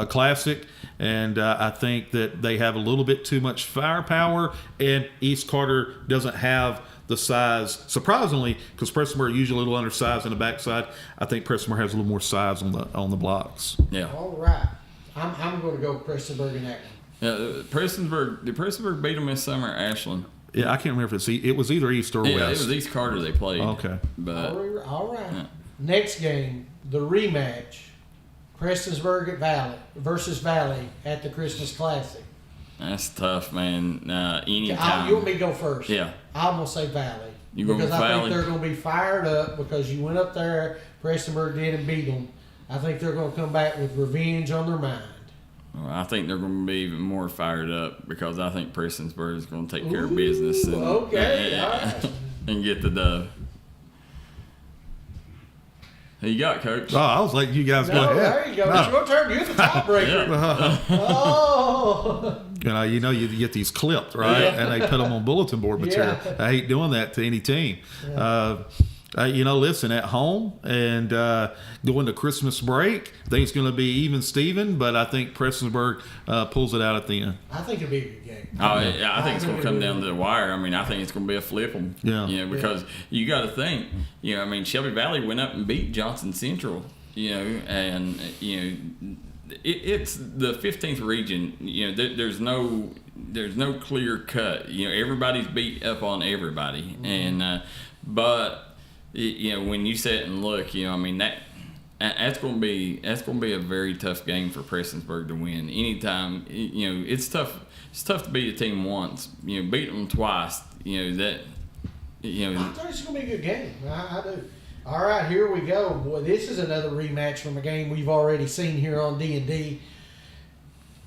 Classic, and I think that they have a little bit too much firepower, and East Carter doesn't have the size. Surprisingly, because Prestonsburg usually a little undersized on the backside, I think Prestonsburg has a little more size on the blocks. Yeah. All right. I'm going to go Prestonsburg in that one. Did Prestonsburg beat them this summer at Ashland? Yeah, I can't remember if it was either East or West. Yeah, it was East Carter they played. Okay. But all right. Yeah. Next game, the rematch, Prestonsburg at versus Valley at the Christmas Classic. That's tough, man. Anytime. You want me to go first? Yeah. I'm going to say Valley. Because I think they're going to be fired up because you went up there, Prestonsburg did and beat them. I think they're going to come back with revenge on their mind. I think they're going to be even more fired up because I think Prestonsburg is going to take care of business and get the dub. Who you got, Coach? Oh, I was letting you guys go ahead. There you go. It's your turn. You're the tiebreaker. Oh. You get these clipped, right? Yeah. And they put them on bulletin board material. Yeah. I hate doing that to any team. Yeah. Listen, at home and going to Christmas break, I think it's going to be even Steven, but I think Prestonsburg pulls it out at the end. I think it'll be a good game. Oh, yeah, I think it's going to come down to the wire. I think it's going to be a flip 'em. Yeah. Because you got to think, Shelby Valley went up and beat Johnson Central, and it's the 15th region. There's no clear cut. Everybody's beat up on everybody, and but when you sit and look, that's going to be a very tough game for Prestonsburg to win. Anytime, it's tough. It's tough to beat a team once. Beat them twice. I think it's going to be a good game. I do. All right, here we go. Boy, this is another rematch from a game we've already seen here on D&D.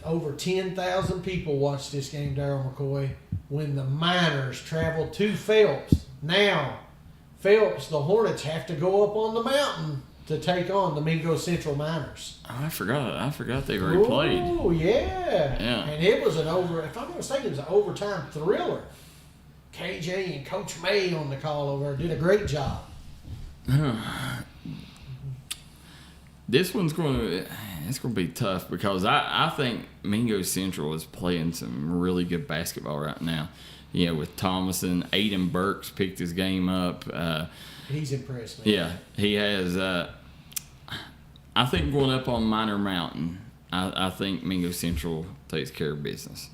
Over 10,000 people watched this game, Darryl McCoy, when the Miners traveled to Phelps. Now, Phelps, the Hornets have to go up on the mountain to take on the Mingo Central Miners. Oh, I forgot they already played. Oh, yeah. And it was if I'm not mistaken, it was an overtime thriller. KJ and Coach May on the call over there did a great job. This one's going to be tough because I think Mingo Central is playing some really good basketball right now. With Thomason, Aiden Burks picked his game up. He's impressed me. Yeah, he has. I think going up on Minor Mountain, I think Mingo Central takes care of business.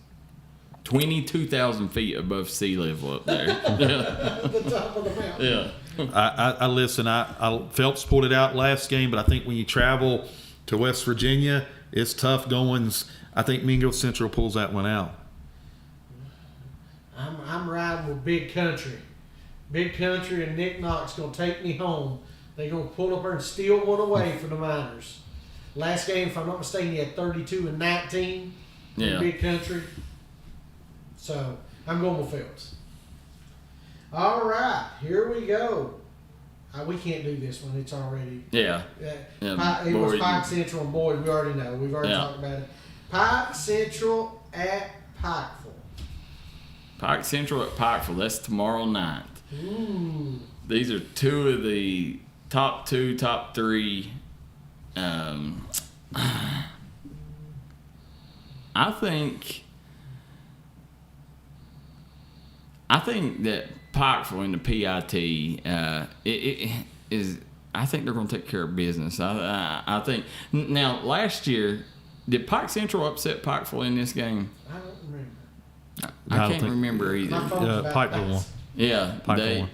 22,000 feet above sea level up there. The top of the mountain. Yeah. I listen. I Phelps pulled it out last game, but I think when you travel to West Virginia, it's tough goings. I think Mingo Central pulls that one out. I'm riding with Big Country. Big Country and Nick Knox gonna take me home. They're gonna pull up there and steal one away from the Miners. Last game, if I'm not mistaken, he had 32 and 19. Yeah. Big Country. So I'm going with Phelps. All right, here we go. We can't do this one. It's already. Yeah. It was Pike Central and Boyd. We already know. We've already talked about it. Pike Central at Pikeville. Pike Central at Pikeville. That's tomorrow night. Ooh. These are two of the top three. I think that Pikeville in the PIT, it is. I think they're going to take care of business. I think now. Last year, did Pike Central upset Pikeville in this game? I don't remember. I can't remember either. Pikeville won. Yeah, Pikeville won.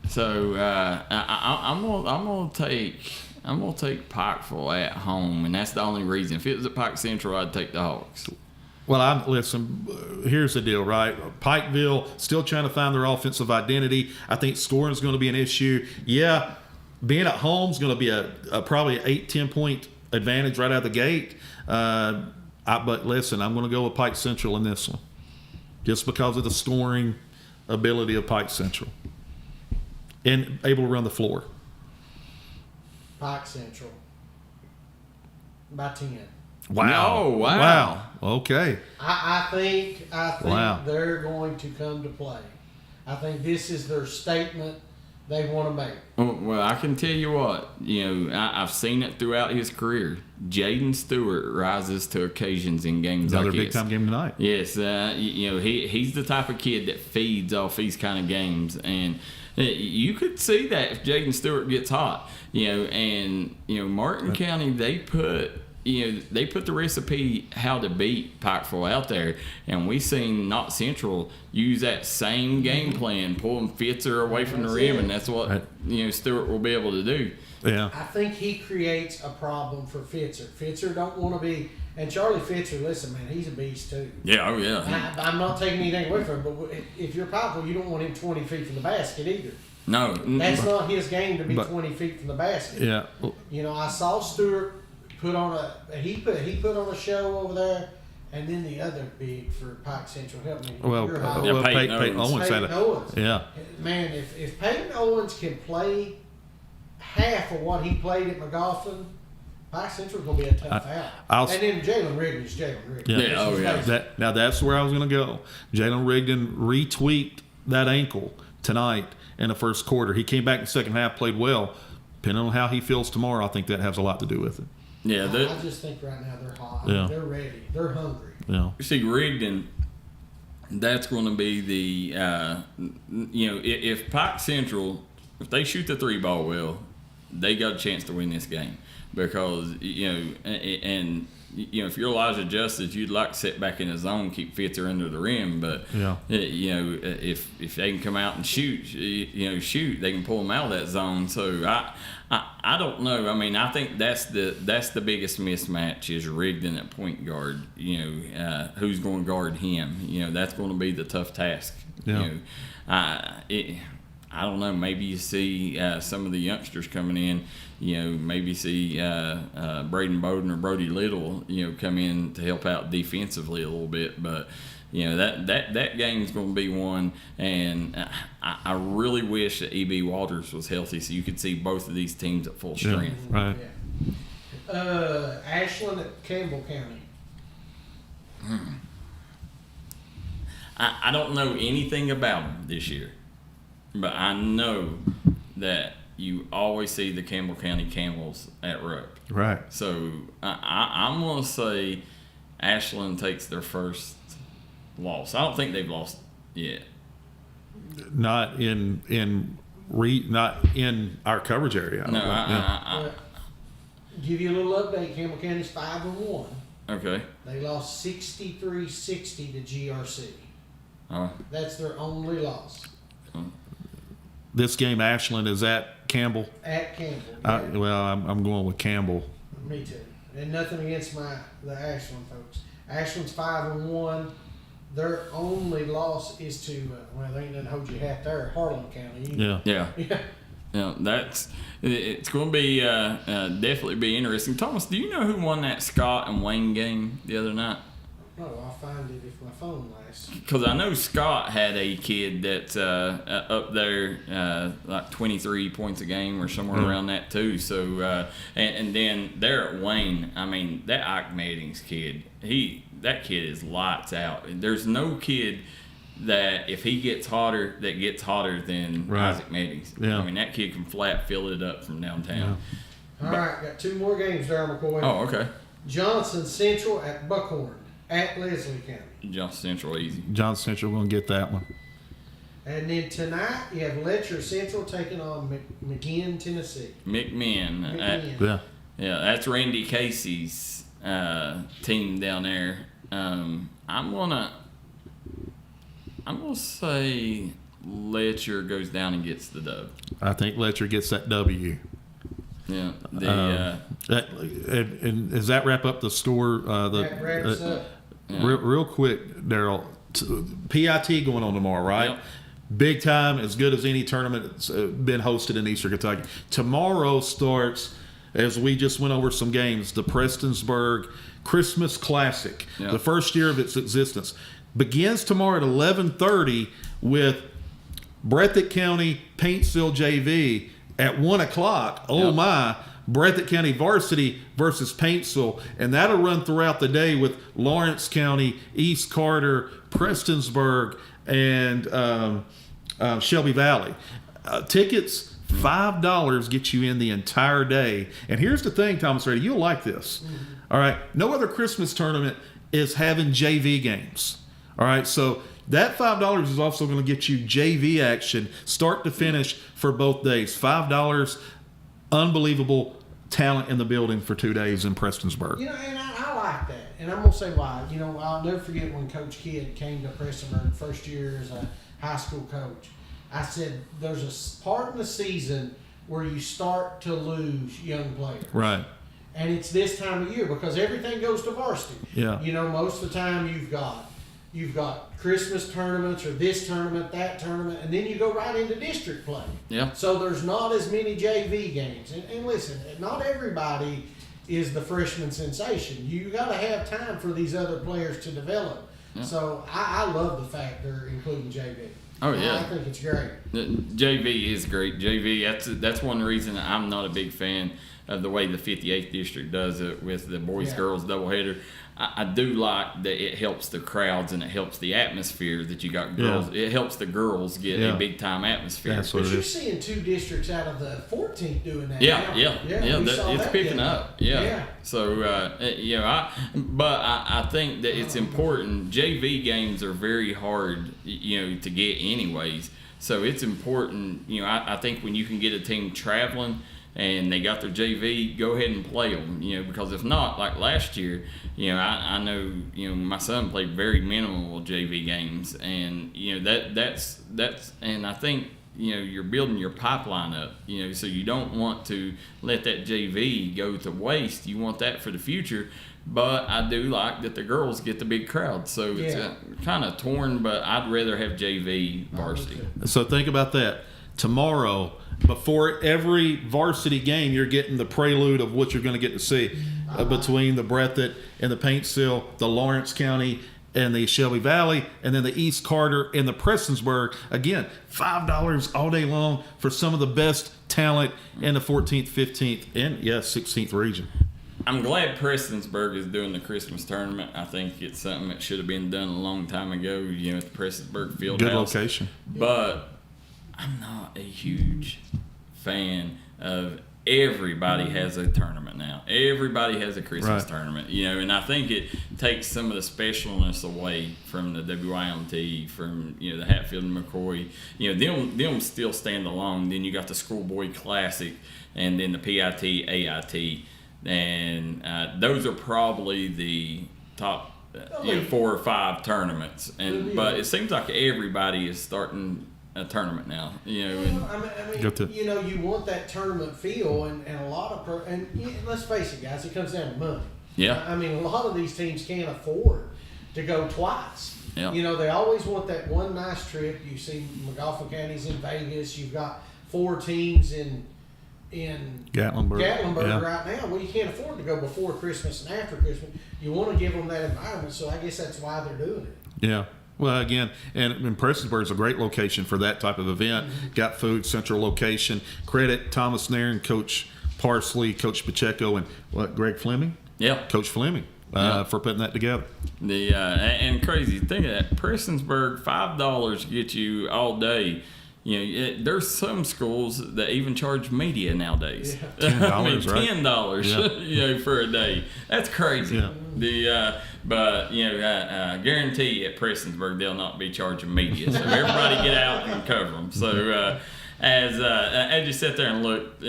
So I'm gonna take Pikeville at home, and that's the only reason. If it was at Pike Central, I'd take the Hawks. Well, listen, here's the deal, right? Pikeville still trying to find their offensive identity. I think scoring is going to be an issue. Yeah, being at home is going to be probably an 8-10 point advantage right out of the gate. But listen, I'm going to go with Pike Central in this one, just because of the scoring ability of Pike Central and able to run the floor. Pike Central by 10. Wow! No, wow! Okay. I think Wow. they're going to come to play. I think this is their statement they want to make. Well, I can tell you what. I've seen it throughout his career. Jaden Stewart rises to occasions in games Another like big time game tonight. Yes, he's the type of kid that feeds off these kind of games, and you could see that if Jaden Stewart gets hot. Martin County, they put the recipe how to beat Pikeville out there, and we seen Knott Central use that same game plan, pulling Fitzer away from the rim, and that's what Stewart will be able to do. Yeah, I think he creates a problem for Fitzer. Fitzer don't want to be, and Charlie Fitzer, listen, man, he's a beast too. Yeah, oh yeah. I'm not taking anything away from him, but if you're Pikeville, you don't want him 20 feet from the basket either. No, that's not his game to be 20 feet from the basket. Yeah, I saw Stewart put on a show over there, and then the other big for Pike Central helped me. Peyton Owens had it. Yeah, man, if Peyton Owens can play half of what he played at McGoffin, Pike Central's gonna be a tough out. And then Jalen Rigdon is Jalen Rigdon. Yeah, now that's where I was gonna go. Jalen Rigdon retweaked that ankle tonight in the first quarter. He came back in the second half, played well. Depending on how he feels tomorrow, I think that has a lot to do with it. Yeah, I just think right now they're hot. Yeah. They're ready. They're hungry. Yeah. You see, Rigdon, that's going to be the if Pike Central, if they shoot the three ball well, they got a chance to win this game because and if you're Elijah Justice, you'd like to sit back in the zone, keep Fitzer under the rim, but if they can come out and shoot, they can pull them out of that zone. So I don't know. I mean, I think that's the biggest mismatch is Rigdon at point guard. Who's going to guard him? That's going to be the tough task. Yeah. I don't know. Maybe you see some of the youngsters coming in. Maybe see Braden Bowden or Brody Little, come in to help out defensively a little bit. But that game's going to be one, and I really wish that E.B. Waters was healthy so you could see both of these teams at full strength. Right. Yeah. Ashland at Campbell County. I don't know anything about them this year, but I know that you always see the Campbell County Camels at Rupp. Right. So I'm going to say Ashland takes their first loss. I don't think they've lost yet. Not in our coverage area. No, Give you a little update. Campbell County's 5-1. Okay. They lost 63-60 to GRC. That's their only loss. This game, Ashland, is at Campbell. At Campbell. Yeah. I'm going with Campbell. Me too. And nothing against the Ashland folks. Ashland's 5-1. Their only loss is to they ain't nothing to hold your hat there. Harlan County. Yeah. It's going to be definitely be interesting. Thomas, do you know who won that Scott and Wayne game the other night? No, I'll find it if my phone lasts. Because I know Scott had a kid that's up there like 23 points a game or somewhere around that too. So and then there at Wayne, I mean that Ike Meddings kid, that kid is lights out. There's no kid that if he gets hotter than Isaac Meddings. Yeah. I mean that kid can flat fill it up from downtown. Yeah. All right, got two more games, Darryl McCoy. Oh, okay. Johnson Central at Buckhorn. At Leslie County. Johnson Central easy. Johnson Central going to get that one. And then tonight you have Letcher Central taking on McMinn, Tennessee. McMinn. Yeah, that's Randy Casey's team down there. I'm gonna say Letcher goes down and gets the dub. I think Letcher gets that W. Yeah. And does that wrap up the score? That wraps up. Real quick, Darryl. PIT going on tomorrow, right? Yep. Big time, as good as any tournament that's been hosted in Eastern Kentucky. Tomorrow starts, as we just went over some games, the Prestonsburg Christmas Classic, the first year of its existence. Begins tomorrow at 11:30 with Breathitt County Paintsville JV at 1 o'clock. My. Breathitt County Varsity versus Paintsville, and that'll run throughout the day with Lawrence County, East Carter, Prestonsburg, and Shelby Valley. Tickets, $5 get you in the entire day. And here's the thing, Thomas Rady, you'll like this. Mm-hmm. All right, no other Christmas tournament is having JV games. All right, so that $5 is also going to get you JV action, start to finish, for both days. $5. Unbelievable talent in the building for 2 days in Prestonsburg. And I like that. And I'm going to say why. I'll never forget when Coach Kidd came to Prestonsburg first year as a high school coach. I said, there's a part in the season where you start to lose young players. Right. And it's this time of year because everything goes to varsity. Yeah. Most of the time you've got Christmas tournaments or this tournament, that tournament, and then you go right into district play. Yeah. So there's not as many JV games. And listen, not everybody is the freshman sensation. You got to have time for these other players to develop. Yeah. So I love the fact they're including JV. Oh, yeah. I think it's great. JV is great. JV, that's one reason I'm not a big fan of the way the 58th district does it with the boys-girls doubleheader. I do like that it helps the crowds and it helps the atmosphere that you got girls. Yeah. It helps the girls get a big time atmosphere. That's what but it you're is. seeing 2 districts out of the 14th doing that. Yeah. It's picking up. Yeah. So I think that it's important. JV games are very hard, to get anyways. So it's important. I think when you can get a team traveling and they got their JV, go ahead and play them, because if not, like last year, I know, my son played very minimal JV games, and, that's, and I think, you're building your pipeline up, so you don't want to let that JV go to waste. You want that for the future. But I do like that the girls get the big crowd. So it's kind of torn, but I'd rather have JV varsity. So think about that. Tomorrow, before every varsity game, you're getting the prelude of what you're going to get to see between the Breathitt and the Paintsville, the Lawrence County and the Shelby Valley, and then the East Carter and the Prestonsburg. Again, $5 all day long for some of the best talent in the 14th, 15th, and 16th region. I'm glad Prestonsburg is doing the Christmas tournament. I think it's something that should have been done a long time ago, at the Prestonsburg Fieldhouse. Good location. But I'm not a huge fan of everybody has a tournament now. Everybody has a Christmas tournament, and I think it takes some of the specialness away from the WYMT, from the Hatfield and McCoy. Them still stand alone. Then you got the Schoolboy Classic, and then the PIT, AIT, and those are probably the top 4 or 5 tournaments. But it seems like everybody is starting a tournament now, you want that tournament feel, and a lot of let's face it, guys, it comes down to money. Yeah. I mean, a lot of these teams can't afford to go twice. Yeah. They always want that one nice trip. You see McGoffin County's in Vegas. You've got 4 teams in Gatlinburg right now. Well, you can't afford to go before Christmas and after Christmas. You want to give them that environment, so I guess that's why they're doing it. Yeah. Well, again, and Prestonsburg is a great location for that type of event. Got food, central location. Credit Thomas Nairn, Coach Parsley, Coach Pacheco, and Greg Fleming? Yeah. Coach Fleming for putting that together. And crazy thing of that, Prestonsburg, $5 get you all day. There's some schools that even charge media nowadays. $10, $10, for a day. That's crazy. Yeah. But guarantee at Prestonsburg they'll not be charging media. So everybody get out and cover them. So as you sit there and look,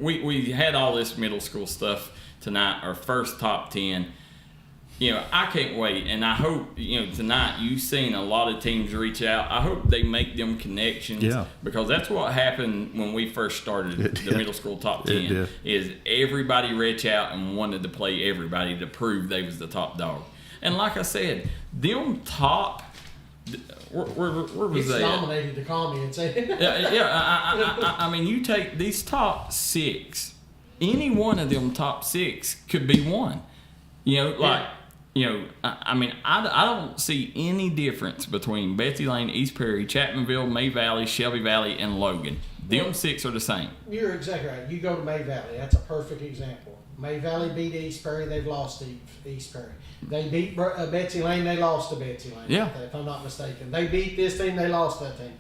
we had all this middle school stuff tonight. Our first top 10. I can't wait, and I hope, tonight you've seen a lot of teams reach out. I hope they make them connections, because that's what happened when we first started the middle school top 10, is everybody reach out and wanted to play everybody to prove they was the top dog. And like I said, them top, where was they? Nominated to call me and say I mean, you take these top 6, any one of them top 6 could be one. I don't see any difference between Betsy Lane, East Perry, Chapmanville, May Valley, Shelby Valley, and Logan. Them 6 are the same. You're exactly right. You go to May Valley. That's a perfect example. May Valley beat East Perry. They've lost to East Perry. They beat Betsy Lane. They lost to Betsy Lane. Yeah. If I'm not mistaken. They beat this team. They lost that team.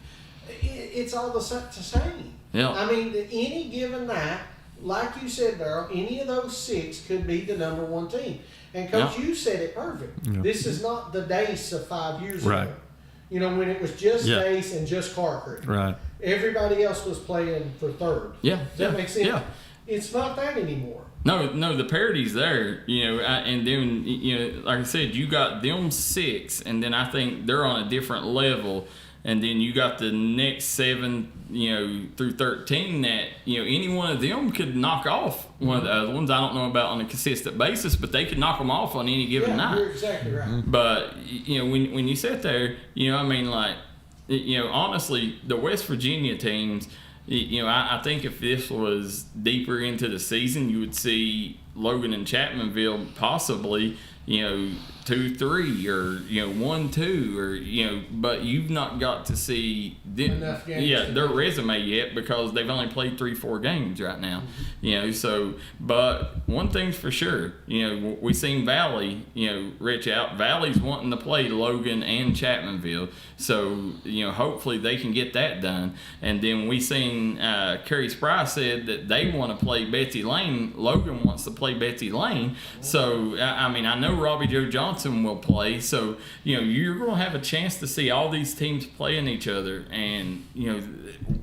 It's all the same. Yeah. I mean, any given night, like you said, Darryl, any of those 6 could be the number 1 team. And Coach, you said it perfect. Yeah. This is not the Dace of 5 years ago. When it was just Dace and just Car Creek. Right. Everybody else was playing for third. Yeah. Does that make sense? Yeah. It's not that anymore. No, the parity's there, and then, like I said, you got them 6, and then I think they're on a different level. And then you got the next 7, through 13 that, any one of them could knock off one of the other ones. I don't know about on a consistent basis, but they could knock them off on any given night. You're exactly right. But, when you sit there, honestly, the West Virginia teams, I think if this was deeper into the season, you would see Logan and Chapmanville possibly, 2-3 or 1-2 or but you've not got to see their resume yet, because they've only played 3-4 games right now. So but one thing's for sure, we seen Valley reach out. Valley's wanting to play Logan and Chapmanville, so hopefully they can get that done. And then we seen Kerry Spry said that they want to play Betsy Lane. Logan wants to play Betsy Lane. So I know Robbie Joe Johnson Johnson will play. So, you're going to have a chance to see all these teams playing each other. And,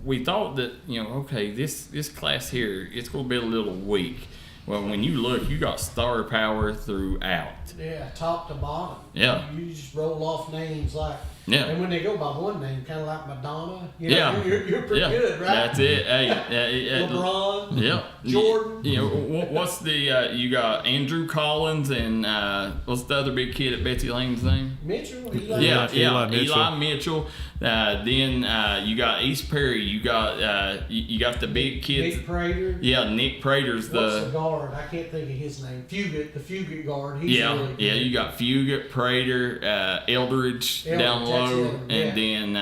we thought that, okay, this class here, it's going to be a little weak. Well, when you look, you got star power throughout. Yeah, top to bottom. Yeah. You just roll off names like. Yeah. And when they go by one name, kind of like Madonna, yeah. you're pretty good, right? That's it. Hey, LeBron. Yeah. Jordan. What's the you got Andrew Collins and what's the other big kid at Betsy Lane's name? Mitchell. Eli Mitchell. Then you got East Perry. You got the big kids. Nick Prater. Yeah, Nick Prater's What's the guard? I can't think of his name. Fugate, the Fugate guard. He's really good. You got Fugate, Prater, Eldridge down low, and then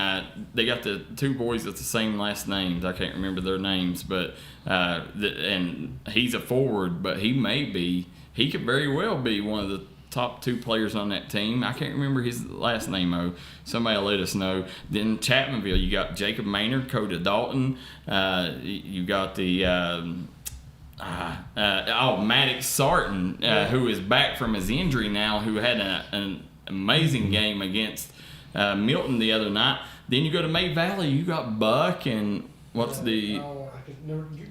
they got the two boys with the same last names. I can't remember their names, but and he's a forward, but he could very well be one of the top two players on that team. I can't remember his last name. Somebody let us know. Then Chapmanville, you got Jacob Maynard, Coda Dalton. You got the Maddox Sarton, who is back from his injury now, who had an amazing game against Milton the other night. Then you go to May Valley, you got Buck and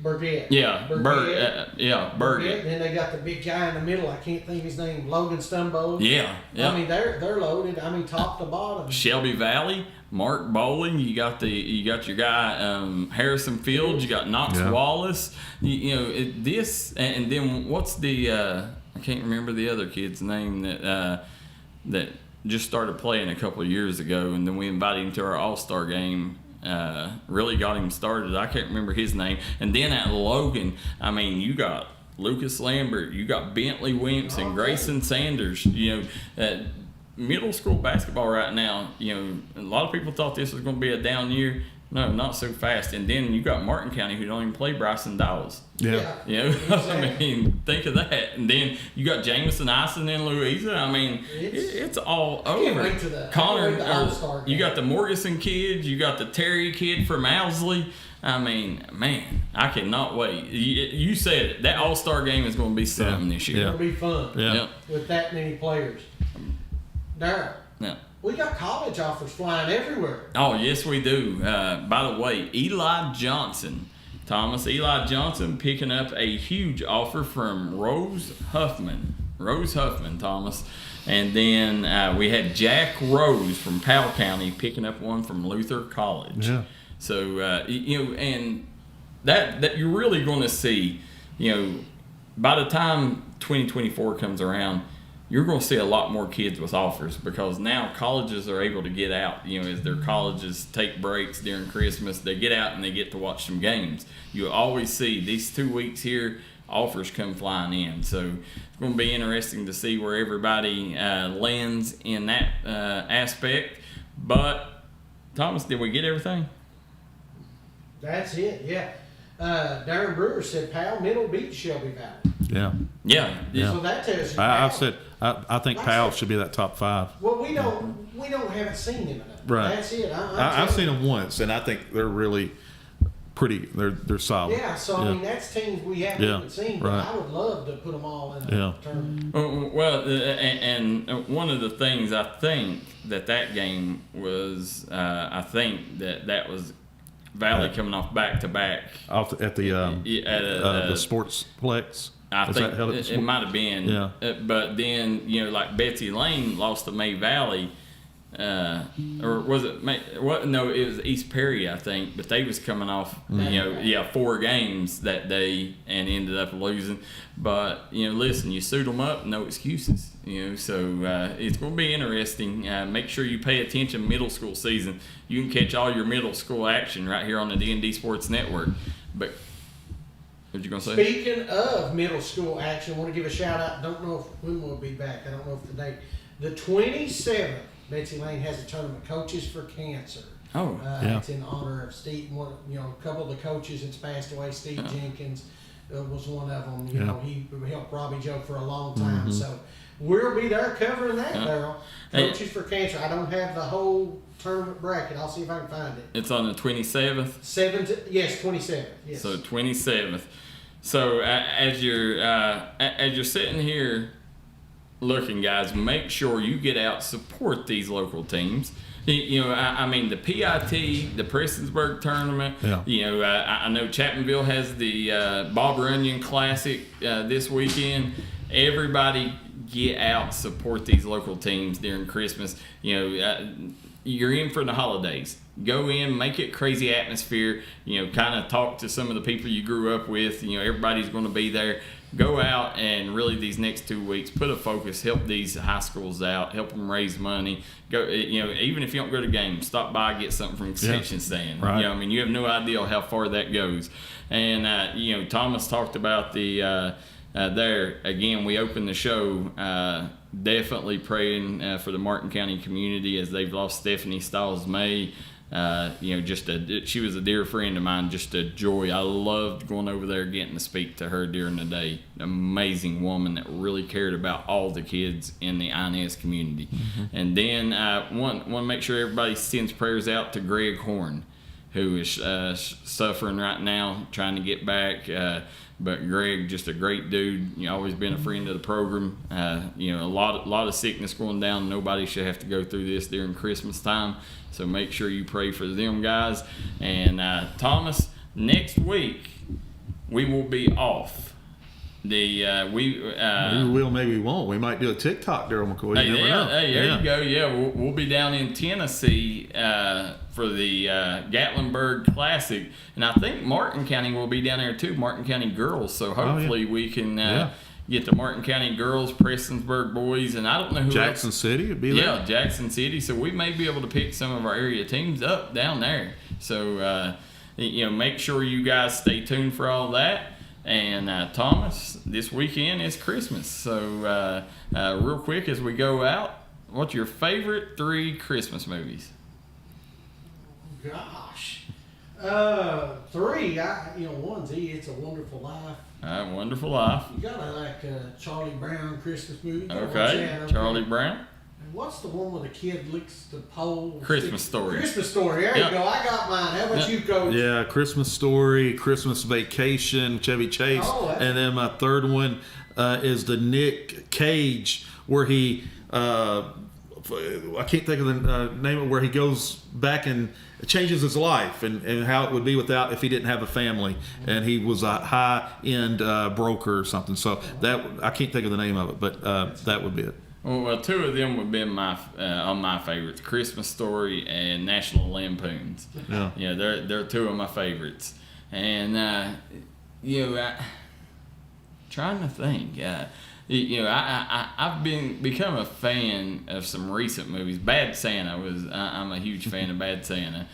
Burgett. Yeah, Burgett. Then they got the big guy in the middle. I can't think of his name. Logan Stumbo. Yeah. I mean, they're loaded. I mean, top to bottom. Shelby Valley, Mark Bowling. You got your guy Harrison Fields. You got Knox Wallace. This and then what's the I can't remember the other kid's name that just started playing a couple of years ago, and then we invited him to our All-Star game. Really got him started. I can't remember his name. And then at Logan, I mean, you got Lucas Lambert, you got Bentley Wimpson, Grayson Sanders. Middle school basketball right now, a lot of people thought this was going to be a down year. No, not so fast. And then you got Martin County, who don't even play Bryson Dawes. Yeah. I mean, think of that. And then you got Jameson Ison in Louisa. I mean, it's all over. Can't wait to the All-Star game. You got the Morganson kids. You got the Terry kid from Owsley. I mean, man, I cannot wait. You said it. That All-Star game is going to be something this year. It'll be fun. Yeah. With that many players. Darryl. Yeah. We got college offers flying everywhere. Oh, yes, we do. By the way, Eli Johnson, picking up a huge offer from Rose Huffman, Thomas. And then we had Jack Rose from Powell County picking up one from Luther College. Yeah. So, and that you're really going to see, by the time 2024 comes around, you're going to see a lot more kids with offers, because now colleges are able to get out. As their colleges take breaks during Christmas, they get out and they get to watch some games. You always see these 2 weeks here, offers come flying in. So it's going to be interesting to see where everybody lands in that aspect. But, Thomas, did we get everything? That's it, yeah. Darren Brewer said Powell Middle beat Shelby Valley. Yeah. So that tells you. I've said I think Powell should be that top 5. Well, we haven't seen him enough. Right. That's it. I've seen them once, and I think they're really pretty. They're solid. Yeah. So I mean, that's teams we haven't even seen. But right. I would love to put them all in the tournament. Well, and one of the things I think that game was, I think that was Valley coming off back to back at the Sportsplex. I think it might have been. Yeah. But then, like Betsy Lane lost to May Valley, or was it no, it was East Perry, I think. But they was coming off, 4 games that day and ended up losing. But listen, you suit them up, no excuses. So it's going to be interesting. Make sure you pay attention middle school season. You can catch all your middle school action right here on the D&D Sports Network. But what you going to say? Speaking of middle school action, I want to give a shout out. Don't know when we'll be back. I don't know if the date. The 27th, Betsy Lane has a tournament, Coaches for Cancer. Oh, It's in honor of Steve. A couple of the coaches that's passed away. Steve Jenkins was one of them. He helped Robbie Joe for a long time. Mm-hmm. So we'll be there covering that, Darryl. Coaches for Cancer. I don't have the whole tournament bracket. I'll see if I can find it. It's on the 27th? 27th. Yes. So 27th. So as you're sitting here looking, guys, make sure you get out, support these local teams. I mean, the PIT, the Prestonsburg tournament. Yeah. I know Chapmanville has the Bob Runyon Classic this weekend. Everybody get out, support these local teams during Christmas. You're in for the holidays. Go in, make it crazy atmosphere. Kind of talk to some of the people you grew up with. Everybody's going to be there. Go out and really these next 2 weeks put a focus, help these high schools out, help them raise money. Go, even if you don't go to games, stop by, get something from concession stand. Right. You have no idea how far that goes. And Thomas talked about the there again. We opened the show. Definitely praying for the Martin County community as they've lost Stephanie Stiles May. She was a dear friend of mine, just a joy. I loved going over there, getting to speak to her during the day. Amazing woman that really cared about all the kids in the INS community. Mm-hmm. And then want to make sure everybody sends prayers out to Greg Horn, who is suffering right now, trying to get back. But Greg, just a great dude. Always been a friend of the program. A lot of sickness going down. Nobody should have to go through this during Christmas time. So make sure you pray for them guys. And Thomas, next week we will be off. We will, maybe we won't. We might do a TikTok, Darryl McCoy. You never know. There you go. Yeah, we'll be down in Tennessee for the Gatlinburg Classic, and I think Martin County will be down there too. Martin County girls. So hopefully we can get the Martin County girls, Prestonsburg boys, and I don't know who Jackson else. City would be there. Yeah, Jackson City. So we may be able to pick some of our area teams up down there. So make sure you guys stay tuned for all that. And Thomas, this weekend is Christmas. So real quick as we go out, what's your favorite 3 Christmas movies? Gosh. 3. One's It's a Wonderful Life. Wonderful Life. You gotta like Charlie Brown Christmas movie. Okay, Charlie Brown. And what's the one where the kid licks the pole? Christmas Story. Christmas Story. There you go. I got mine. How about you, Coach? Yeah, Christmas Story, Christmas Vacation, Chevy Chase. And then my third one is the Nick Cage, where he, I can't think of the name of it, where he goes back and changes his life and how it would be if he didn't have a family and he was a high-end broker or something. So that I can't think of the name of it, but that would be it. Well, 2 of them would be on my favorites: Christmas Story and National Lampoons. Yeah, they're 2 of my favorites. And trying to think. I've become a fan of some recent movies. Bad Santa I'm a huge fan of Bad Santa.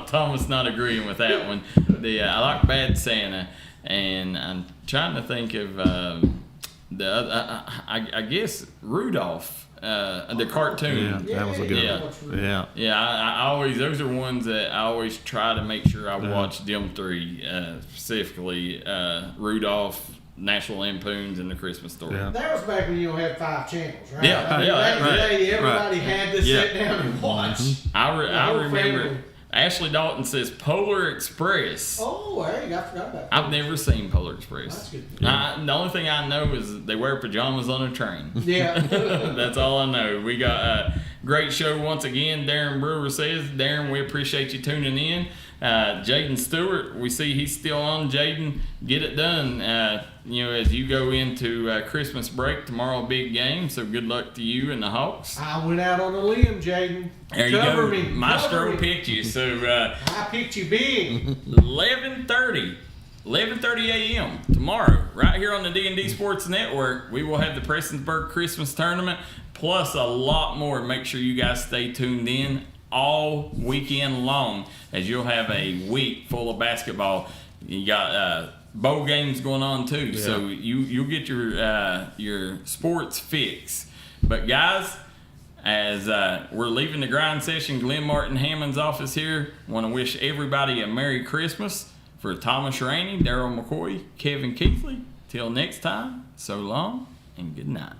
Thomas not agreeing with that one. I like Bad Santa, and I'm trying to think of the other. I guess Rudolph, the cartoon. Yeah, that was a good one. Yeah. I always, those are ones that I always try to make sure I watch them 3 specifically. Rudolph, National Lampoons, and the Christmas Story. Yeah. That was back when you had 5 channels, right? Everybody had to sit down and watch. Mm-hmm. I remember. Ashley Dalton says Polar Express. Oh, there you go. I forgot about that. I've never seen Polar Express. That's good. The only thing I know is they wear pajamas on a train. Yeah. That's all I know. We got a great show once again. Darren Brewer says, Darren, we appreciate you tuning in. Jaden Stewart, we see he's still on. Jaden, get it done. As you go into Christmas break, tomorrow, big game. So good luck to you and the Hawks. I went out on a limb, Jaden. There you Cover go. Me. Maestro picked you. So I picked you big. 11:30 a.m. tomorrow, right here on the D&D Sports Network. We will have the Prestonsburg Christmas Tournament, plus a lot more. Make sure you guys stay tuned in all weekend long, as you'll have a week full of basketball. You got bowl games going on too, so you'll get your sports fix. But guys, as we're leaving the grind session, Glenn Martin Hammond's office here, want to wish everybody a Merry Christmas. For Thomas Rainey, Darryl McCoy, Kevin Keathley, till next time, so long and good night.